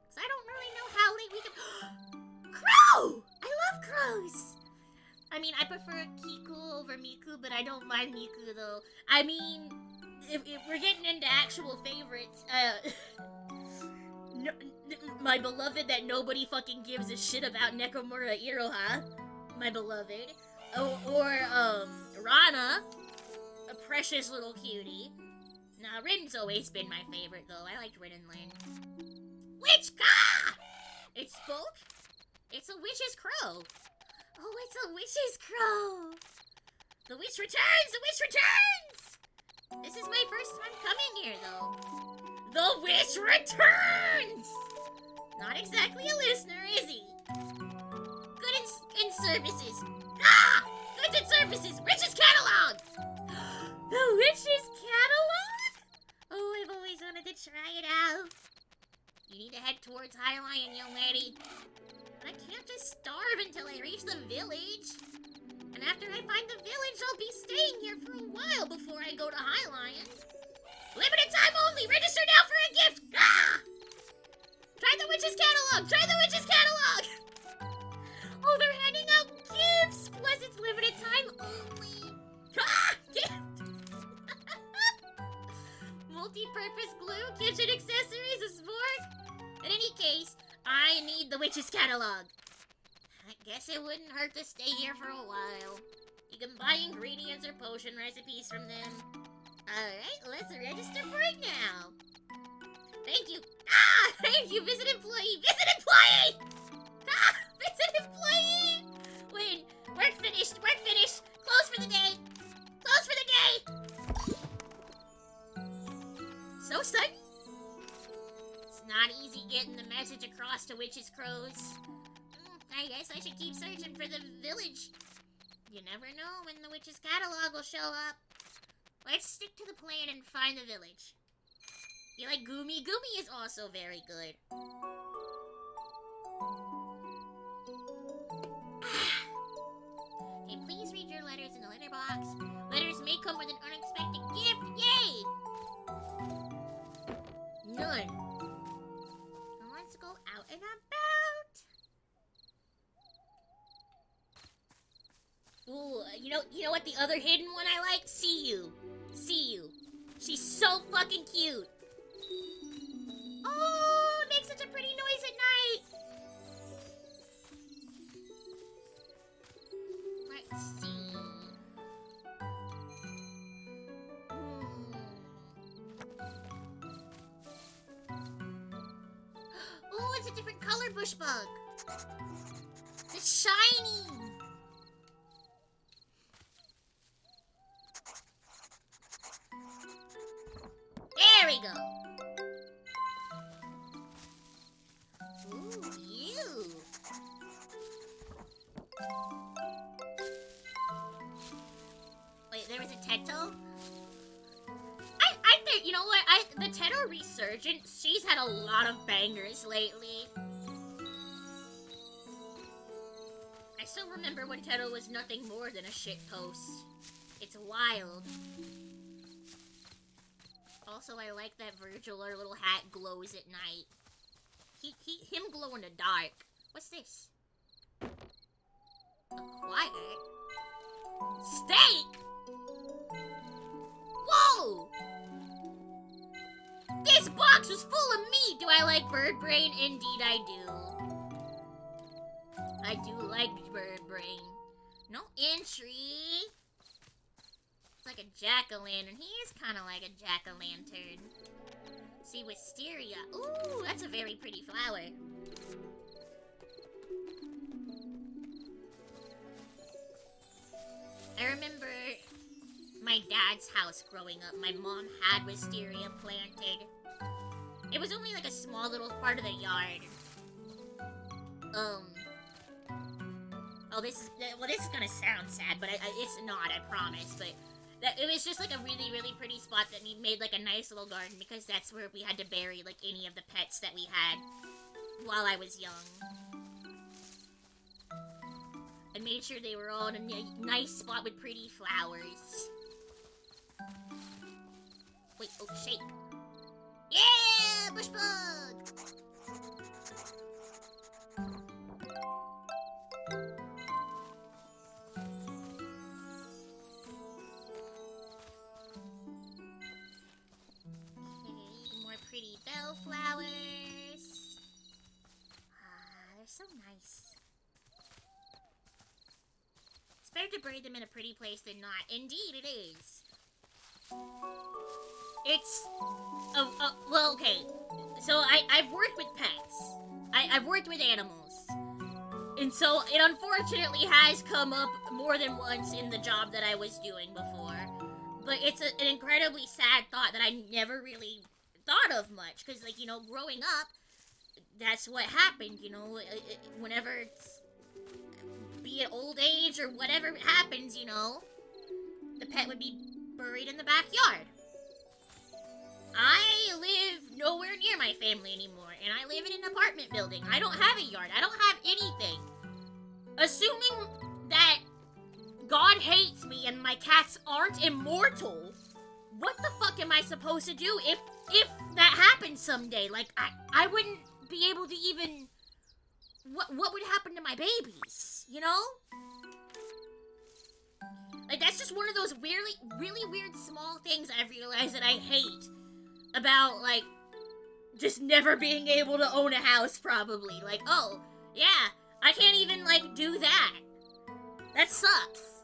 Because I don't really know how late we can... Crow! I love crows! I mean, I prefer Kiku over Miku, but I don't mind Miku, though. I mean, if we're getting into actual favorites, my beloved that nobody fucking gives a shit about, Nekomura Iroha, my beloved. Or Rana, a precious little cutie. Nah, Rin's always been my favorite, though. I liked Rin and Lin. Witch! Gah! It spoke? It's a witch's crow. Oh, it's a witch's crow. The witch returns! The witch returns! This is my first time coming here, though. The witch returns! Not exactly a listener, is he? Good in services. Ah! Goods and services! Witch's catalog! The witch's catalog? Oh, I've always wanted to try it out. You need to head towards Highline, young lady. But I can't just starve until I reach the village. And after I find the village, I'll be staying here for a while before I go to Highline. Limited time only! Register now for a gift! Ah! Try the witch's catalog! Try the witch's catalog! Oh, they're handing out gifts! Plus, it's limited time only. Ah! Gift! Multi-purpose glue, kitchen accessories, a spork. In any case, I need the witch's catalog. I guess it wouldn't hurt to stay here for a while. You can buy ingredients or potion recipes from them. Alright, let's register for it now. Thank you. Ah! Thank you, visit employee! Visit employee! Ah! Visit employee! Wait, work finished, work finished. Close for the day. Close for the day! So sudden? It's not easy getting the message across to witches' crows. I guess I should keep searching for the village. You never know when the witch's catalog will show up. Let's stick to the plan and find the village. You like Goomy? Goomy is also very good. Okay, please read your letters in the letter box. Letters may come with an unexpected gift. Yay! None. Let's go out and about. Ooh, you know what the other hidden one I like? See you. See you. She's so fucking cute. Oh, it makes such a pretty noise at night. Let's see. Oh, it's a different color bush bug. It's shiny. There we go. Ooh, you. Wait, there was a Teto? I think, you know what? The Teto resurgence, she's had a lot of bangers lately. I still remember when Teto was nothing more than a shitpost. It's wild. Also, I like that Virgil, our little hat, glows at night. Him glow in the dark. What's this? Acquired? Steak? Whoa! This box was full of meat! Do I like bird brain? Indeed I do. I do like bird brain. No entry. It's like a jack-o'-lantern. He is kind of like a jack-o'-lantern. See, wisteria. Ooh, that's a very pretty flower. I remember my dad's house growing up. My mom had wisteria planted. It was only like a small little part of the yard. Oh, this is gonna sound sad, but it's not, I promise. But it was just like a really, really pretty spot that we made like a nice little garden because that's where we had to bury like any of the pets that we had while I was young. I made sure they were all in a nice spot with pretty flowers. Wait, oh, shake. Yeah, bush bug! Pretty bellflowers. They're so nice. It's better to bury them in a pretty place than not. Indeed, it is. It's... well, okay. So, I've worked with pets. I've worked with animals. And so, it unfortunately has come up more than once in the job that I was doing before. But it's an incredibly sad thought that I never really thought of much, because, like, you know, growing up, that's what happened, you know, whenever it's, be it old age or whatever happens, you know, the pet would be buried in the backyard. I live nowhere near my family anymore, and I live in an apartment building. I don't have a yard. I don't have anything. Assuming that God hates me and my cats aren't immortal, what the fuck am I supposed to do if that happens someday? Like, I wouldn't be able to even... What would happen to my babies, you know? Like, that's just one of those really weird small things I've realized that I hate about, like, just never being able to own a house, probably. Like, oh, yeah, I can't even, like, do that. That sucks.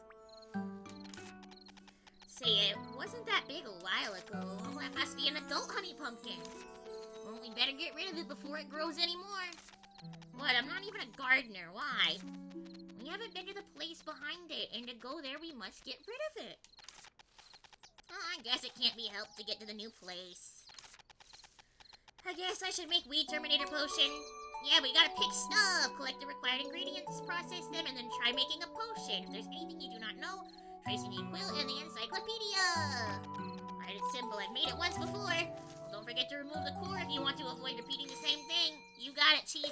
See, it wasn't that big a while ago. Oh, that must be an adult honey pumpkin. Well, we better get rid of it before it grows anymore. What, I'm not even a gardener, why? We haven't been to the place behind it, and to go there we must get rid of it. Oh, I guess it can't be helped to get to the new place. I guess I should make Weed Terminator potion. Yeah, we gotta pick stuff, collect the required ingredients, process them, and then try making a potion. If there's anything you do not know, trace your name quill in the encyclopedia. Alright, it's simple. I've made it once before. Well, don't forget to remove the core if you want to avoid repeating the same thing. You got it, Chief.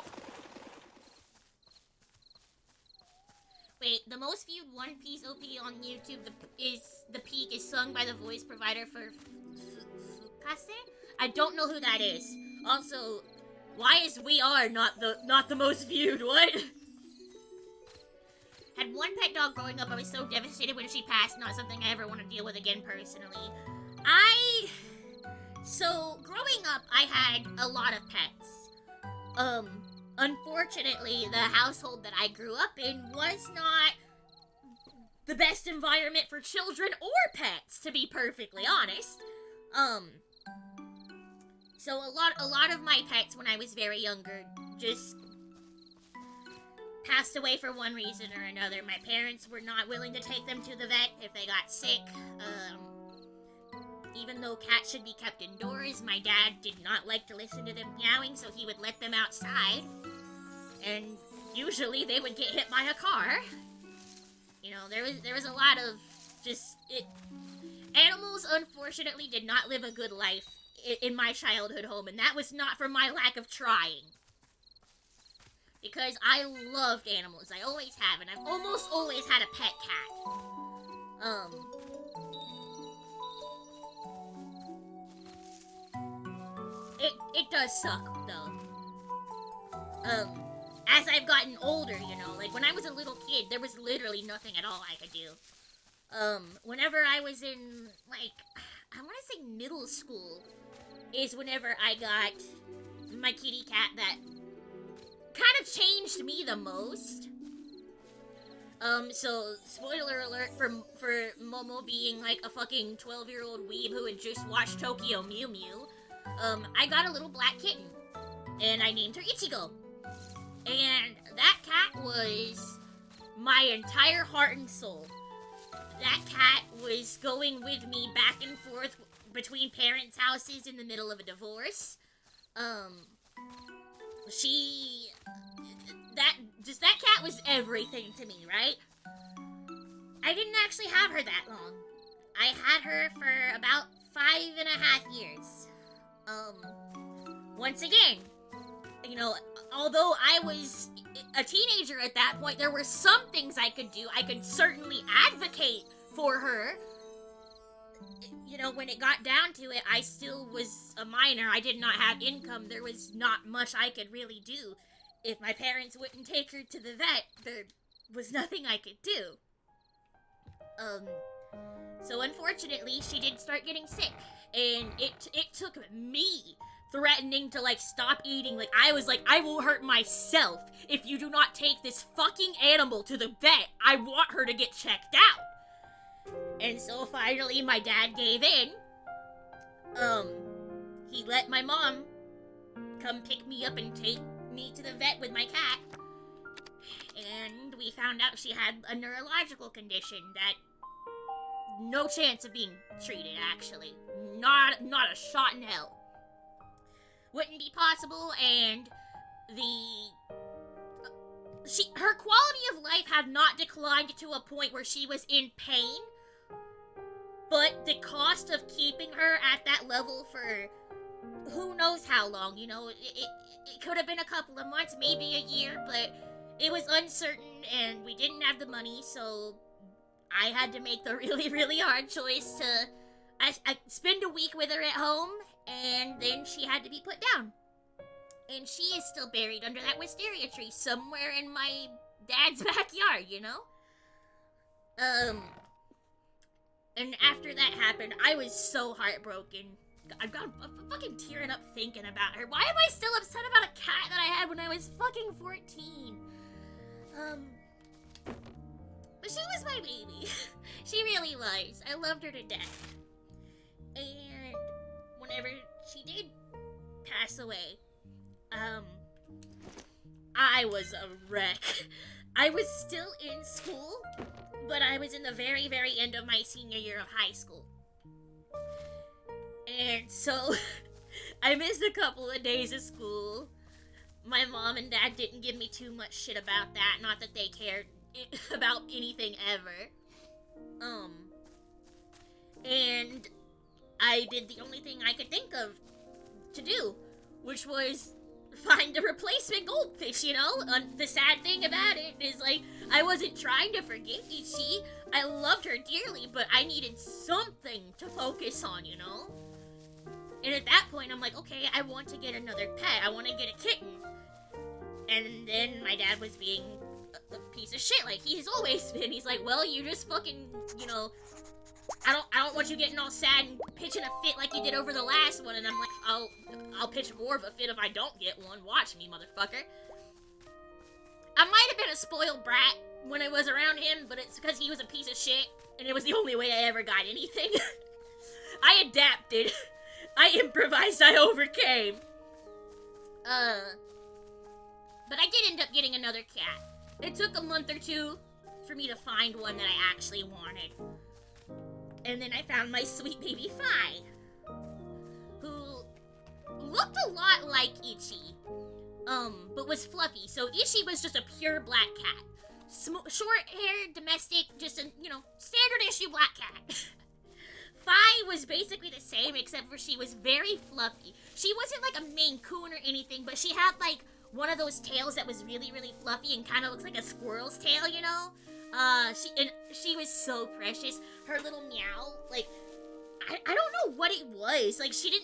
Wait, the most viewed One Piece OP on YouTube the peak is sung by the voice provider for Fukase? I don't know who that is. Also, why is We Are not the most viewed? What? Had one pet dog growing up. I was so devastated when she passed. Not something I ever want to deal with again personally. So growing up, I had a lot of pets. Unfortunately, the household that I grew up in was not the best environment for children or pets, to be perfectly honest. So a lot of my pets when I was very younger just passed away for one reason or another. My parents were not willing to take them to the vet if they got sick. Even though cats should be kept indoors, my dad did not like to listen to them meowing, so he would let them outside. And usually they would get hit by a car. You know, there was a lot of animals unfortunately did not live a good life in my childhood home, and that was not for my lack of trying. Because I loved animals. I always have, and I've almost always had a pet cat. It does suck, though. As I've gotten older, you know, like, when I was a little kid, there was literally nothing at all I could do. Whenever I was in, like, I want to say middle school, is whenever I got my kitty cat that kind of changed me the most. So, spoiler alert for Momo being, like, a fucking 12-year-old weeb who had just watched Tokyo Mew Mew. I got a little black kitten, and I named her Ichigo. And that cat was my entire heart and soul. That cat was going with me back and forth between parents' houses in the middle of a divorce. That cat was everything to me, right? I didn't actually have her that long. I had her for about 5.5 years. Once again, you know, although I was a teenager at that point, there were some things I could do. I could certainly advocate for her. You know, when it got down to it, I still was a minor. I did not have income. There was not much I could really do. If my parents wouldn't take her to the vet, there was nothing I could do. So unfortunately, she did start getting sick. And it took me threatening to, like, stop eating. Like, I was like, I will hurt myself if you do not take this fucking animal to the vet. I want her to get checked out. And so finally my dad gave in. He let my mom come pick me up and take me to the vet with my cat. And we found out she had a neurological condition that no chance of being treated, actually. Not a shot in hell. Wouldn't be possible, and her quality of life had not declined to a point where she was in pain, but the cost of keeping her at that level for who knows how long, you know, it could have been a couple of months, maybe a year, but it was uncertain, and we didn't have the money, so I had to make the really, really hard choice to I spend a week with her at home, and then she had to be put down. And she is still buried under that wisteria tree somewhere in my dad's backyard, you know? And after that happened, I was so heartbroken. I'm fucking tearing up thinking about her. Why am I still upset about a cat that I had when I was fucking 14? But she was my baby. She really was. I loved her to death. And whenever she did pass away, I was a wreck. I was still in school, but I was in the very, very end of my senior year of high school. And so, I missed a couple of days of school. My mom and dad didn't give me too much shit about that. Not that they cared about anything ever. And I did the only thing I could think of to do, which was find a replacement goldfish, you know? The sad thing about it is, like, I wasn't trying to forget Ichi. I loved her dearly, but I needed something to focus on, you know? And at that point, I'm like, okay, I want to get another pet. I want to get a kitten. And then my dad was being a piece of shit, like he's always been. He's like, well, you just fucking, you know, I don't want you getting all sad and pitching a fit like you did over the last one. And I'm like, I'll pitch more of a fit if I don't get one. Watch me, motherfucker. I might have been a spoiled brat when I was around him, but it's because he was a piece of shit, and it was the only way I ever got anything. I adapted. I improvised. I overcame. But I did end up getting another cat. It took a month or two for me to find one that I actually wanted. And then I found my sweet baby Fi, who looked a lot like Ichi, but was fluffy. So Ichi was just a pure black cat. Short-haired, domestic, just a, you know, standard issue black cat. Fi was basically the same, except for she was very fluffy. She wasn't like a Maine Coon or anything, but she had like one of those tails that was really, really fluffy and kind of looks like a squirrel's tail, you know? She was so precious. Her little meow, like, I don't know what it was. Like, she did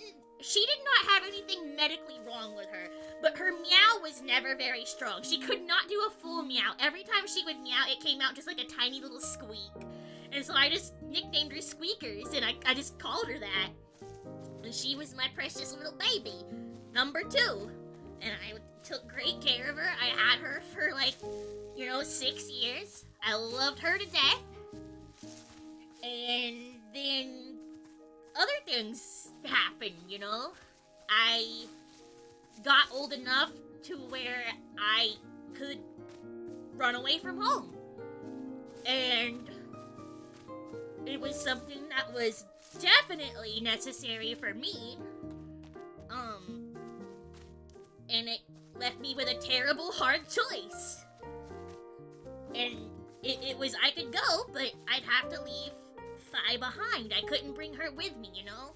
not have anything medically wrong with her, but her meow was never very strong. She could not do a full meow. Every time she would meow, it came out just like a tiny little squeak. And so I just nicknamed her Squeakers, and I just called her that. And she was my precious little baby, number 2. And I took great care of her. I had her for, like, you know, 6 years. I loved her to death. And then other things happened, you know? I got old enough to where I could run away from home. And it was something that was definitely necessary for me. And it left me with a terrible, hard choice. And it was, I could go, but I'd have to leave Fi behind. I couldn't bring her with me, you know?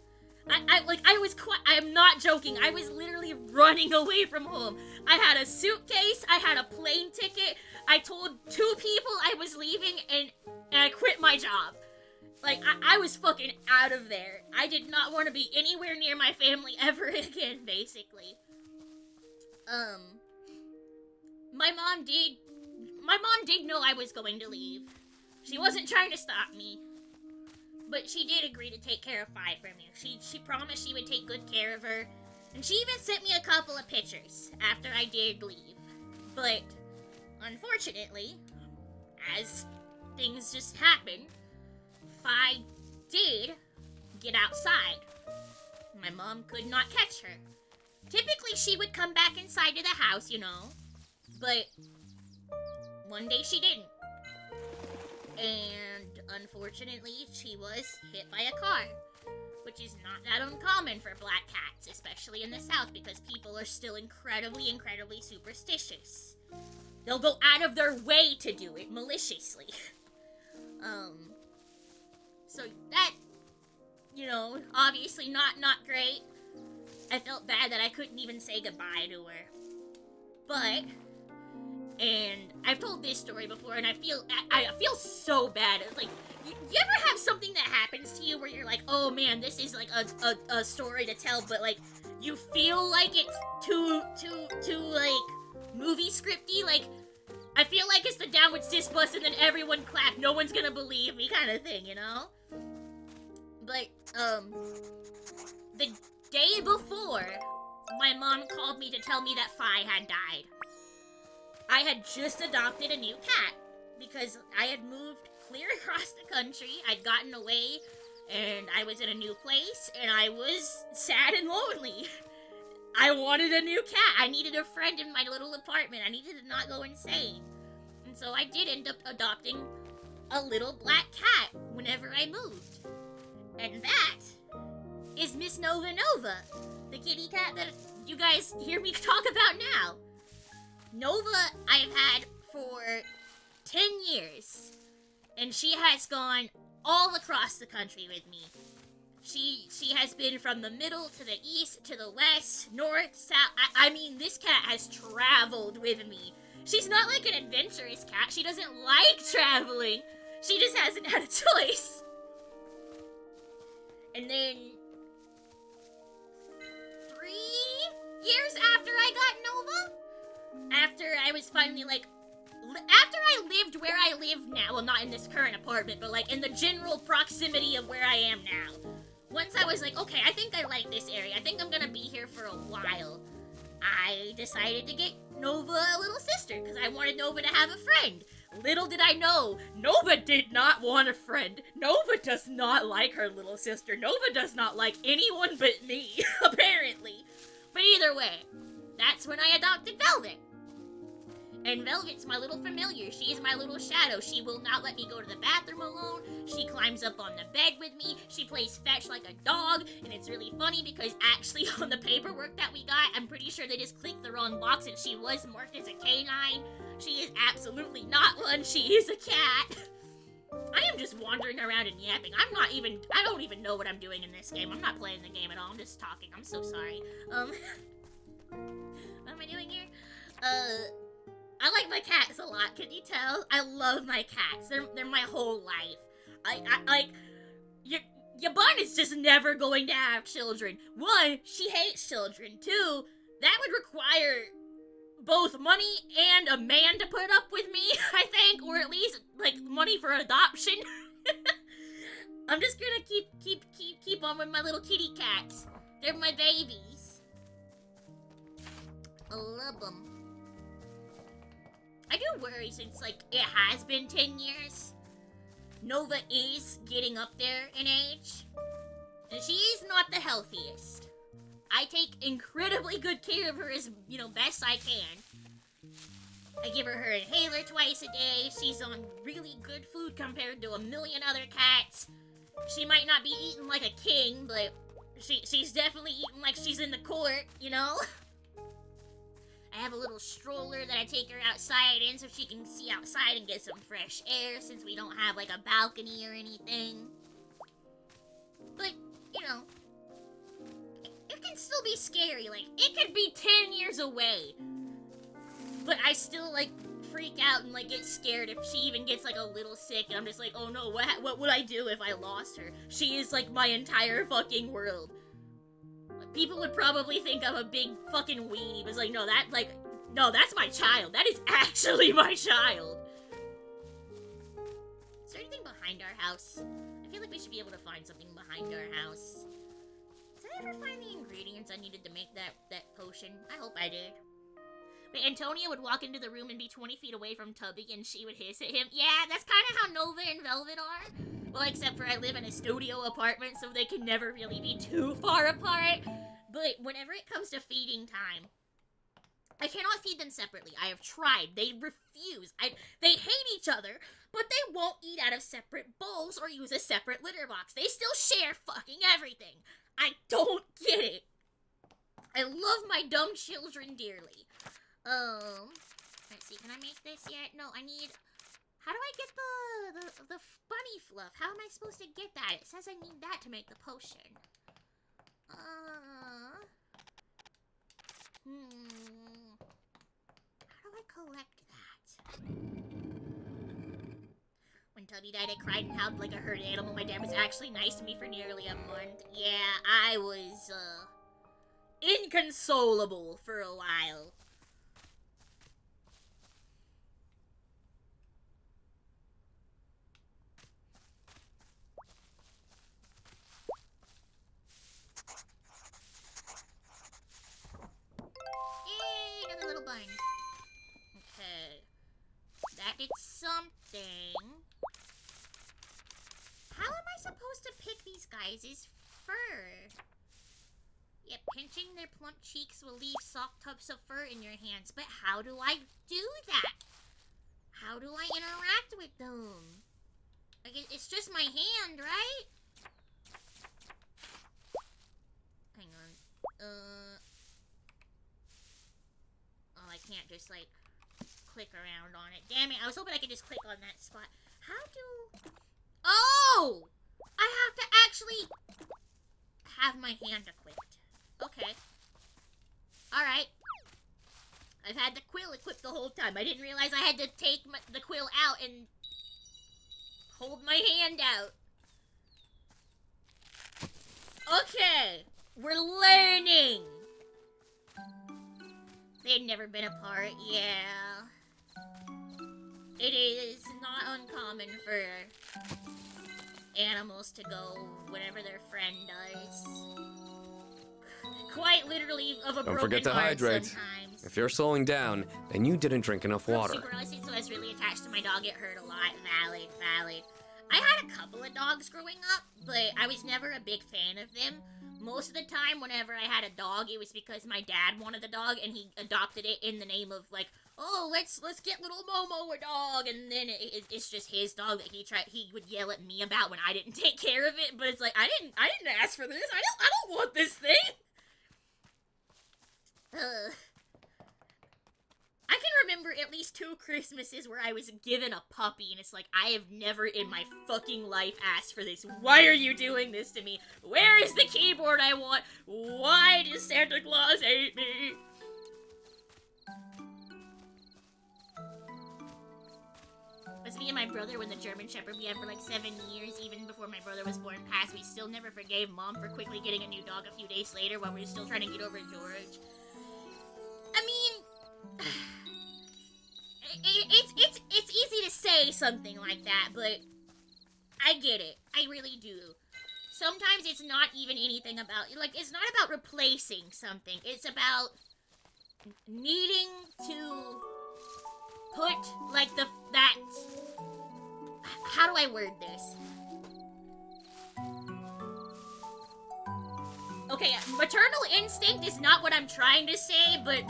I'm not joking. I was literally running away from home. I had a suitcase, I had a plane ticket, I told 2 people I was leaving, and I quit my job. Like, I was fucking out of there. I did not want to be anywhere near my family ever again, basically. My mom did know I was going to leave. She wasn't trying to stop me. But she did agree to take care of Fi for me. She promised she would take good care of her. And she even sent me a couple of pictures after I did leave. But, unfortunately, as things just happened, Fi did get outside. My mom could not catch her. Typically, she would come back inside to the house, you know. But one day she didn't. And unfortunately, she was hit by a car. Which is not that uncommon for black cats, especially in the South, because people are still incredibly, incredibly superstitious. They'll go out of their way to do it maliciously. So that, you know, obviously not great. I felt bad that I couldn't even say goodbye to her. But, and I've told this story before, and I feel so bad. It's like, you ever have something that happens to you where you're like, oh man, this is like a story to tell, but like, you feel like it's too like, movie scripty? Like, I feel like it's the Downward Sis bus and then everyone clapped, no one's gonna believe me kind of thing, you know? But, the day before, my mom called me to tell me that Fi had died. I had just adopted a new cat, because I had moved clear across the country, I'd gotten away, and I was in a new place, and I was sad and lonely. I wanted a new cat. I needed a friend in my little apartment. I needed to not go insane. And so I did end up adopting a little black cat whenever I moved. And that is Miss Nova Nova, the kitty cat that you guys hear me talk about now. Nova I've had for 10 years, and she has gone all across the country with me. She has been from the middle to the east to the west, north, south. I mean, this cat has traveled with me. She's not like an adventurous cat. She doesn't like traveling. She just hasn't had a choice. And then 3 years after I got Nova, after I was finally like, after I lived where I live now, well, not in this current apartment, but like in the general proximity of where I am now. Once I was like, okay, I think I like this area. I think I'm gonna be here for a while. I decided to get Nova a little sister because I wanted Nova to have a friend. Little did I know, Nova did not want a friend. Nova does not like her little sister. Nova does not like anyone but me, apparently. But either way, that's when I adopted Velvet. And Velvet's my little familiar. She's my little shadow. She will not let me go to the bathroom alone. She climbs up on the bed with me. She plays fetch like a dog. And it's really funny because actually on the paperwork that we got, I'm pretty sure they just clicked the wrong box and she was marked as a canine. She is absolutely not one. She is a cat. I am just wandering around and yapping. I don't even know what I'm doing in this game. I'm not playing the game at all. I'm just talking. I'm so sorry. What am I doing here? I like my cats a lot, can you tell? I love my cats. They're my whole life. I your bun is just never going to have children. 1, she hates children. 2, that would require both money and a man to put up with me, I think, or at least like money for adoption. I'm just gonna keep on with my little kitty cats. They're my babies. I love them. I do worry since, like, it has been 10 years. Nova is getting up there in age. And she's not the healthiest. I take incredibly good care of her as, best I can. I give her inhaler twice a day. She's on really good food compared to a million other cats. She might not be eating like a king, but she's definitely eating like she's in the court, I have a little stroller that I take her outside in so she can see outside and get some fresh air since we don't have like a balcony or anything. But, it can still be scary. Like, it could be 10 years away. But I still, like, freak out and, like, get scared if she even gets, like, a little sick. And I'm just like, oh no, what would I do if I lost her? She is, like, my entire fucking world. People would probably think I'm a big fucking weenie, but it's like, no, that's my child. That is actually my child. Is there anything behind our house? I feel like we should be able to find something behind our house. Did I ever find the ingredients I needed to make that potion? I hope I did. But Antonia would walk into the room and be 20 feet away from Tubby, and she would hiss at him. Yeah, that's kind of how Nova and Velvet are. Well, except for I live in a studio apartment, so they can never really be too far apart. But whenever it comes to feeding time, I cannot feed them separately. I have tried. They refuse. They hate each other, but they won't eat out of separate bowls or use a separate litter box. They still share fucking everything. I don't get it. I love my dumb children dearly. Let's see, can I make this yet? No, I need... How do I get the bunny fluff? How am I supposed to get that? It says I need that to make the potion. How do I collect that? When Tubby died, I cried and howled like a hurt animal. My dad was actually nice to me for nearly a month. Yeah, I was, inconsolable for a while. Yay, another little bun. Okay. That did something. How am I supposed to pick these guys' fur? Yeah, pinching their plump cheeks will leave soft tufts of fur in your hands. But how do I do that? How do I interact with them? Like, it's just my hand, right? can't just, like, click around on it. Damn it, I was hoping I could just click on that spot. How do... Oh! I have to actually have my hand equipped. Okay. Alright. I've had the quill equipped the whole time. I didn't realize I had to take the quill out and hold my hand out. Okay. We're learning. They'd never been apart, yeah. It is not uncommon for animals to go whenever their friend does. Quite literally of a Don't broken forget to heart hydrate. sometimes. If you're slowing down, then you didn't drink enough I'm water. super honestly, so I was really attached to my dog. It hurt a lot. Valid, valid. I had a couple of dogs growing up, but I was never a big fan of them. Most of the time, whenever I had a dog, it was because my dad wanted the dog, and he adopted it in the name of, like, oh, let's get little Momo a dog, and then it's just his dog that he would yell at me about when I didn't take care of it, but it's like, I didn't ask for this. I don't want this thing. I can remember at least 2 Christmases where I was given a puppy, and it's like, I have never in my fucking life asked for this. Why are you doing this to me? Where is the keyboard I want? Why does Santa Claus hate me? It was me and my brother when the German Shepherd we had for like 7 years, even before my brother was born passed. We still never forgave Mom for quickly getting a new dog a few days later while we were still trying to get over George. I mean... It's easy to say something like that, but I get it. I really do. Sometimes it's not even anything about, like, it's not about replacing something. It's about needing to put, like, how do I word this? Okay, maternal instinct is not what I'm trying to say, but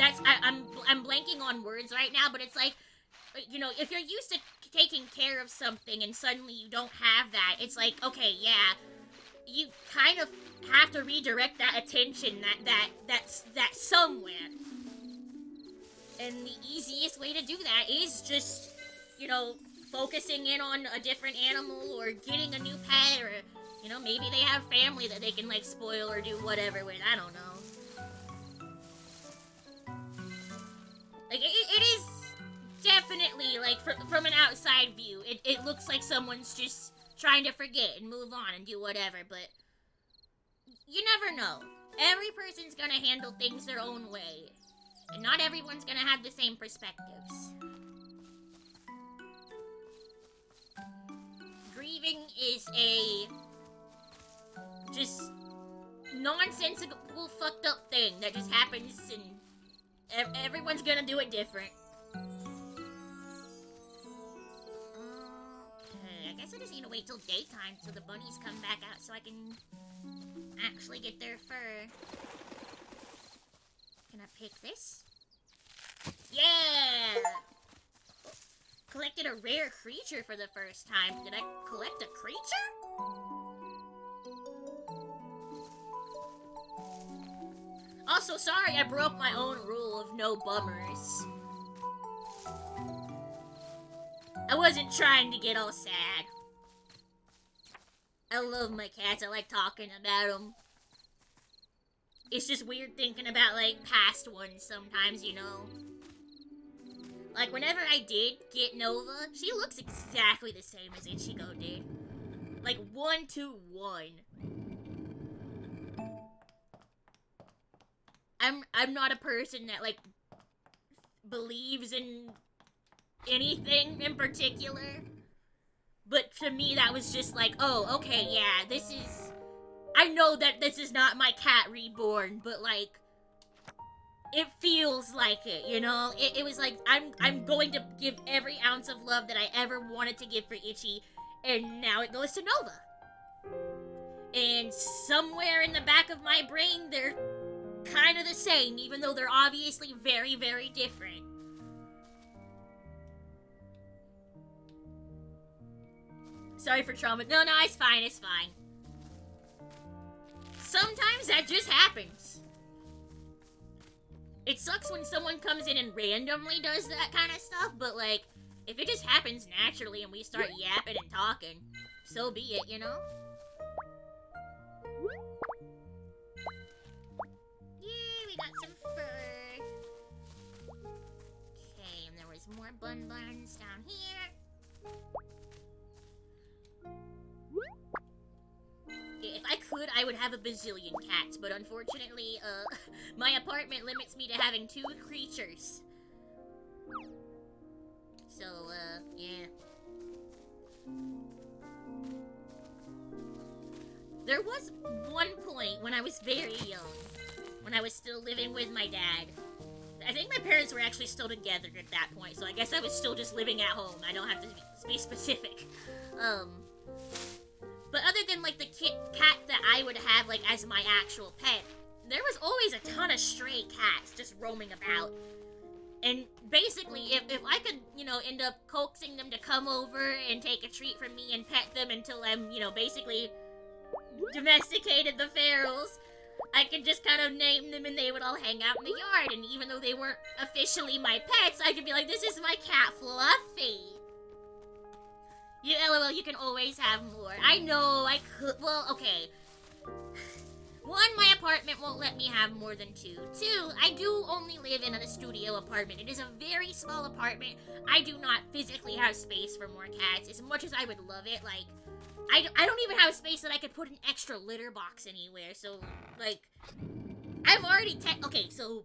I'm blanking on words right now, but it's like, you know, if you're used to taking care of something and suddenly you don't have that, it's like, okay, yeah, you kind of have to redirect that attention that's somewhere. And the easiest way to do that is just, you know, focusing in on a different animal or getting a new pet, or, you know, maybe they have family that they can, like, spoil or do whatever with, I don't know. Like, it is definitely, like, from an outside view, it looks like someone's just trying to forget and move on and do whatever, but you never know. Every person's gonna handle things their own way, and not everyone's gonna have the same perspectives. Grieving is a just nonsensical, fucked up thing that just happens, and everyone's gonna do it different. Okay, I guess I just need to wait till daytime till the bunnies come back out so I can actually get their fur. Can I pick this? Yeah! Collected a rare creature for the first time. Did I collect a creature? Also, sorry I broke my own rule of no bummers. I wasn't trying to get all sad. I love my cats. I like talking about them. It's just weird thinking about, like, past ones sometimes, you know? Like, whenever I did get Nova, she looks exactly the same as Ichigo did. Like, 1-to-1. I'm not a person that, like, believes in anything in particular. But to me, that was just like, oh, okay, yeah, this is... I know that this is not my cat reborn, but, like, it feels like it, you know? It was like, I'm going to give every ounce of love that I ever wanted to give for Ichi, and now it goes to Nova. And somewhere in the back of my brain, they're kind of the same, even though they're obviously very, very different. Sorry for trauma. No, it's fine, it's fine. Sometimes that just happens. It sucks when someone comes in and randomly does that kind of stuff, but like, if it just happens naturally and we start yapping and talking, so be it, you know? Yeah, we got some fur. Okay, and there was more buns down here. If I could, I would have a bazillion cats, but unfortunately, my apartment limits me to having 2 creatures. So, yeah. There was one point when I was very young, when I was still living with my dad. I think my parents were actually still together at that point, so I guess I was still just living at home. I don't have to be specific. But other than, like, the cat that I would have, like, as my actual pet, there was always a ton of stray cats just roaming about. And basically, if I could, you know, end up coaxing them to come over and take a treat from me and pet them until I'm, you know, basically domesticated the ferals, I could just kind of name them and they would all hang out in the yard. And even though they weren't officially my pets, I could be like, this is my cat Fluffy. You, LOL, you can always have more. I know, I could, well, okay. 1, my apartment won't let me have more than 2. 2, I do only live in a studio apartment. It is a very small apartment. I do not physically have space for more cats. As much as I would love it, like, I don't even have space that I could put an extra litter box anywhere. So, like, I'm already okay, so,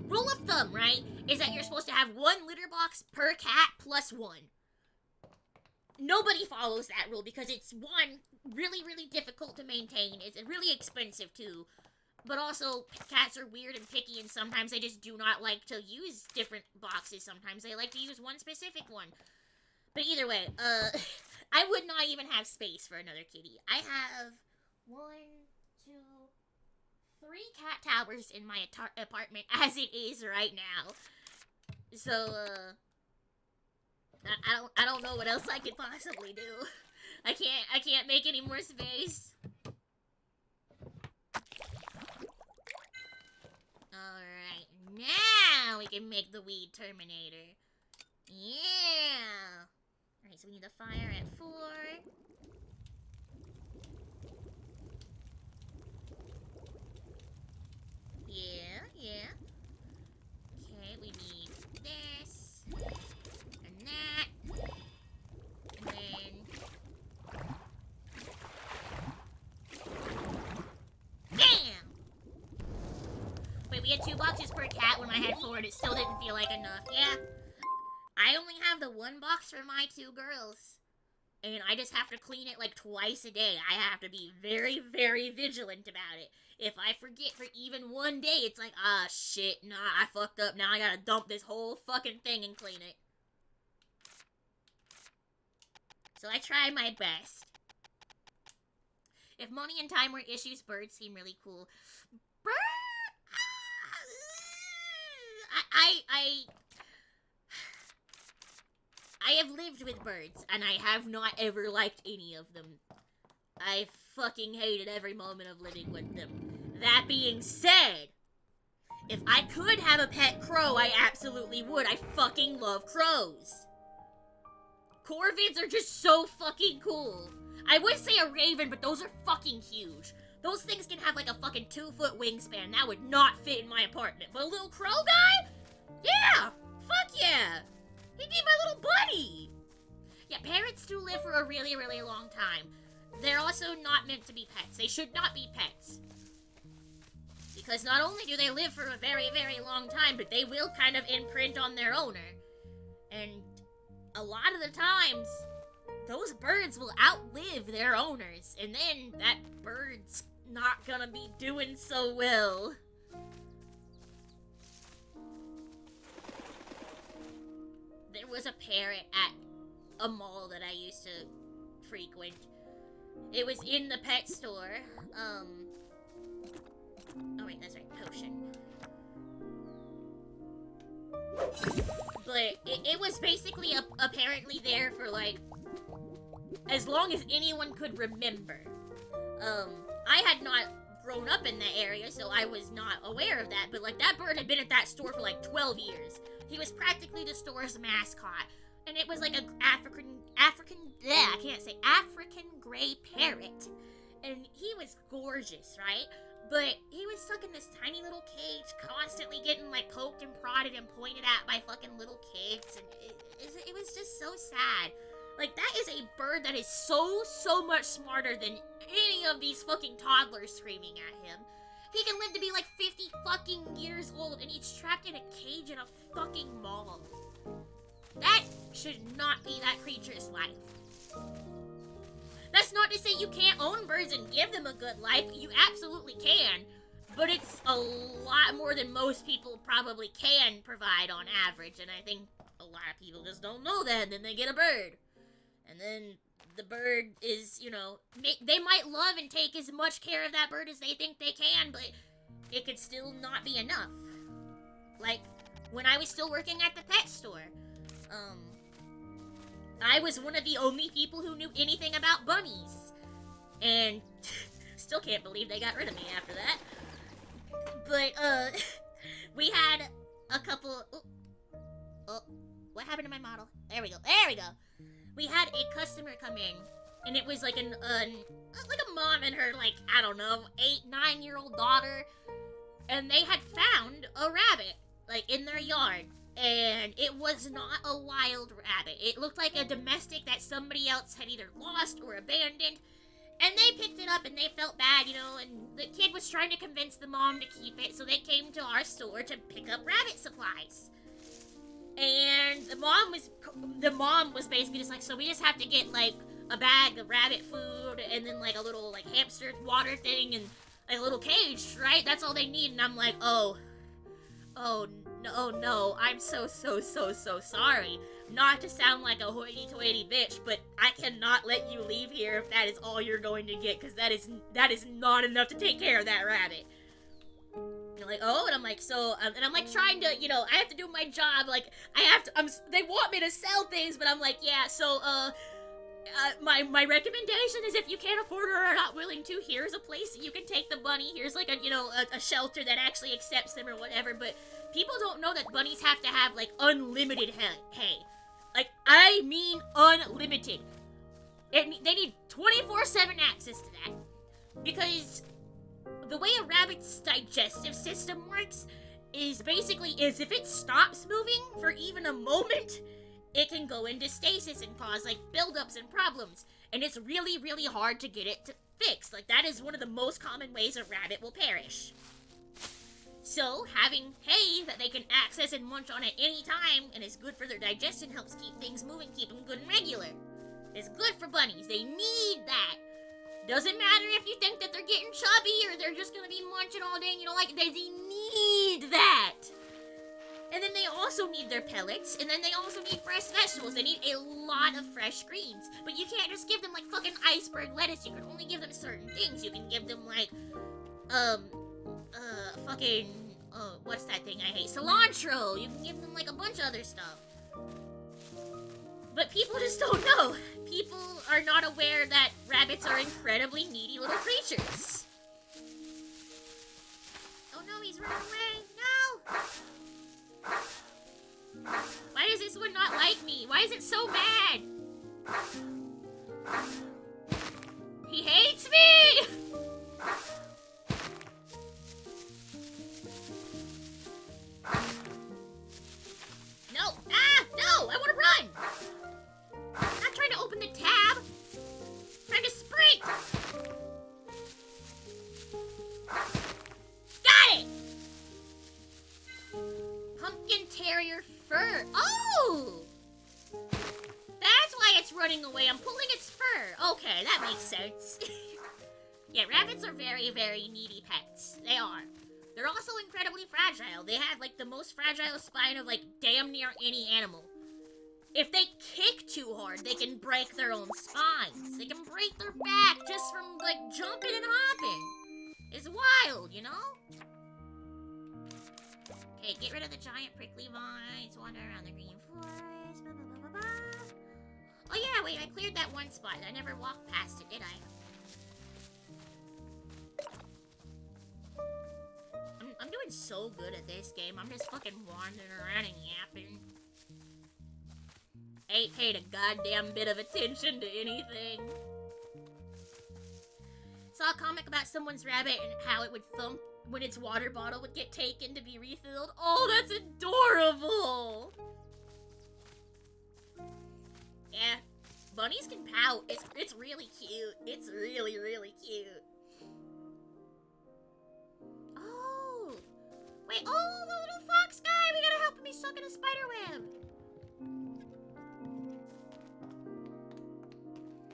rule of thumb, right, is that you're supposed to have 1 litter box per cat plus 1. Nobody follows that rule because it's, 1, really, really difficult to maintain. It's really expensive, too. But also, cats are weird and picky, and sometimes they just do not like to use different boxes. Sometimes they like to use one specific one. But either way, I would not even have space for another kitty. I have 1, 2, 3 cat towers in my apartment as it is right now. So, I don't know what else I could possibly do. I can't make any more space. Alright, now we can make the weed terminator. Yeah! Alright, so we need the fire at 4. Yeah. Okay, we need this. And that. And then... Bam! Wait, we had 2 boxes per cat when I had 4 and it still didn't feel like enough. Yeah. I only have the 1 box for my 2 girls. And I just have to clean it like twice a day. I have to be very, very vigilant about it. If I forget for even 1 day, it's like, ah, shit, nah, I fucked up. Now I gotta dump this whole fucking thing and clean it. So I try my best. If money and time were issues, birds seem really cool. I have lived with birds, and I have not ever liked any of them. I fucking hated every moment of living with them. That being said, if I could have a pet crow, I absolutely would. I fucking love crows. Corvids are just so fucking cool. I would say a raven, but those are fucking huge. Those things can have like a fucking 2-foot wingspan. That would not fit in my apartment. But a little crow guy? Yeah! Fuck yeah! He'd be my little buddy! Yeah, parrots do live for a really, really long time. They're also not meant to be pets. They should not be pets. Because not only do they live for a very, very long time, but they will kind of imprint on their owner. And a lot of the times, those birds will outlive their owners. And then that bird's not gonna be doing so well. There was a parrot at a mall that I used to frequent. It was in the pet store. Oh wait, that's right, potion. But it was basically apparently there for like as long as anyone could remember. I had not grown up in that area, so I was not aware of that. But like that bird had been at that store for like 12 years. He was practically the store's mascot, and it was like a African gray parrot, and he was gorgeous, right? But he was stuck in this tiny little cage, constantly getting like poked and prodded and pointed at by fucking little kids, and it was just so sad. Like, that is a bird that is so much smarter than any of these fucking toddlers screaming at him. He can live to be like 50 fucking years old, and he's trapped in a cage in a fucking mall. That should not be that creature's life. That's not to say you can't own birds and give them a good life. You absolutely can. But it's a lot more than most people probably can provide on average. And I think a lot of people just don't know that. And then they get a bird. And then the bird is, you know, they might love and take as much care of that bird as they think they can. But it could still not be enough. Like, when I was still working at the pet store, I was one of the only people who knew anything about bunnies. And still can't believe they got rid of me after that. But, we had a couple... Oh, what happened to my model? There we go. There we go. We had a customer come in, and it was like like a mom and her, like, I don't know, 8-9-year-old daughter. And they had found a rabbit, like, in their yard. And it was not a wild rabbit. It looked like a domestic that somebody else had either lost or abandoned. And they picked it up and they felt bad, you know, and the kid was trying to convince the mom to keep it, so they came to our store to pick up rabbit supplies. And the mom was basically just like, so we just have to get, like, a bag of rabbit food and then, like, a little, like, hamster water thing and, like, a little cage, right? That's all they need. And I'm like, oh, no, I'm so sorry. Not to sound like a hoity-toity bitch, but I cannot let you leave here if that is all you're going to get, because that is not enough to take care of that rabbit. And like, oh, and I'm like, so, and I'm like trying to, you know, I have to do my job, like, they want me to sell things, but I'm like, yeah, so, my recommendation is if you can't afford or are not willing to, here's a place that you can take the bunny, here's like a, you know, a shelter that actually accepts them or whatever, but people don't know that bunnies have to have, like, unlimited hay. Like, I mean unlimited. They need 24/7 access to that. Because the way a rabbit's digestive system works is basically if it stops moving for even a moment, it can go into stasis and cause, like, buildups and problems. And it's really, really hard to get it to fix. Like, that is one of the most common ways a rabbit will perish. So, having hay that they can access and munch on at any time and is good for their digestion helps keep things moving, keep them good and regular. It's good for bunnies. They need that. Doesn't matter if you think that they're getting chubby or they're just gonna be munching all day and you don't like it. They need that. And then they also need their pellets, and then they also need fresh vegetables. They need a lot of fresh greens. But you can't just give them, like, fucking iceberg lettuce. You can only give them certain things. You can give them, like, what's that thing I hate? Cilantro! You can give them, like, a bunch of other stuff. But people just don't know. People are not aware that rabbits are incredibly needy little creatures. Oh no, he's running away! No! Why does this one not like me? Why is it so bad? He hates me! No! Ah! No! I want to run! I'm not trying to open the tab! I'm trying to sprint! Got it! Pumpkin terrier fur. Oh! That's why it's running away. I'm pulling its fur. Okay, that makes sense. Yeah, rabbits are very, very needy pets. They are. They're also incredibly fragile. They have, like, the most fragile spine of, like, damn near any animal. If they kick too hard, they can break their own spines. They can break their back just from, like, jumping and hopping. It's wild, you know? Okay, get rid of the giant prickly vines, wander around the green forest, blah, blah, blah, blah, blah. Oh yeah, wait, I cleared that one spot. I never walked past it, did I? I'm so good at this game. I'm just fucking wandering around and yapping. Ain't paid a goddamn bit of attention to anything. Saw a comic about someone's rabbit and how it would thump when its water bottle would get taken to be refilled. Oh, that's adorable! Yeah, bunnies can pout. It's really cute. It's really, really cute. Oh! Wait, oh, the little fox guy! We gotta help him, he's stuck in a spider web!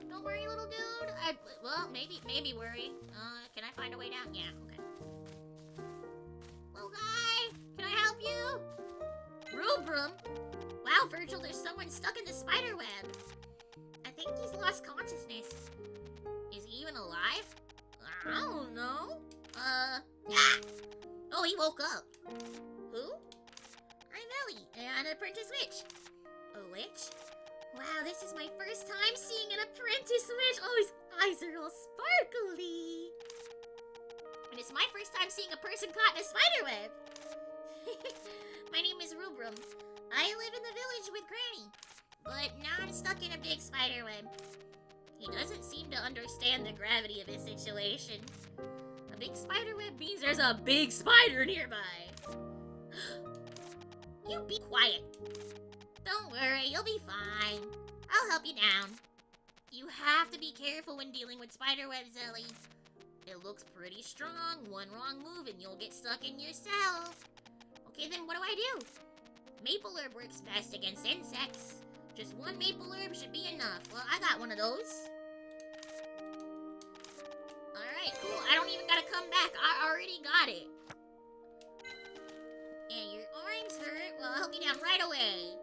Don't worry, little dude. Well, maybe worry. Can I find a way down? Yeah, okay. Little guy, can I help you? Rubrum? Wow, Virgil, there's someone stuck in the spider web. I think he's lost consciousness. Is he even alive? I don't know. Yeah! Oh, he woke up. Who? I'm Ellie, an apprentice witch. A witch? Wow, this is my first time seeing an apprentice witch. Oh, his eyes are all sparkly. And it's my first time seeing a person caught in a spider web. My name is Rubrum. I live in the village with Granny, but now I'm stuck in a big spider web. He doesn't seem to understand the gravity of his situation. A big spider web means there's a big spider nearby. You be quiet. Don't worry, you'll be fine. I'll help you down. You have to be careful when dealing with spider webs, Ellie. It looks pretty strong. One wrong move and you'll get stuck in yourself. Okay, then what do I do? Maple herb works best against insects. Just one maple herb should be enough. Well, I got one of those. Alright, cool. I don't even gotta come back. I already got it. And your arms hurt. Well, I'll help you down right away.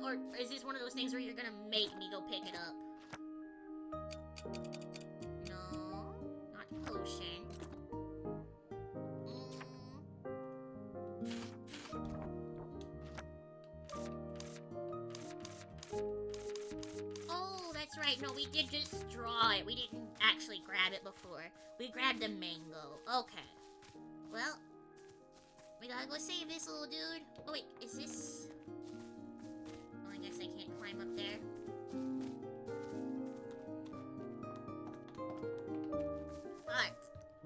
Or is this one of those things where you're gonna make me go pick it up? No, not potion. Oh, that's right. No, we did just draw it. We didn't actually grab it before. We grabbed a mango. Okay. Well, we gotta go save this little dude. Oh, wait, is this... I guess I can't climb up there.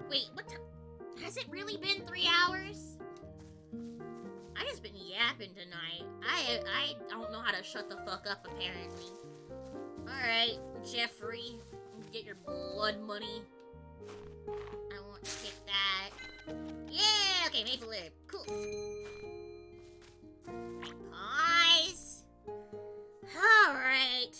Wait, what time? Has it really been 3 hours? I just been yapping tonight. I don't know how to shut the fuck up, apparently. Alright, Jeffrey, get your blood money. I want to get that. Yeah, okay, maple herb. Cool. Pause. Alright.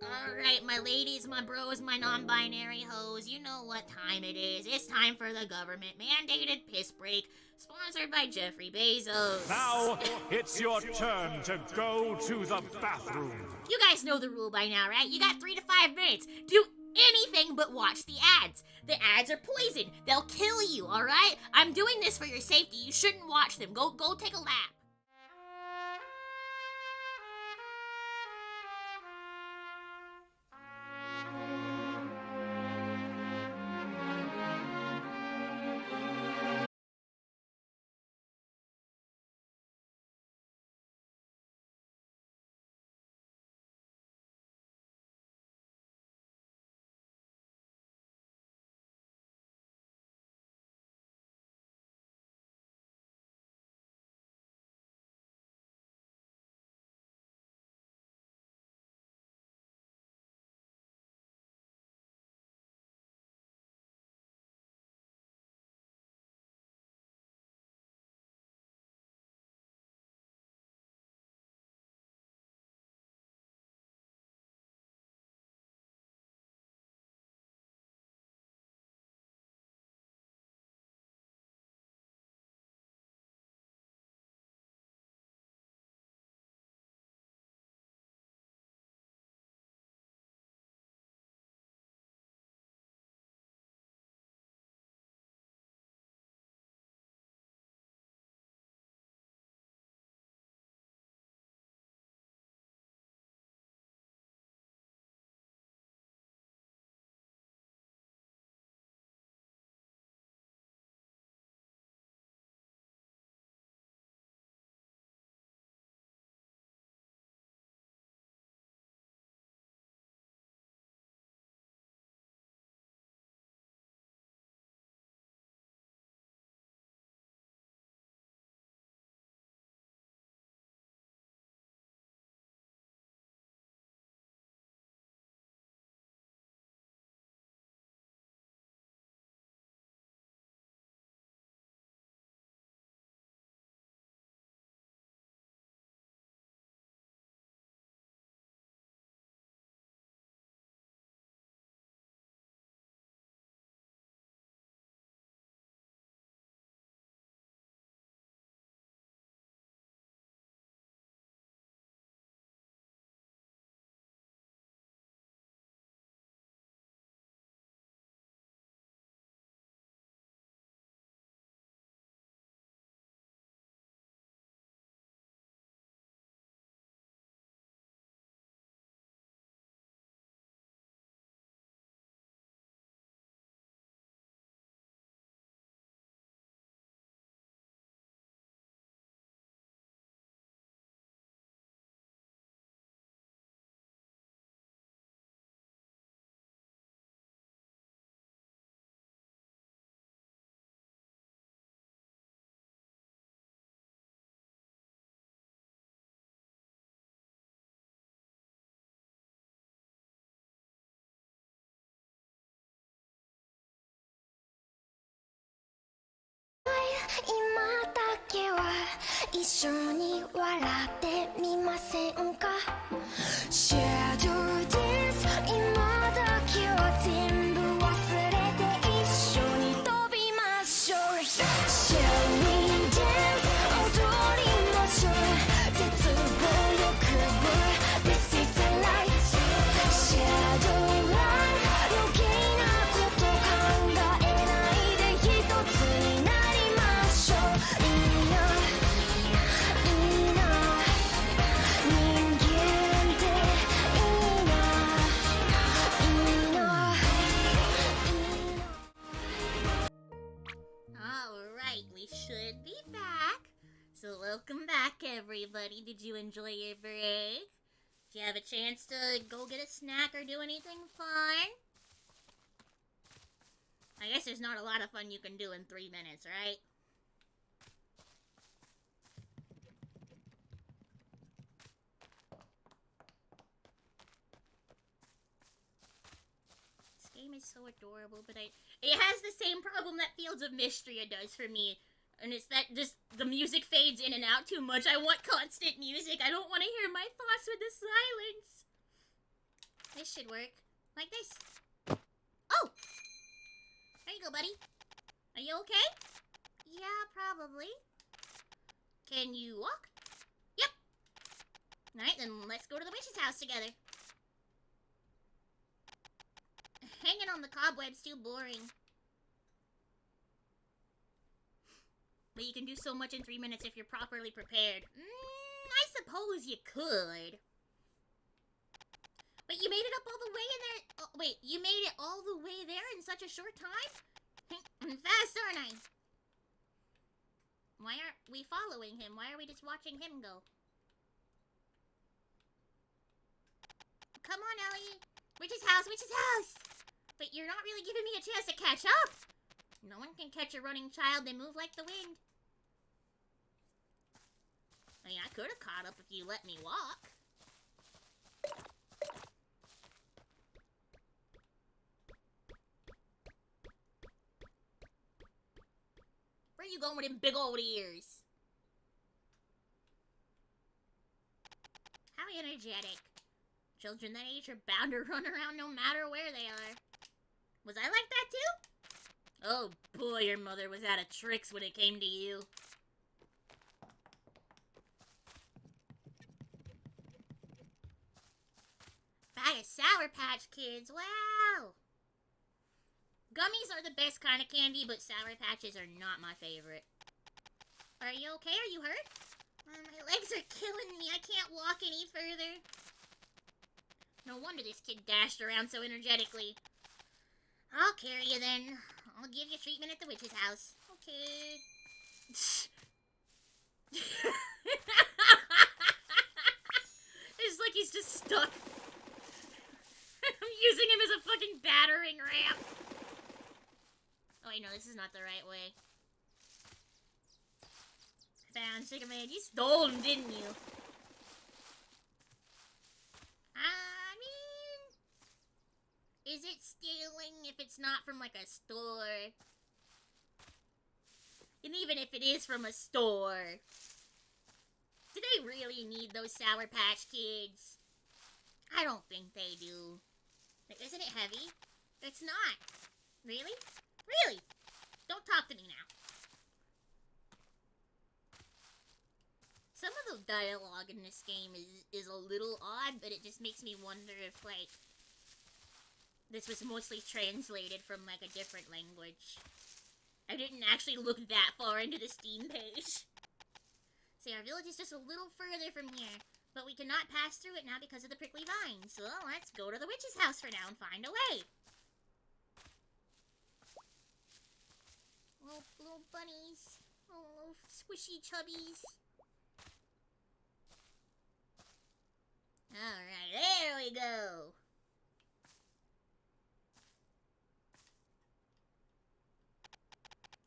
Alright, my ladies, my bros, my non-binary hoes, you know what time it is. It's time for the government-mandated piss break, sponsored by Jeffrey Bezos. Now, it's your turn to go to the bathroom. You guys know the rule by now, right? You got 3 to 5 minutes. Do anything but watch the ads. The ads are poison. They'll kill you, alright? I'm doing this for your safety. You shouldn't watch them. Go take a lap. 一緒に笑ってみませんか Share the dance 今だけは全部忘れて一緒に飛びましょう Shall we dance 踊りましょう絶望力部 This is the light Shadow line 余計なこと考えないで一つになりましょういいないいな人間っていいないいな Alright, we should be back. So welcome back, everybody. Did you enjoy your break? Did you have a chance to go get a snack or do anything fun? I guess there's not a lot of fun you can do in 3 minutes, right? This game is so adorable, but it has the same problem that Fields of Mystria does for me. And it's that just the music fades in and out too much. I want constant music. I don't want to hear my thoughts with the silence. This should work. Like this. Oh! There you go, buddy. Are you okay? Yeah, probably. Can you walk? Yep. Alright, then let's go to the witch's house together. Hanging on the cobweb's too boring. But you can do so much in 3 minutes if you're properly prepared. I suppose you could. Wait, you made it up all the way in there? Oh, wait, you made it all the way there in such a short time? I'm fast, aren't I? Why aren't we following him? Why are we just watching him go? Come on, Ellie. Witch's house, witch's house! But you're not really giving me a chance to catch up. No one can catch a running child. They move like the wind. I mean, I could have caught up if you let me walk. Where are you going with them big old ears? How energetic. Children that age are bound to run around no matter where they are. Was I like that too? Oh boy, your mother was out of tricks when it came to you. Bag of Sour Patch Kids, wow! Gummies are the best kind of candy, but Sour Patches are not my favorite. Are you okay? Are you hurt? My legs are killing me. I can't walk any further. No wonder this kid dashed around so energetically. I'll carry you then. I'll give you treatment at the witch's house. Okay. It's like he's just stuck. I'm using him as a fucking battering ram. Oh wait, no, this is not the right way. Found Sugar Man. You stole him, didn't you? I mean, is it stealing if it's not from like a store? And even if it is from a store, do they really need those Sour Patch Kids? I don't think they do. Like, isn't it heavy? It's not. Really? Really? Don't talk to me now. Some of the dialogue in this game is a little odd, but it just makes me wonder if, like, this was mostly translated from, like, a different language. I didn't actually look that far into the Steam page. See, our village is just a little further from here, but we cannot pass through it now because of the prickly vines. So let's go to the witch's house for now and find a way. Little bunnies. Oh, little squishy chubbies. Alright, there we go.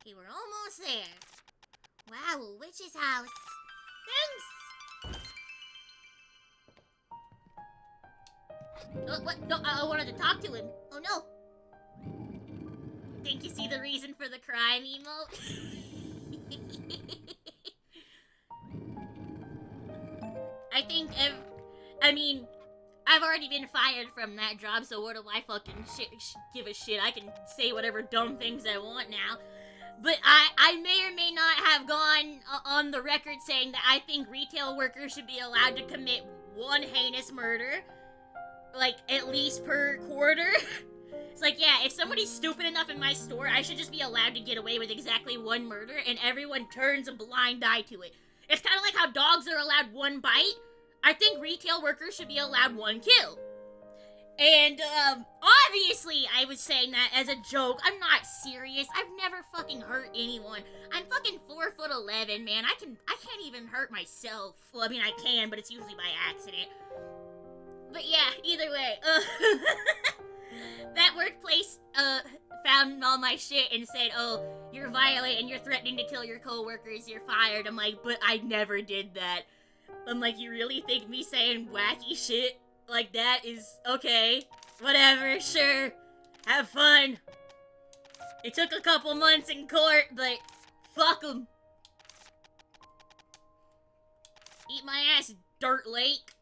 Okay, we're almost there. Wow, a witch's house. Thanks! Oh, what? No, I wanted to talk to him. Oh no! Think you see the reason for the crime emote? I mean, I've already been fired from that job, so what do I fucking give a shit? I can say whatever dumb things I want now. But I may or may not have gone on the record saying that I think retail workers should be allowed to commit one heinous murder, like, at least per quarter. It's like, yeah, if somebody's stupid enough in my store, I should just be allowed to get away with exactly one murder, and everyone turns a blind eye to it. It's kind of like how dogs are allowed one bite. I think retail workers should be allowed one kill. And, obviously I was saying that as a joke. I'm not serious. I've never fucking hurt anyone. I'm fucking 4'11", man. I can't even hurt myself. Well, I mean, I can, but it's usually by accident. But yeah, either way, that workplace, found all my shit and said, oh, you're violating, you're threatening to kill your coworkers, you're fired. I'm like, but I never did that. I'm like, you really think me saying wacky shit like that is okay? Whatever, sure. Have fun. It took a couple months in court, but fuck 'em. Eat my ass, Dirt Lake.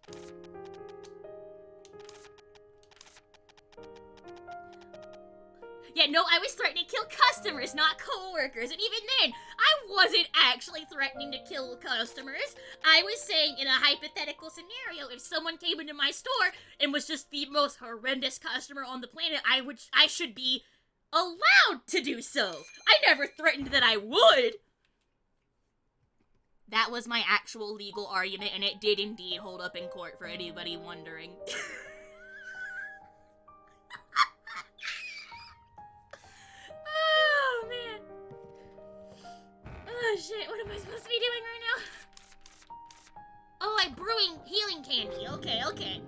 Yeah, no, I was threatening to kill customers, not co-workers. And even then, I wasn't actually threatening to kill customers. I was saying, in a hypothetical scenario, if someone came into my store and was just the most horrendous customer on the planet, I should be allowed to do so. I never threatened that I would. That was my actual legal argument, and it did indeed hold up in court for anybody wondering. Oh, man. Oh, shit. What am I supposed to be doing right now? Oh, I'm brewing healing candy. Okay.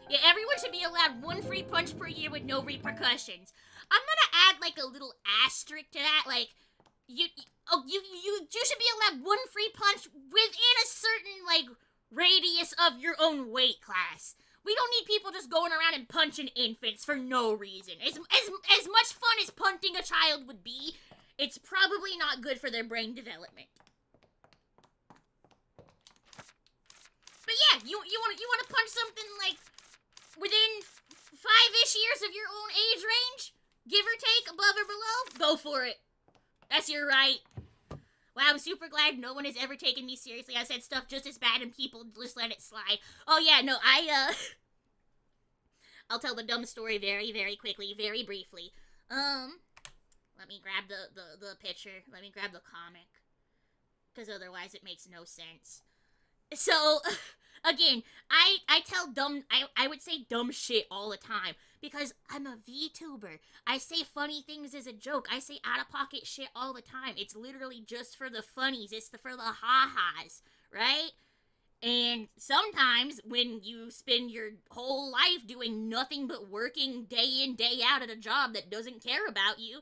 Yeah, everyone should be allowed one free punch per year with no repercussions. I'm gonna add, like, a little asterisk to that. Like, you should be allowed one free punch within a certain, like, radius of your own weight class. We don't need people just going around and punching infants for no reason. As much fun as punting a child would be, it's probably not good for their brain development. But yeah, you want to punch something like within 5-ish years of your own age range, give or take, above or below, go for it. That's your right. Wow, I'm super glad no one has ever taken me seriously. I said stuff just as bad and people just let it slide. Oh yeah, no, I'll tell the dumb story very, very quickly, very briefly. Let me grab the picture. Let me grab the comic. Because otherwise it makes no sense. So, again, I tell I would say dumb shit all the time. Because I'm a VTuber. I say funny things as a joke. I say out-of-pocket shit all the time. It's literally just for the funnies. It's for the ha-has, right? And sometimes when you spend your whole life doing nothing but working day in, day out at a job that doesn't care about you,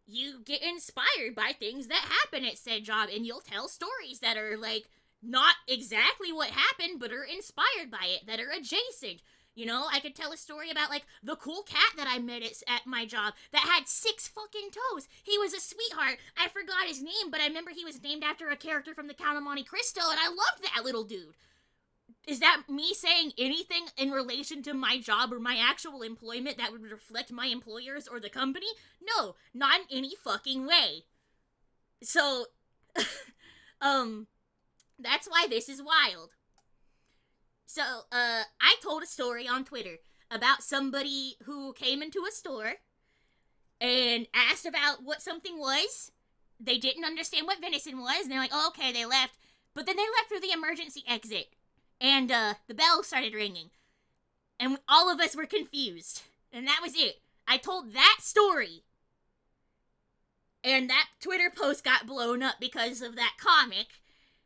you get inspired by things that happen at said job, and you'll tell stories that are, like, not exactly what happened, but are inspired by it, that are adjacent. You know, I could tell a story about, like, the cool cat that I met at my job that had 6 fucking toes. He was a sweetheart. I forgot his name, but I remember he was named after a character from the Count of Monte Cristo, and I loved that little dude. Is that me saying anything in relation to my job or my actual employment that would reflect my employers or the company? No, not in any fucking way. So, that's why this is wild. So, I told a story on Twitter about somebody who came into a store and asked about what something was. They didn't understand what venison was, and they're like, oh, okay, they left. But then they left through the emergency exit, and the bell started ringing, and all of us were confused, and that was it. I told that story, and that Twitter post got blown up because of that comic.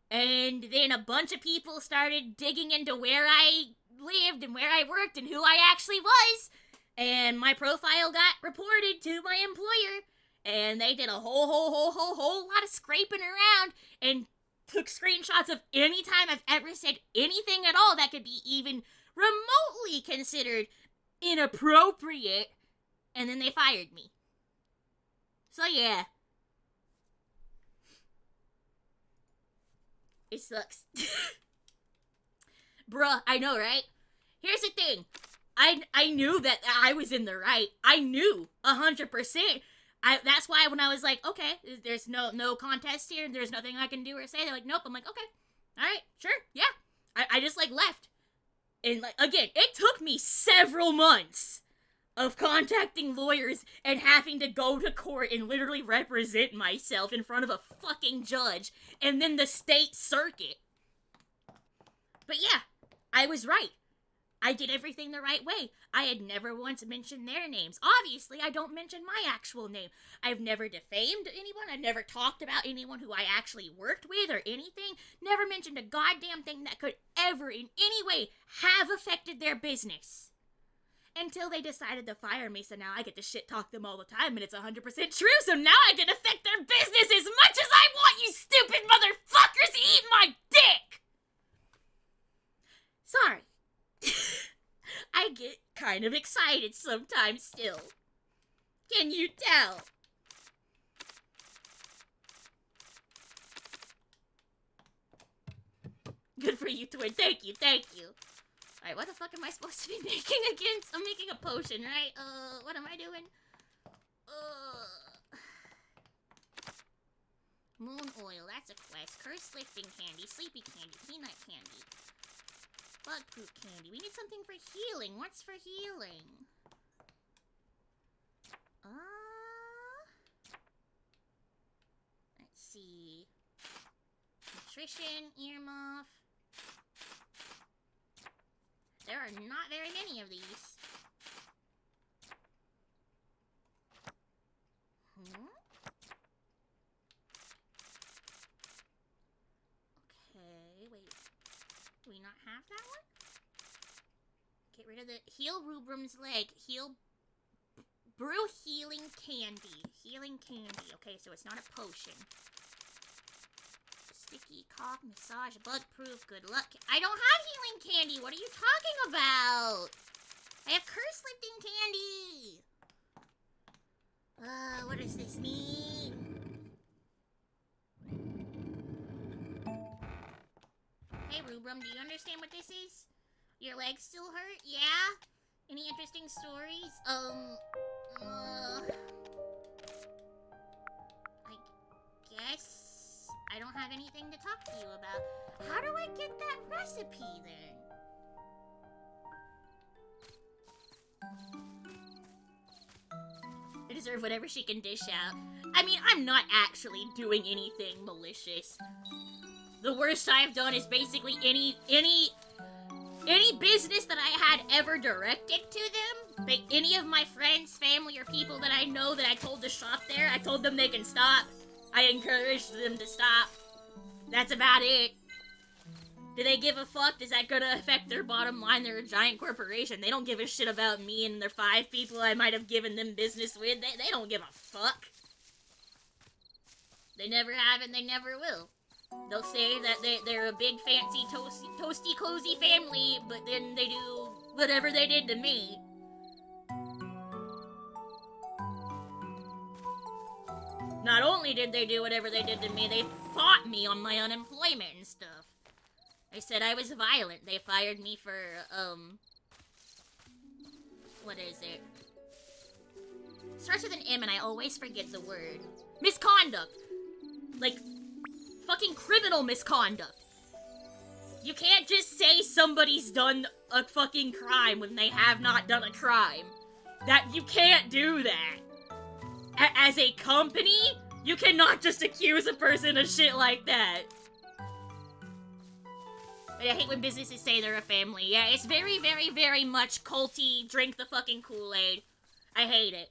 And then a bunch of people started digging into where I lived and where I worked and who I actually was. And my profile got reported to my employer. And they did a whole lot of scraping around and took screenshots of any time I've ever said anything at all that could be even remotely considered inappropriate. And then they fired me. So yeah. It sucks. Bruh, I know, right? Here's the thing. I knew that I was in the right. I knew 100%. That's why when I was like, okay, there's no contest here, there's nothing I can do or say, they're like, nope. I'm like, okay, all right, sure, yeah. I just like left. And like, again, it took me several months of contacting lawyers and having to go to court and literally represent myself in front of a fucking judge and then the state circuit. But yeah, I was right. I did everything the right way. I had never once mentioned their names. Obviously, I don't mention my actual name. I've never defamed anyone. I've never talked about anyone who I actually worked with or anything. Never mentioned a goddamn thing that could ever in any way have affected their business. Until they decided to fire me, so now I get to shit talk them all the time, and it's 100% true, so now I can affect their business as much as I want, you stupid motherfuckers! Eat my dick! Sorry. I get kind of excited sometimes still. Can you tell? Good for you, twin. Thank you, thank you. Alright, what the fuck am I supposed to be making again? I'm making a potion, right? What am I doing? Moon oil, that's a quest. Curse lifting candy, sleepy candy, peanut candy. Bug-proof candy. We need something for healing. What's for healing? Let's see. Nutrition, earmuff. There are not very many of these. Okay, wait. Do we not have that one? Get rid of the heal Rubrum's leg. Heal brew healing candy. Healing candy. Okay, so it's not a potion. Sticky cough massage bug proof. Good luck. I don't have healing candy. What are you talking about? I have curse lifting candy. What does this mean? Hey, Rubrum, do you understand what this is? Your legs still hurt? Yeah? Any interesting stories? I guess I don't have anything to talk to you about. How do I get that recipe, then? I deserve whatever she can dish out. I mean, I'm not actually doing anything malicious. The worst I've done is basically any business that I had ever directed to them. Like, any of my friends, family, or people that I know that I told to shop there, I told them they can stop. I encouraged them to stop. That's about it. Do they give a fuck? Is that gonna affect their bottom line? They're a giant corporation. They don't give a shit about me and their 5 people I might have given them business with. They don't give a fuck. They never have and they never will. They'll say that they're a big, fancy, toasty, cozy family, but then they do whatever they did to me. Not only did they do whatever they did to me, they fought me on my unemployment and stuff. They said I was violent. They fired me for, what is it? It starts with an M and I always forget the word. Misconduct. Like, fucking criminal misconduct. You can't just say somebody's done a fucking crime when they have not done a crime. You can't do that. As a company, you cannot just accuse a person of shit like that. I hate when businesses say they're a family. Yeah, it's very, very, very much culty, drink the fucking Kool-Aid. I hate it.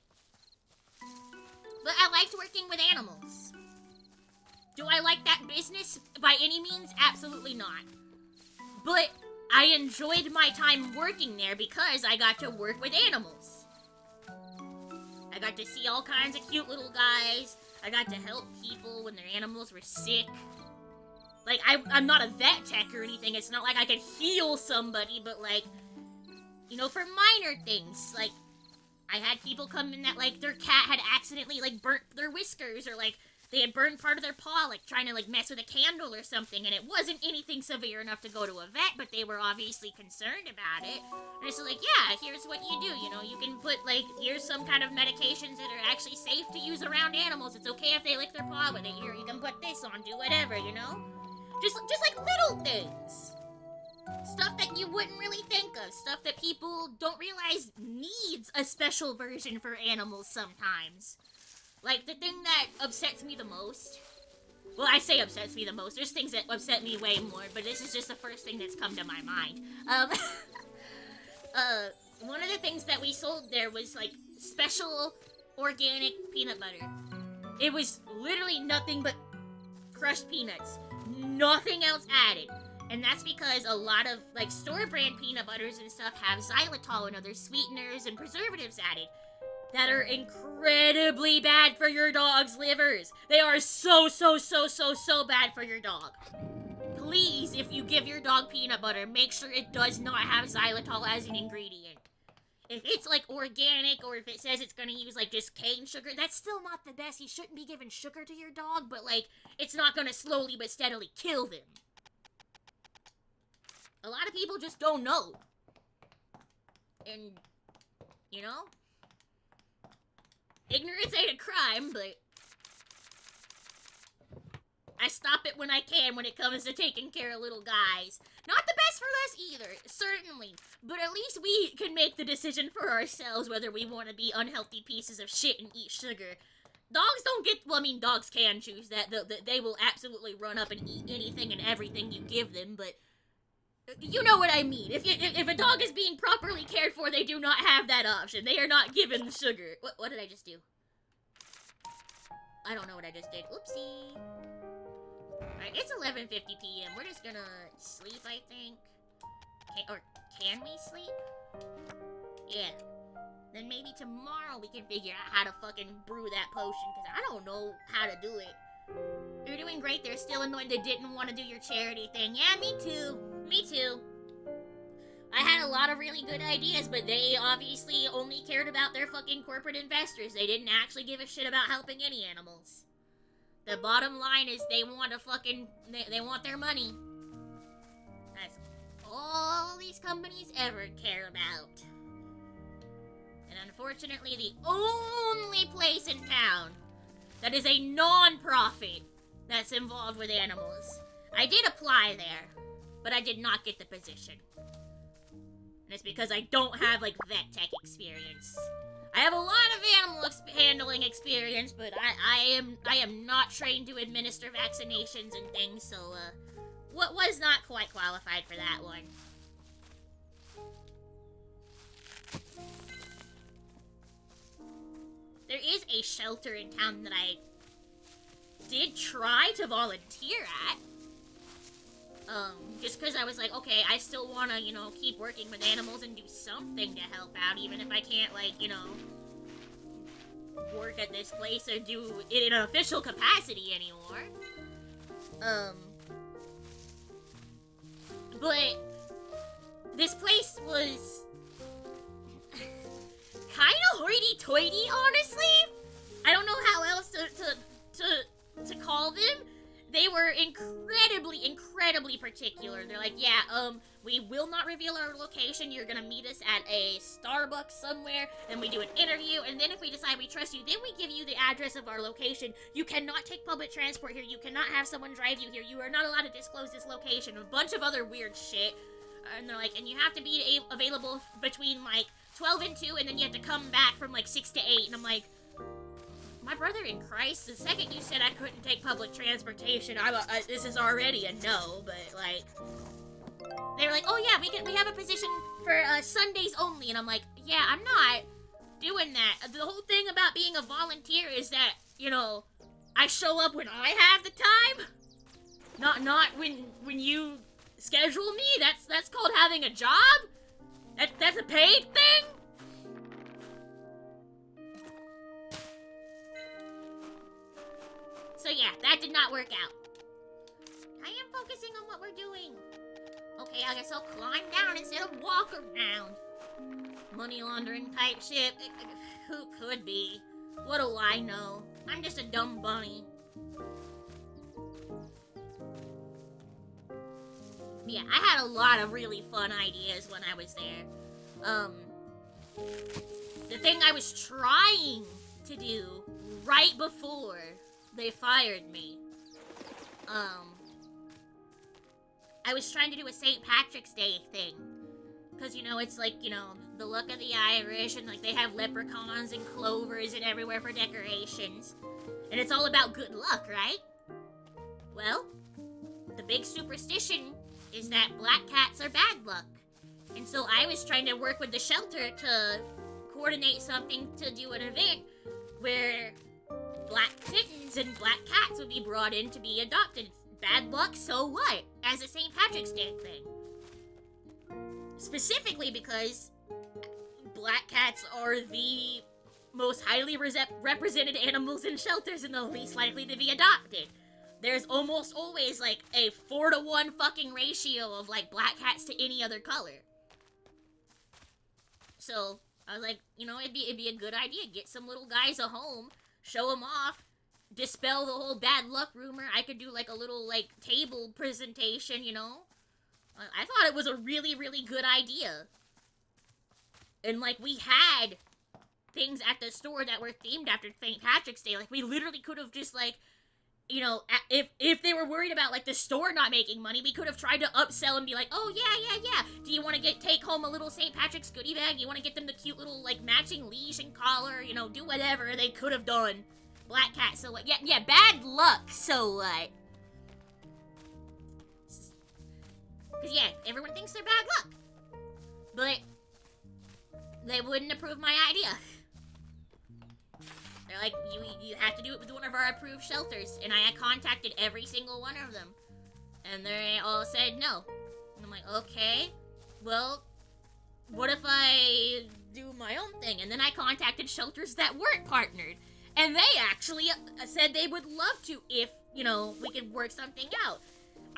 But I liked working with animals. Do I like that business by any means? Absolutely not. But I enjoyed my time working there because I got to work with animals. I got to see all kinds of cute little guys. I got to help people when their animals were sick. Like, I'm not a vet tech or anything. It's not like I could heal somebody, but like, you know, for minor things. Like, I had people come in that, like, their cat had accidentally, like, burnt their whiskers, or like, they had burned part of their paw, like trying to like mess with a candle or something, and it wasn't anything severe enough to go to a vet, but they were obviously concerned about it. And it's like, yeah, here's what you do, you know, you can put like, here's some kind of medications that are actually safe to use around animals. It's okay if they lick their paw with it. Here, you can put this on, do whatever, you know? Just like little things. Stuff that you wouldn't really think of. Stuff that people don't realize needs a special version for animals sometimes. Like, the thing that upsets me the most... Well, I say upsets me the most. There's things that upset me way more, but this is just the first thing that's come to my mind. One of the things that we sold there was, like, special organic peanut butter. It was literally nothing but crushed peanuts. Nothing else added. And that's because a lot of, like, store-brand peanut butters and stuff have xylitol and other sweeteners and preservatives added that are incredibly bad for your dog's livers. They are so bad for your dog. Please, if you give your dog peanut butter, make sure it does not have xylitol as an ingredient. If it's, like, organic, or if it says it's gonna use, like, just cane sugar, that's still not the best. You shouldn't be giving sugar to your dog, but, like, it's not gonna slowly but steadily kill them. A lot of people just don't know. And, you know? Ignorance ain't a crime, but I stop it when I can when it comes to taking care of little guys. Not the best for us either, certainly. But at least we can make the decision for ourselves whether we want to be unhealthy pieces of shit and eat sugar. Dogs don't get, well, I mean, dogs can choose that. They will absolutely run up and eat anything and everything you give them, but you know what I mean. If a dog is being properly cared for, they do not have that option. They are not given sugar. What did I just do? I don't know what I just did. Oopsie. Alright, it's 11:50 p.m. We're just gonna sleep, I think. Can we sleep? Yeah. Then maybe tomorrow we can figure out how to fucking brew that potion, because I don't know how to do it. You're doing great. They're still annoyed they didn't want to do your charity thing. Yeah, me too. Me too. I had a lot of really good ideas, but they obviously only cared about their fucking corporate investors. They didn't actually give a shit about helping any animals. The bottom line is they want to fucking... They want their money. That's all these companies ever care about. And unfortunately, the only place in town that is a non-profit that's involved with animals. I did apply there, but I did not get the position. And it's because I don't have, like, vet tech experience. I have a lot of animal handling experience, but I am not trained to administer vaccinations and things, so, was not quite qualified for that one. There is a shelter in town that I did try to volunteer at. Just because I was like, okay, I still want to, you know, keep working with animals and do something to help out, even if I can't, like, you know, work at this place or do it in an official capacity anymore. But this place was kind of hoity-toity, honestly. I don't know how else to call them. They were incredibly particular. They're like, yeah, we will not reveal our location. You're gonna meet us at a Starbucks somewhere, then we do an interview, and then if we decide we trust you, then we give you the address of our location. You cannot take public transport here. You cannot have someone drive you here. You are not allowed to disclose this location. A bunch of other weird shit. And they're like, and you have to be available between, like, 12 and 2, and then you have to come back from, like, 6 to 8. And I'm like, my brother in Christ, the second you said I couldn't take public transportation, this is already a no, but, like, they were like, oh yeah, we have a position for Sundays only, and I'm like, yeah, I'm not doing that. The whole thing about being a volunteer is that, you know, I show up when I have the time, not when you schedule me. That's called having a job. That's a paid thing. So yeah, that did not work out. I am focusing on what we're doing. Okay, I guess I'll climb down instead of walk around. Money laundering type shit. Who could be? What do I know? I'm just a dumb bunny. Yeah, I had a lot of really fun ideas when I was there. The thing I was trying to do right before they fired me, I was trying to do a St. Patrick's Day thing. Because, you know, it's like, you know, the look of the Irish, and like they have leprechauns and clovers and everywhere for decorations. And it's all about good luck, right? Well, the big superstition is that black cats are bad luck. And so I was trying to work with the shelter to coordinate something to do an event where black kittens and black cats would be brought in to be adopted. Bad luck, so what? As a St. Patrick's Day thing. Specifically because black cats are the most highly represented animals in shelters and the least likely to be adopted. There's almost always like a 4-to-1 fucking ratio of like black cats to any other color. So I was like, you know, it'd be a good idea. Get some little guys a home, show them off, dispel the whole bad luck rumor. I could do like a little like table presentation, you know. I thought it was a really, really good idea. And like we had things at the store that were themed after St. Patrick's Day. Like we literally could have just like, you know, if they were worried about like the store not making money, we could have tried to upsell and be like, oh yeah. Do you want to take home a little St. Patrick's goodie bag? You want to get them the cute little like matching leash and collar? You know, do whatever they could have done. Black cat, so what? Yeah, bad luck, so what? Cause yeah, everyone thinks they're bad luck. But they wouldn't approve my idea. They're like, you have to do it with one of our approved shelters. And I contacted every single one of them. And they all said no. And I'm like, okay, well, what if I do my own thing? And then I contacted shelters that weren't partnered. And they actually said they would love to if, you know, we could work something out.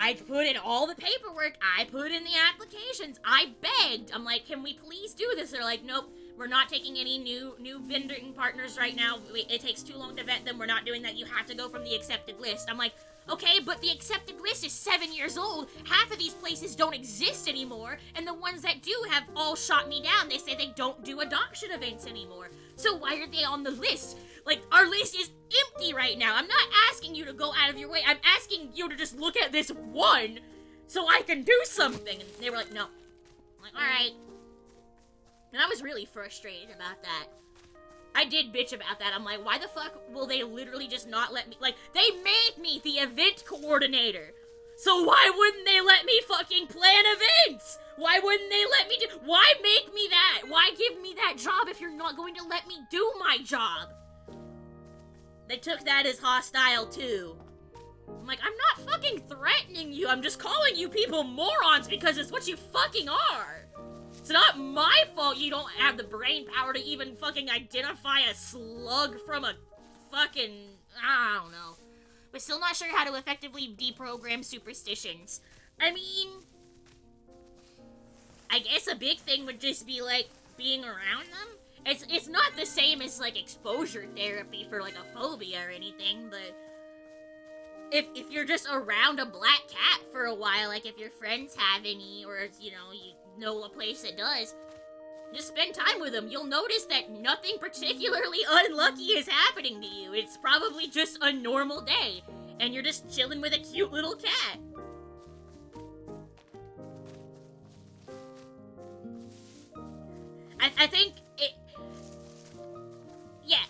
I put in all the paperwork. I put in the applications. I begged. I'm like, can we please do this? They're like, nope, we're not taking any new vending partners right now. It takes too long to vet them. We're not doing that. You have to go from the accepted list. I'm like, okay, but the accepted list is 7 years old. Half of these places don't exist anymore. And the ones that do have all shot me down. They say they don't do adoption events anymore. So why are they on the list? Like, our list is empty right now. I'm not asking you to go out of your way. I'm asking you to just look at this one so I can do something. And they were like, no. I'm like, alright. And I was really frustrated about that. I did bitch about that. I'm like, why the fuck will they literally just not let me? Like, they made me the event coordinator. So why wouldn't they let me fucking plan events? Why wouldn't they let me do? Why make me that? Why give me that job if you're not going to let me do my job? They took that as hostile too. I'm like, I'm not fucking threatening you. I'm just calling you people morons because it's what you fucking are. It's not my fault you don't have the brain power to even fucking identify a slug from a fucking, I don't know. But still not sure how to effectively deprogram superstitions. I mean, I guess a big thing would just be like being around them. It's not the same as like exposure therapy for like a phobia or anything, but if you're just around a black cat for a while, like if your friends have any, or you know a place that does, just spend time with them. You'll notice that nothing particularly unlucky is happening to you. It's probably just a normal day, and you're just chilling with a cute little cat. I think it... Yeah,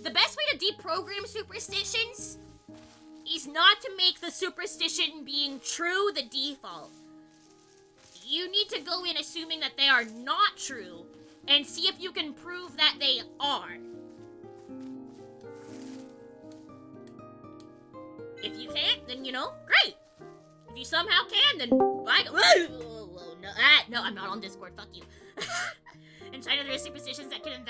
the best way to deprogram superstitions is not to make the superstition being true the default. You need to go in assuming that they are not true, and see if you can prove that they are. If you can't, then, you know, great. If you somehow can, then by... No, I'm not on Discord, fuck you. In China, there are superstitions that can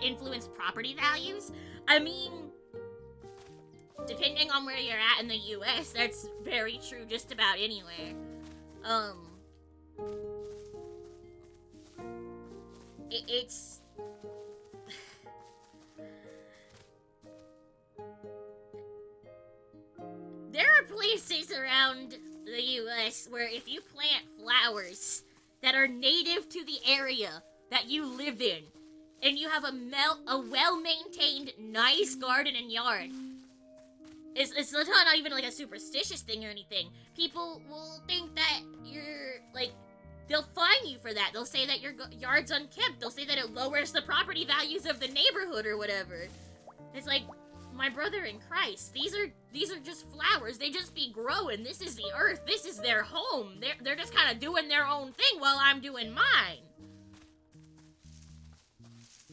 influence property values. I mean, depending on where you're at in the US, that's very true just about anywhere. There are places around the US where if you plant flowers that are native to the area that you live in, and you have a well-maintained, nice garden and yard, it's not even like a superstitious thing or anything. People will think that you're, like, they'll fine you for that. They'll say that your yard's unkempt. They'll say that it lowers the property values of the neighborhood or whatever. It's like, my brother in Christ, these are just flowers. They just be growing. This is the earth. This is their home. They're just kind of doing their own thing while I'm doing mine.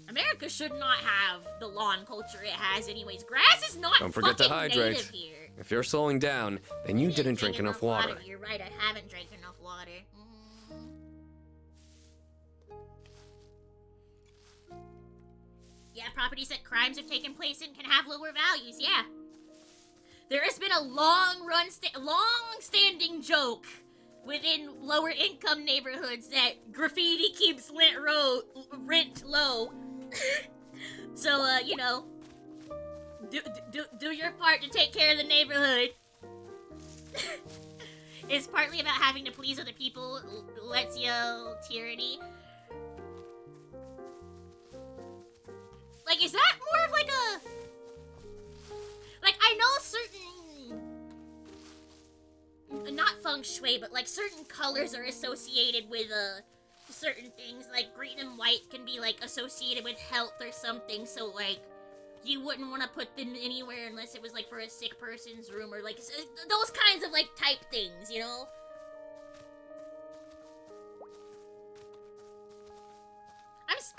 America should not have the lawn culture it has anyways. Grass is not Don't forget to fucking hydrate. native here. If you're slowing down, then you didn't drink enough water. You're right, I haven't drank enough water. Yeah, properties that crimes have taken place in can have lower values, yeah. There has been a long-standing joke within lower income neighborhoods that graffiti keeps rent low. So, you know, do your part to take care of the neighborhood. It's partly about having to please other people. Let's yell tyranny. Like, is that more of like a... Like, I know certain... Not feng shui, but like certain colors are associated with certain things. Like green and white can be like associated with health or something, so like you wouldn't want to put them anywhere unless it was like for a sick person's room or like those kinds of like type things, you know?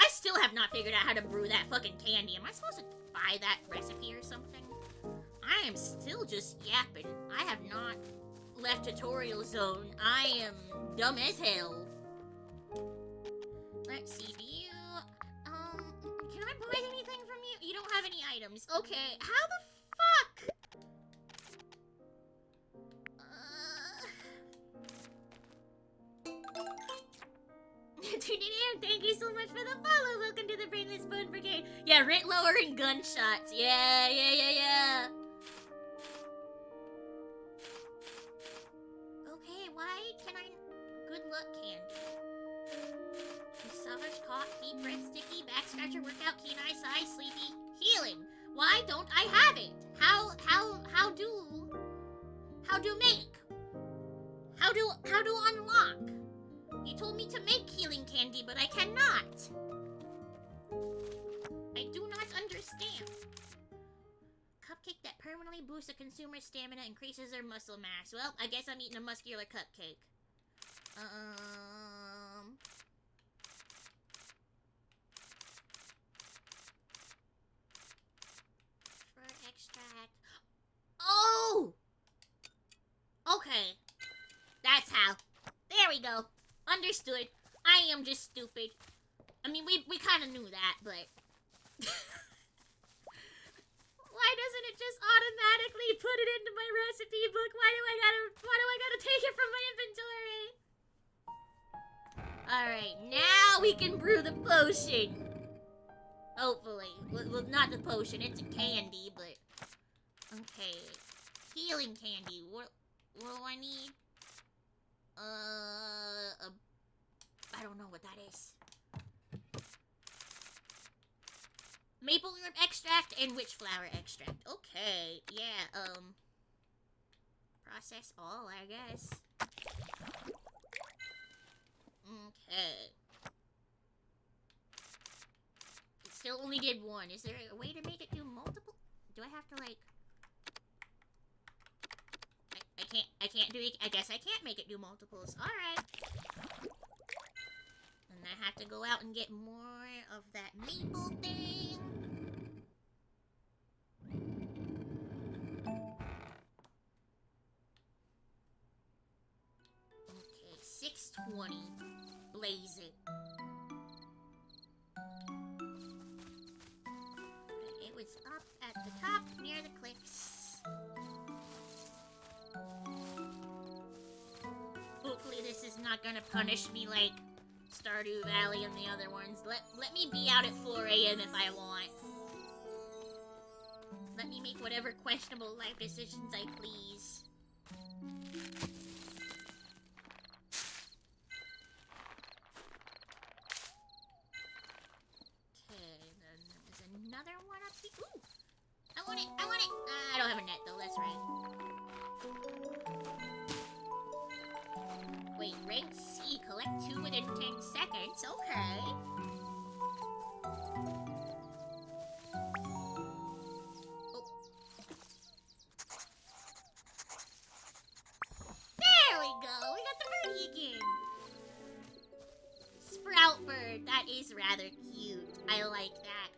I still have not figured out how to brew that fucking candy. Am I supposed to buy that recipe or something? I am still just yapping. I have not left tutorial zone. I am dumb as hell. Let's see, do you... can I buy anything from you? You don't have any items. Okay, how the fuck? Thank you so much for the follow. Welcome to the Brainless Bone Brigade. Yeah, rent lowering gunshots. Yeah. Okay, why can I... Good luck candy. Massage, cough, deep breath, sticky, back scratcher, workout, keen eye, sigh, sleepy, healing. Why don't I have it? How do unlock? You told me to make healing candy, but I cannot. I do not understand. Cupcake that permanently boosts a consumer's stamina, increases their muscle mass. Well, I guess I'm eating a muscular cupcake. For extract. Oh! Okay. That's how. There we go. Understood. I am just stupid. I mean, we kind of knew that, but... Why doesn't it just automatically put it into my recipe book? Why do I gotta take it from my inventory? Alright, now we can brew the potion. Hopefully. Well, not the potion, it's a candy, but... Okay. Healing candy. What do I need? I don't know what that is. Maple herb extract and witch flower extract. Okay, yeah, process all, I guess. Okay. It still only did one. Is there a way to make it do multiple? Do I have to, like... I can't do it. I guess I can't make it do multiples. Alright. And I have to go out and get more of that maple thing. Okay, 620. Blaze it. It was up at the top near the cliffs. Hopefully this is not gonna punish me like Stardew Valley and the other ones. Let me be out at 4 a.m. if I want. Let me make whatever questionable life decisions I please. Okay, then there's another one up here. Ooh! I want it! I want it! I don't have a net though, that's right. Wait, rank C, collect 2 within 10 seconds, okay. There we go! We got the birdie again! Sprout bird, that is rather cute. I like that.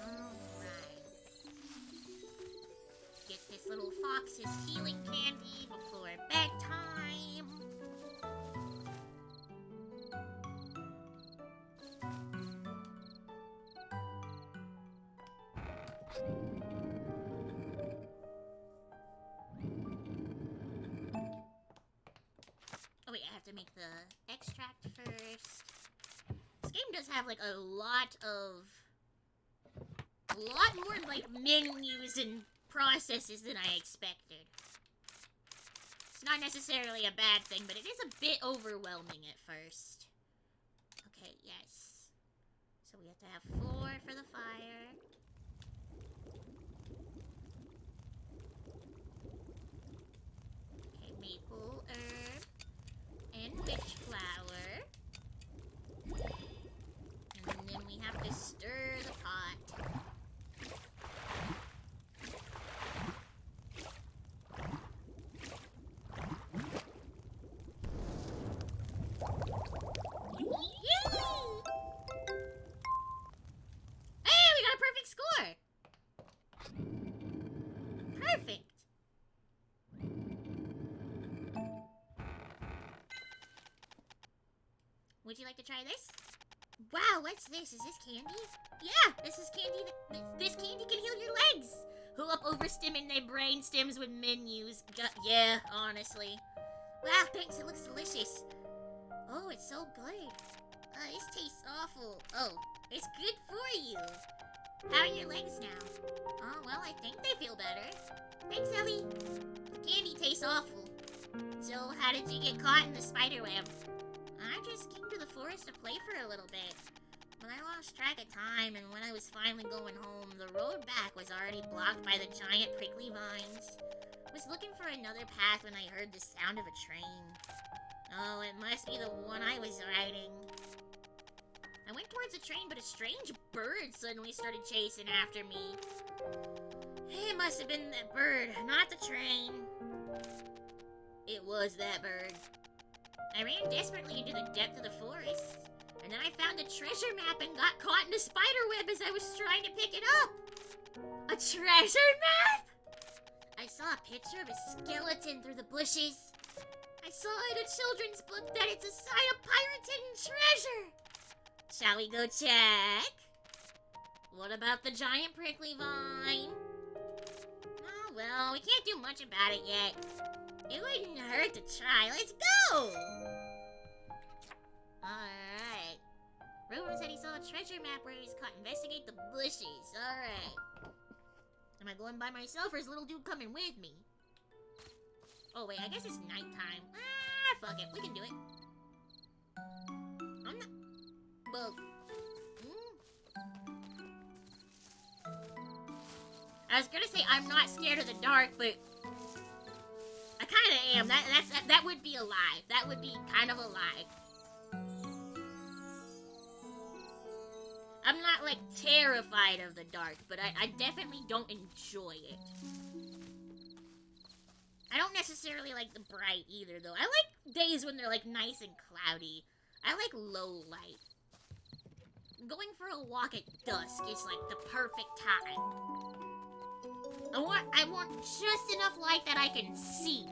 Alright. Get this little fox's healing candy before bedtime. Oh wait, I have to make the extract first. This game does have like a lot more like menus and processes than I expected. It's not necessarily a bad thing, but it is a bit overwhelming at first. Okay, yes. So we have to have 4 for the fire. Okay, maple herb and witch flower. And then we have to stir the pot. Hey, we got a perfect score! Perfect! Would you like to try this? Wow, what's this? Is this candy? Yeah, this is candy. This candy can heal your legs. Who up overstimming their brain stems with menus? Yeah, honestly. Wow, thanks. It looks delicious. Oh, it's so good. This tastes awful. Oh, it's good for you. How are your legs now? Oh, well, I think they feel better. Thanks, Ellie. The candy tastes awful. So, how did you get caught in the spider web? I just came to the forest to play for a little bit. But I lost track of time, and when I was finally going home, the road back was already blocked by the giant prickly vines. I was looking for another path when I heard the sound of a train. Oh, it must be the one I was riding. I went towards the train, but a strange bird suddenly started chasing after me. It must have been that bird, not the train. It was that bird. I ran desperately into the depth of the forest, and then I found a treasure map and got caught in a spider web as I was trying to pick it up. A treasure map? I saw a picture of a skeleton through the bushes. I saw in a children's book that it's a sign of pirating treasure. Shall we go check? What about the giant prickly vine? Oh, well, we can't do much about it yet. It wouldn't hurt to try. Let's go! Alright. Ruben said he saw a treasure map where he's caught. Investigate the bushes. Alright. Am I going by myself or is little dude coming with me? Oh, wait. I guess it's nighttime. Ah, fuck it. We can do it. I'm not... Well... I was gonna say I'm not scared of the dark, but... I kinda am. That would be a lie. That would be kind of a lie. I'm not, like, terrified of the dark, but I definitely don't enjoy it. I don't necessarily like the bright either, though. I like days when they're, like, nice and cloudy. I like low light. Going for a walk at dusk is, like, the perfect time. I want just enough light that I can see.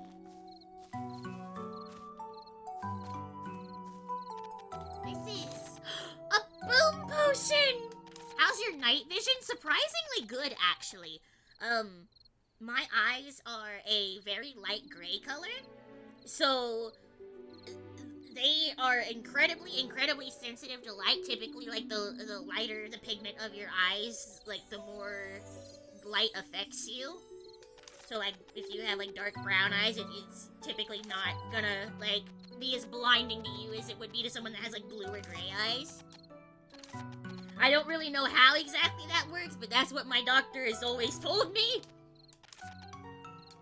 This is a boom potion! How's your night vision? Surprisingly good, actually. My eyes are a very light gray color, so they are incredibly sensitive to light. Typically, like, the lighter the pigment of your eyes, like, the more light affects you. So, like, if you have, like, dark brown eyes, it's typically not gonna, like, be as blinding to you as it would be to someone that has, like, blue or gray eyes. I don't really know how exactly that works, but that's what my doctor has always told me.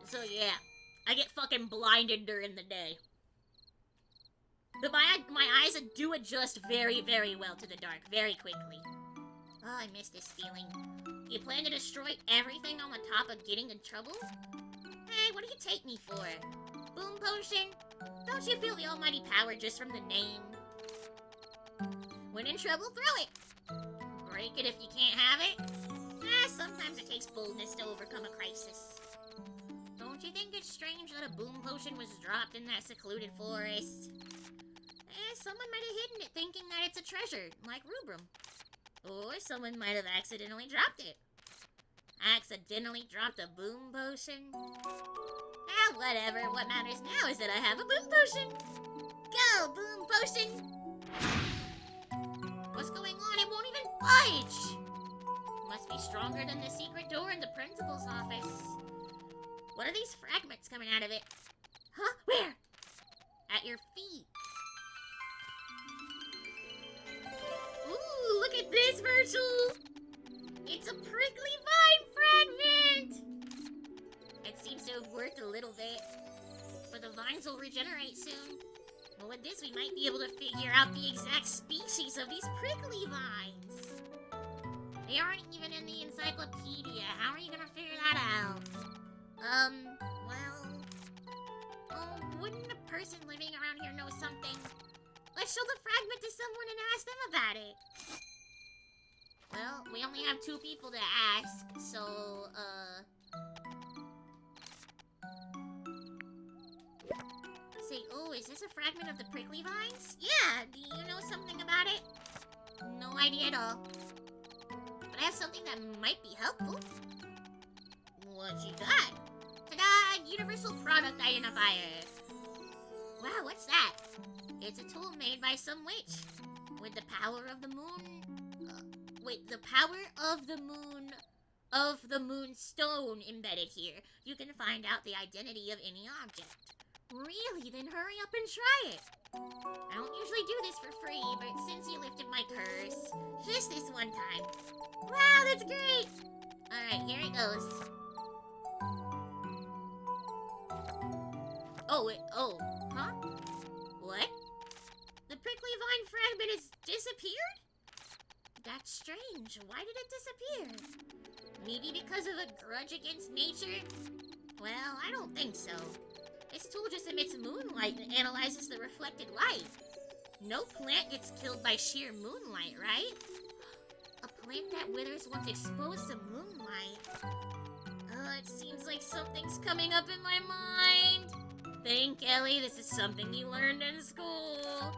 So, yeah. I get fucking blinded during the day. But my eyes do adjust very, very well to the dark, very quickly. Oh, I miss this feeling. You plan to destroy everything on the top of getting in trouble? Hey, what do you take me for? Boom potion? Don't you feel the almighty power just from the name? When in trouble, throw it! Break it if you can't have it? Sometimes it takes boldness to overcome a crisis. Don't you think it's strange that a boom potion was dropped in that secluded forest? Someone might have hidden it thinking that it's a treasure, like Rubrum. Or someone might have accidentally dropped it. Accidentally dropped a boom potion? Whatever. What matters now is that I have a boom potion. Go, boom potion! What's going on? It won't even budge! Must be stronger than the secret door in the principal's office. What are these fragments coming out of it? Huh? Where? At your feet. Ooh, look at this, Virtual! It's a prickly vine fragment! It seems to have worked a little bit. But the vines will regenerate soon. Well, with this, we might be able to figure out the exact species of these prickly vines. They aren't even in the encyclopedia. How are you gonna figure that out? Wouldn't a person living around here know something? Let's show the fragment to someone and ask them about it. Well, we only have 2 people to ask, so, Say, oh, is this a fragment of the prickly vines? Yeah, do you know something about it? No idea at all. But I have something that might be helpful. What you got? Ta-da! Universal Product Identifier. Wow, what's that? It's a tool made by some witch. With the power of the moon... the power of the moon stone embedded here, you can find out the identity of any object. Really? Then hurry up and try it. I don't usually do this for free, but since you lifted my curse, just this one time. Wow, that's great! Alright, here it goes. Huh? What? The prickly vine fragment has disappeared? That's strange. Why did it disappear? Maybe because of a grudge against nature? Well, I don't think so. This tool just emits moonlight and analyzes the reflected light. No plant gets killed by sheer moonlight, right? A plant that withers once exposed to moonlight. It seems like something's coming up in my mind. Think, Ellie, this is something you learned in school.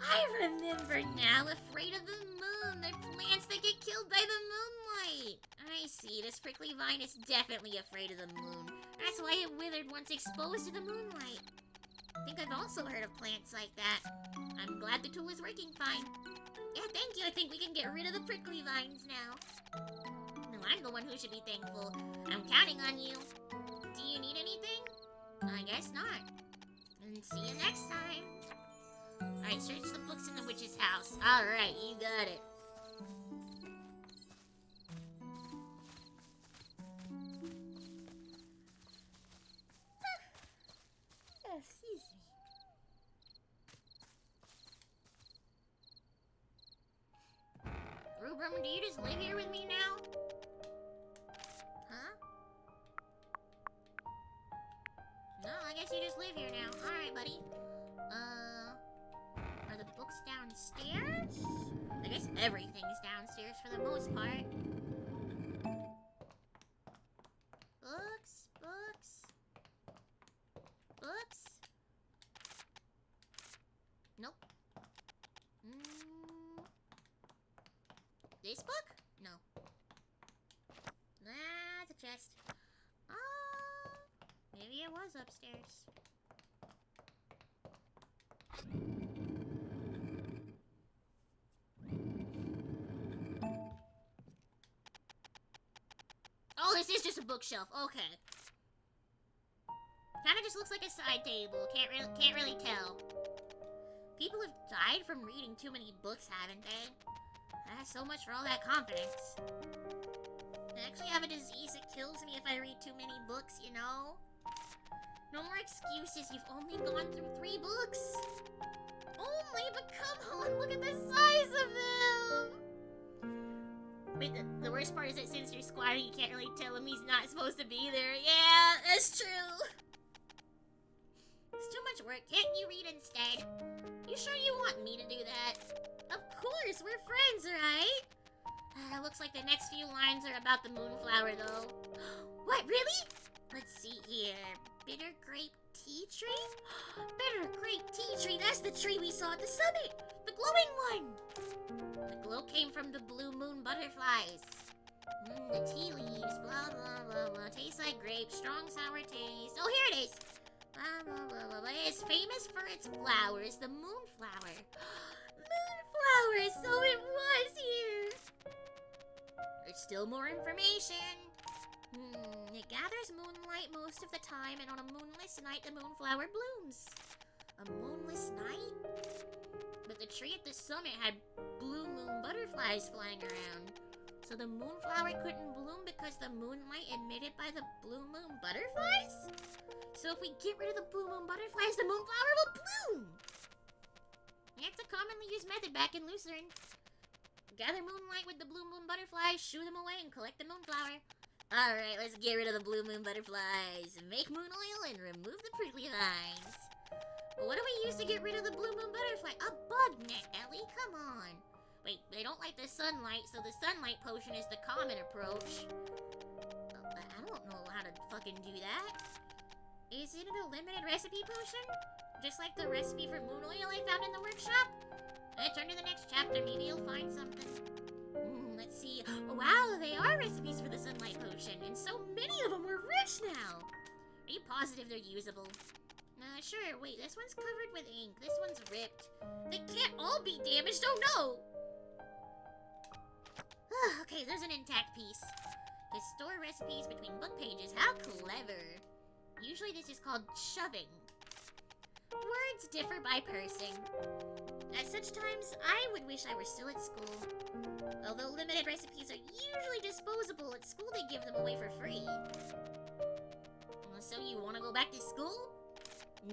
I remember now, afraid of the moon. They're plants that get killed by the moonlight. I see, this prickly vine is definitely afraid of the moon. That's why it withered once exposed to the moonlight. I think I've also heard of plants like that. I'm glad the tool is working fine. Yeah, thank you. I think we can get rid of the prickly vines now. No, I'm the one who should be thankful. I'm counting on you. Do you need anything? I guess not. And see you next time. Alright, search the books in the witch's house. Alright, you got it. Excuse me. Rubrum, do you just live here with me now? Huh? No, I guess you just live here now. Alright, buddy. Are the books downstairs? I guess everything's downstairs for the most part. Books, books. Books? Nope. This book? No. That's a chest. Maybe it was upstairs. Oh, this is just a bookshelf. Okay. Kind of just looks like a side table. Can't really tell. People have died from reading too many books, haven't they? So much for all that confidence. I actually have a disease that kills me if I read too many books, you know? No more excuses. You've only gone through 3 books. Only, but come on, look at the size of them. Wait, the worst part is that since you're squatting, you can't really tell him he's not supposed to be there. Yeah, that's true. It's too much work. Can't you read instead? You sure you want me to do that? Of course, we're friends, right? Looks like the next few lines are about the moonflower, though. What, really? Let's see here. Bitter grape tea tree? Bitter grape tea tree, that's the tree we saw at the summit! The glowing one! The glow came from the blue moon butterflies. The tea leaves, blah blah blah blah. Tastes like grape, strong sour taste. Oh, here it is! Blah blah blah blah blah. It's famous for its flowers, the moonflower. Moonflower, so it was here! There's still more information. It gathers moonlight most of the time, and on a moonless night, the moonflower blooms. A moonless night? But the tree at the summit had blue moon butterflies flying around. So the moonflower couldn't bloom because the moonlight emitted by the blue moon butterflies? So if we get rid of the blue moon butterflies, the moonflower will bloom! It's a commonly used method back in Lucerne. Gather moonlight with the blue moon butterflies, shoo them away, and collect the moonflower. Alright, let's get rid of the blue moon butterflies, make moon oil, and remove the prickly vines. But what do we use to get rid of the blue moon butterfly? A bug net, Ellie, come on. Wait, they don't like the sunlight, so the sunlight potion is the common approach. I don't know how to fucking do that. Isn't it a limited recipe potion? Just like the recipe for moon oil I found in the workshop? Turn to the next chapter, maybe you'll find something. Let's see. Oh, wow, they are recipes for the sunlight potion, and so many of them. We're rich now. Are you positive they're usable? Sure. Wait, this one's covered with ink. This one's ripped. They can't all be damaged. Oh, no. Okay, there's an intact piece. To store recipes between book pages. How clever. Usually this is called shoving. Words differ by person. At such times, I would wish I were still at school. Although limited recipes are usually disposable, at school they give them away for free. So you want to go back to school?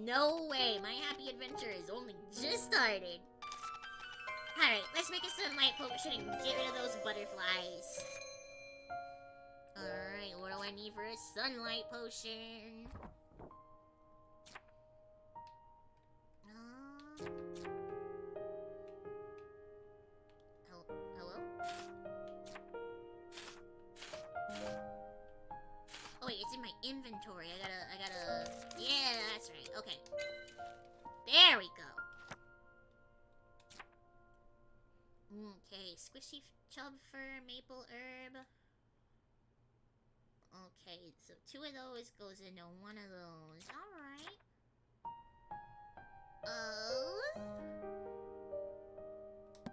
No way, my happy adventure is only just started. Alright, let's make a sunlight potion and get rid of those butterflies. Alright, what do I need for a sunlight potion? Hello? Oh wait, it's in my inventory. I gotta... Yeah, that's right. Okay. There we go. Okay, squishy chub fur, maple herb. Okay, so 2 of those goes into 1 of those. Alright.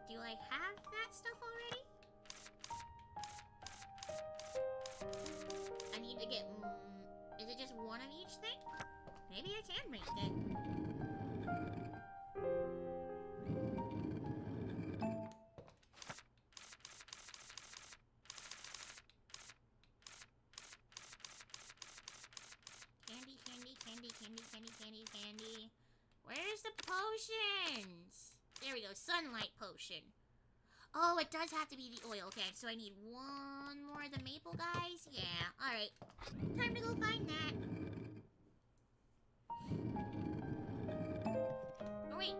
Do I have that stuff already? I need to get... is it just 1 of each thing? Maybe I can make that. Candy. Where's the potions? There we go, sunlight potion. Oh, it does have to be the oil. Okay, so I need 1 more of the maple guys. Yeah, alright. Time to go find that. Oh wait,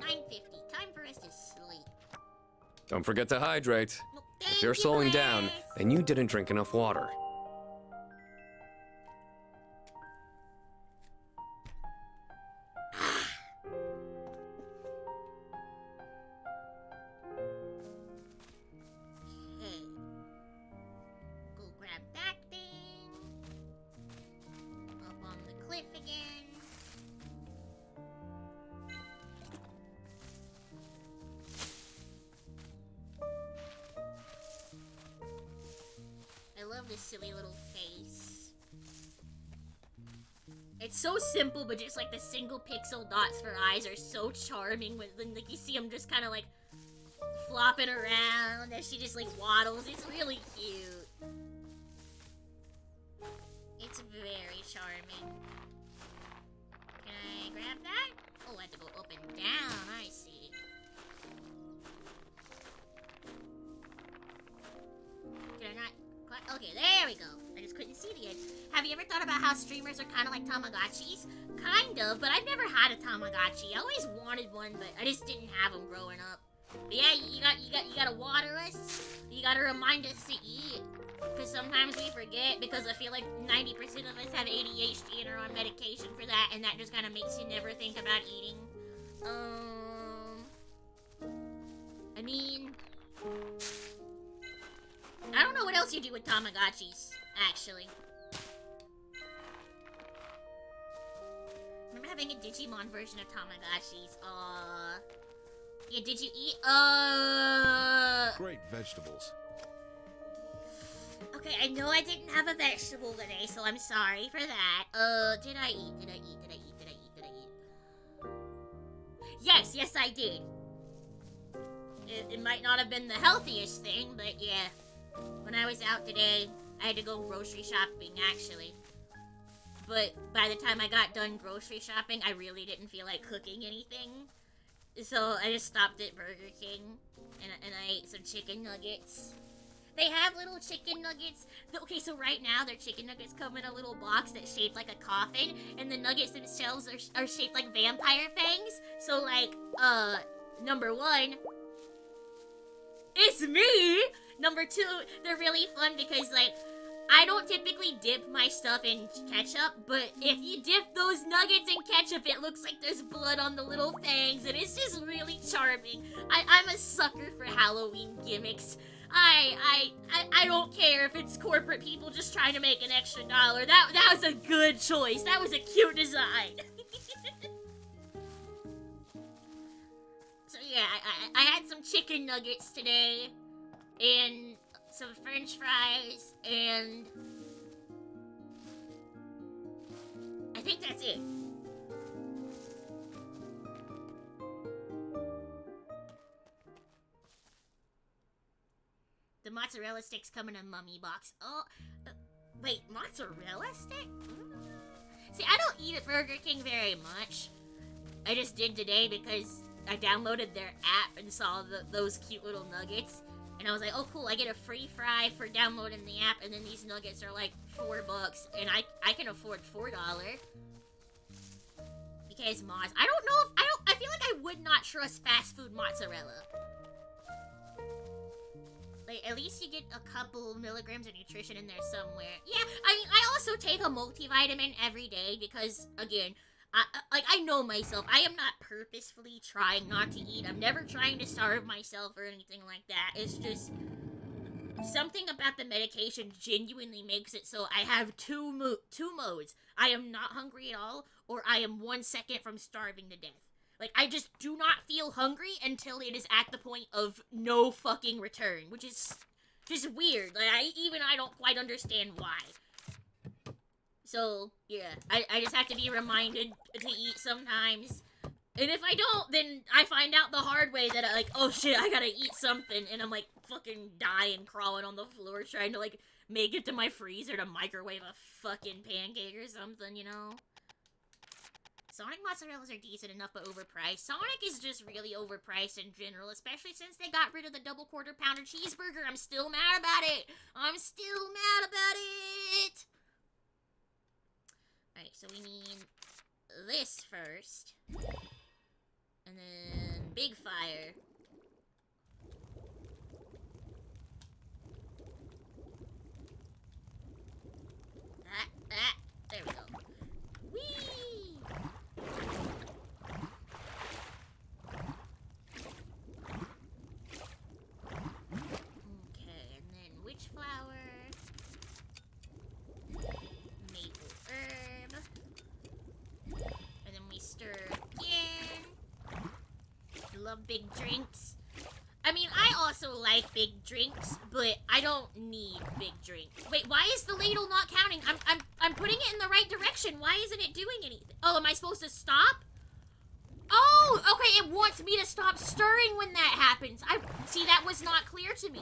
9:50. Time for us to sleep. Don't forget to hydrate. Well, If you're slowing down, then you didn't drink enough water. love this silly little face. It's so simple, but just like the single pixel dots for eyes are so charming. When like you see them just kind of like flopping around as she just like waddles. It's really cute. It's very charming. Can I grab that? Oh, I have to go up and down. I see. Did I not? Okay, there we go. I just couldn't see the end. Have you ever thought about how streamers are kind of like Tamagotchis? Kind of, but I've never had a Tamagotchi. I always wanted one, but I just didn't have them growing up. But yeah, you gotta water us. You gotta remind us to eat. Because sometimes we forget, because I feel like 90% of us have ADHD and are on medication for that, and that just kind of makes you never think about eating. I mean, I don't know what else you do with Tamagotchis, actually. Remember having a Digimon version of Tamagotchis? Yeah, did you eat? Great vegetables. Okay, I know I didn't have a vegetable today, so I'm sorry for that. Did I eat? Yes, I did. It might not have been the healthiest thing, but yeah. When I was out today, I had to go grocery shopping, actually. But by the time I got done grocery shopping, I really didn't feel like cooking anything. So I just stopped at Burger King, and I ate some chicken nuggets. They have little chicken nuggets. Okay, so right now their chicken nuggets come in a little box that's shaped like a coffin, and the nuggets themselves are shaped like vampire fangs. So like, number one, it's me! Number two, they're really fun because like, I don't typically dip my stuff in ketchup, but if you dip those nuggets in ketchup, it looks like there's blood on the little fangs, and it's just really charming. I'm a sucker for Halloween gimmicks. I don't care if it's corporate people just trying to make an extra dollar. That was a good choice. That was a cute design. So yeah, I had some chicken nuggets today, and some French fries, and I think that's it. The mozzarella sticks come in a mummy box. Oh, wait, mozzarella stick? See, I don't eat at Burger King very much. I just did today because I downloaded their app and saw those cute little nuggets. And I was like, oh cool, I get a free fry for downloading the app, and then these nuggets are like $4, and I can afford $4. Because I don't know if, I feel like I would not trust fast food mozzarella. Like, at least you get a couple milligrams of nutrition in there somewhere. Yeah, I mean, I also take a multivitamin every day because, again, I know myself. I am not purposefully trying not to eat. I'm never trying to starve myself or anything like that. It's just something about the medication genuinely makes it so I have two modes. I am not hungry at all, or I am 1 second from starving to death. Like, I just do not feel hungry until it is at the point of no fucking return, which is just weird. Like, I don't quite understand why. So, yeah, I just have to be reminded to eat sometimes. And if I don't, then I find out the hard way that oh shit, I gotta eat something. And I'm like fucking dying, crawling on the floor, trying to like make it to my freezer to microwave a fucking pancake or something, you know? Sonic mozzarellas are decent enough, but overpriced. Sonic is just really overpriced in general, especially since they got rid of the double quarter pounder cheeseburger. I'm still mad about it. I'm still mad about it. Alright, so we need this first. And then big fire. There we go. Whee! Okay, and then witch flower. Maple herb. And then we stir again. I love big drinks. I I mean, I also like big drinks, but I don't need big drinks. Wait, why is the ladle not counting? I'm putting it in the right direction. Why isn't it doing anything? Oh, am I supposed to stop? Oh, okay, it wants me to stop stirring when that happens. See, that was not clear to me.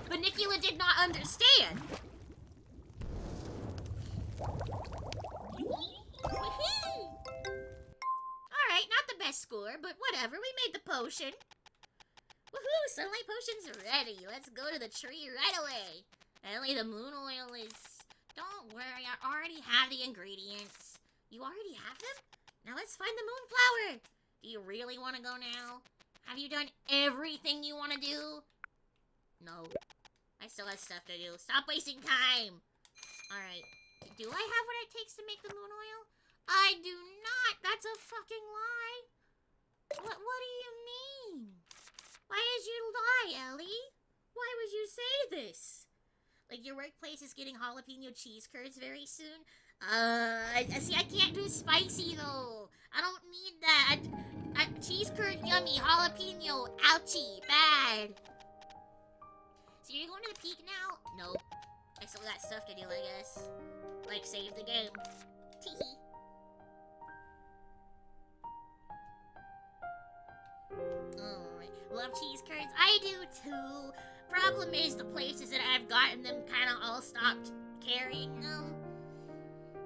Bunnicula did not understand. Alright, not the best score, but whatever. We made the potion. Woohoo! Sunlight potion's ready. Let's go to the tree right away. Only the moon oil is... Don't worry, I already have the ingredients. You already have them? Now let's find the moonflower. Do you really want to go now? Have you done everything you want to do? No. I still have stuff to do. Stop wasting time. Alright. Do I have what it takes to make the moon oil? I do not. That's a fucking lie. What do you mean? Why did you lie, Ellie? Why would you say this? Like, your workplace is getting jalapeno cheese curds very soon? See, I can't do spicy, though. I don't need that. Cheese curd, yummy. Jalapeno, ouchie, bad. So you're going to the peak now? Nope. I still got stuff to do, I guess. Like, save the game. Teehee. Alright. Love cheese curds. I do, too. Problem is, the places that I've gotten them kind of all stopped carrying them.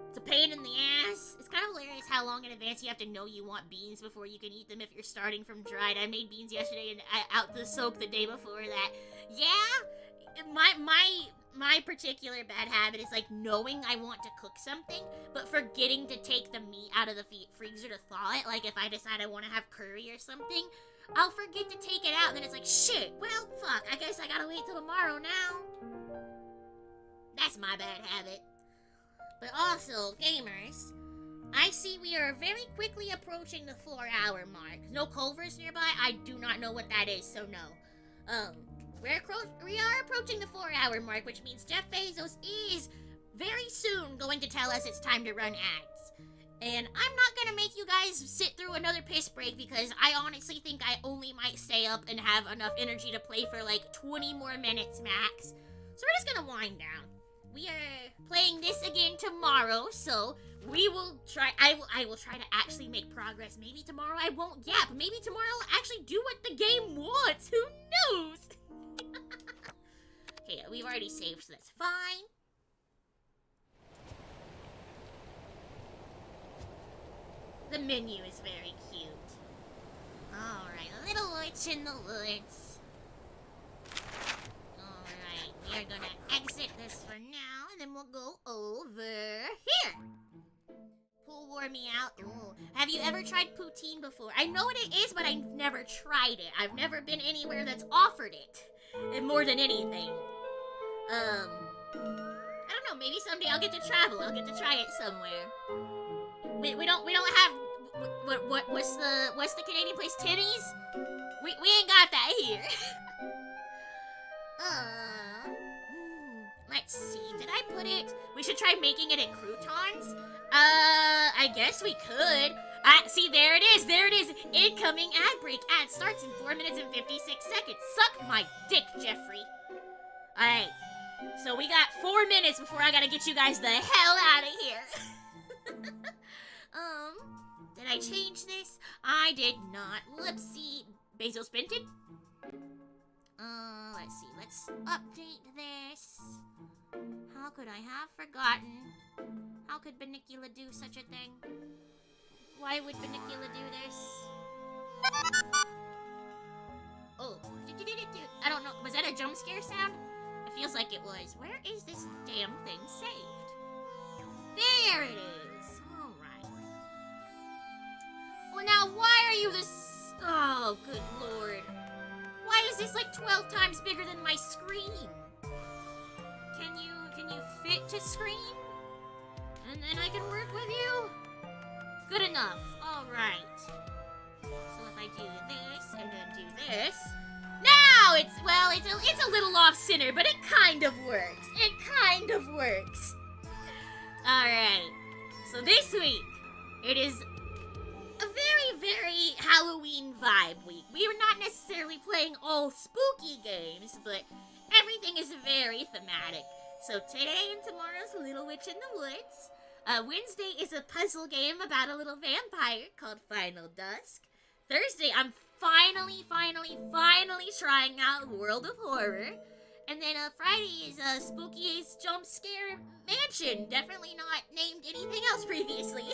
It's a pain in the ass. It's kind of hilarious how long in advance you have to know you want beans before you can eat them if you're starting from dried. I made beans yesterday and out the soak the day before that. Yeah, my particular bad habit is like knowing I want to cook something, but forgetting to take the meat out of the freezer to thaw it. Like if I decide I want to have curry or something, I'll forget to take it out and then it's like, shit, well, fuck, I guess I gotta wait till tomorrow now. That's my bad habit. But also, gamers, I see we are very quickly approaching the 4-hour mark. No Culvers nearby? I do not know what that is, so no. We are approaching the 4-hour mark, which means Jeff Bezos is very soon going to tell us it's time to run ads. And I'm not gonna make you guys sit through another piss break because I honestly think I only might stay up and have enough energy to play for like 20 more minutes max. So we're just gonna wind down. We are playing this again tomorrow, so we will try. I will try to actually make progress. Maybe tomorrow I won't yap. Maybe tomorrow I'll actually do what the game wants. Who knows? Okay, we've already saved, so that's fine. The menu is very cute. Alright, a little witch in the woods. Alright, we are gonna exit this for now, and then we'll go over here. Pool wore me out. Ooh. Have you ever tried poutine before? I know what it is, but I've never tried it. I've never been anywhere that's offered it. And more than anything. I don't know, maybe someday I'll get to travel. I'll get to try it somewhere. We don't have what's the Canadian place? Titties? We ain't got that here. Let's see. Did I put it? We should try making it in croutons. I guess we could. See, there it is. There it is. Incoming ad break. Ad starts in 4 minutes and 56 seconds. Suck my dick, Jeffrey. Alright. So we got 4 minutes before I gotta get you guys the hell out of here. Did I change this? I did not. Whoopsie. Bezos Benton? Let's see. Let's update this. How could I have forgotten? How could Bunnicula do such a thing? Why would Bunnicula do this? Oh. I don't know. Was that a jump scare sound? It feels like it was. Where is this damn thing saved? There it is. Alright. Well, now, why are you this... Oh, good lord. Why is this like 12 times bigger than my screen? Can you fit to screen? And then I can work with you? Good enough. Alright. So if I do this, and then do this... Now it's, well, it's a little off-center, but it kind of works. It kind of works. Alright. So this week, it is a very, very Halloween vibe week. We were not necessarily playing all spooky games, but everything is very thematic. So today and tomorrow's Little Witch in the Woods. Wednesday is a puzzle game about a little vampire called Final Dusk. Thursday, I'm finally trying out World of Horror. And then Friday is Spookiest Jump Scare Mansion. Definitely not named anything else previously.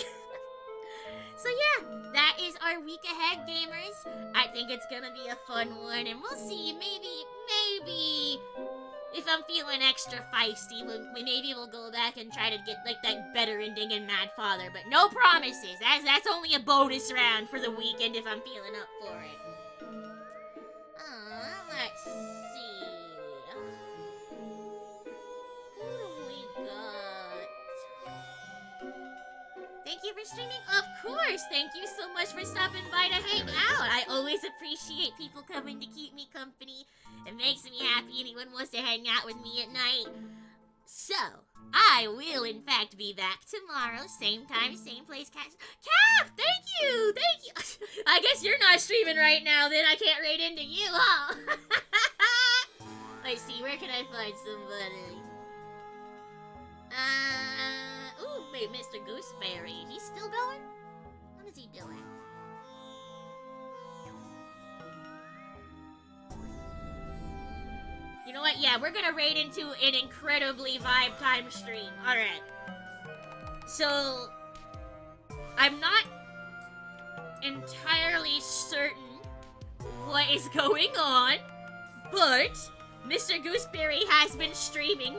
So yeah, that is our week ahead, gamers. I think it's gonna be a fun one, and we'll see. Maybe if I'm feeling extra feisty, maybe we'll go back and try to get like that better ending in Mad Father. But no promises. That's only a bonus round for the weekend if I'm feeling up for it. Let's see. Who do we got? Thank you for streaming. Of course. Thank you so much for stopping by to hang out. I always appreciate people coming to keep me company. It makes me happy anyone wants to hang out with me at night. So, I will in fact be back tomorrow. Same time, same place. Calf, thank you. I guess you're not streaming right now, then I can't raid into you, huh? Let's see, where can I find somebody? Ooh, wait, Mr. Gooseberry. He's still going? What is he doing? You know what? Yeah, we're gonna raid into an incredibly vibe time stream. Alright. So, I'm not entirely certain what is going on, but Mr. Gooseberry has been streaming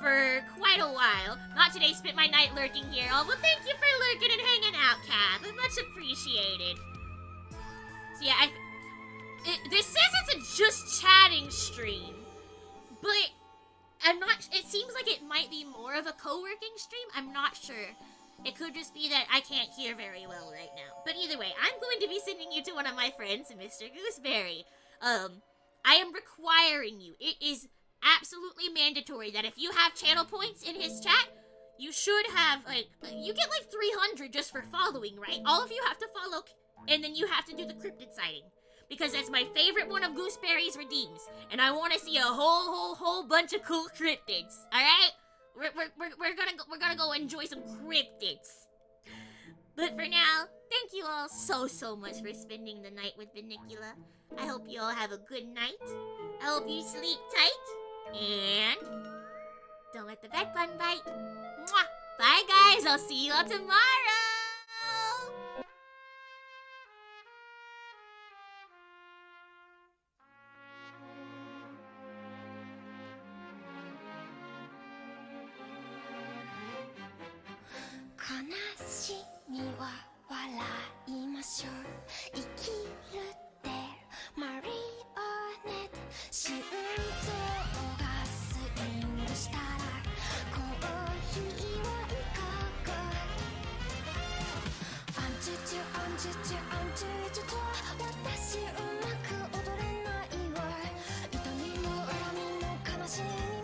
for quite a while. Not today, spent my night lurking here. Oh, well, thank you for lurking and hanging out, Cap. Much appreciated. So yeah, this says it's a just chatting stream, but I'm not, it seems like it might be more of a co-working stream. I'm not sure. It could just be that I can't hear very well right now. But either way, I'm going to be sending you to one of my friends, Mr. Gooseberry. I am requiring you. It is absolutely mandatory that if you have channel points in his chat, you should have, like, you get like 300 just for following, right? All of you have to follow, and then you have to do the cryptid sighting. Because that's my favorite one of Gooseberry's redeems. And I want to see a whole bunch of cool cryptids, alright? We're gonna go enjoy some cryptids. But for now, thank you all so much for spending the night with Bunnicula. I hope you all have a good night. I hope you sleep tight. And don't let the bed button bite. Mwah! Bye guys, I'll see you all tomorrow. 悲しみは笑いましょう生きるってマリオネット心臓がスイングしたらコーヒーをいかがアンチュチュアンチュチュアンチュチュチュ私うまく踊れないわ痛みも恨みも悲しみ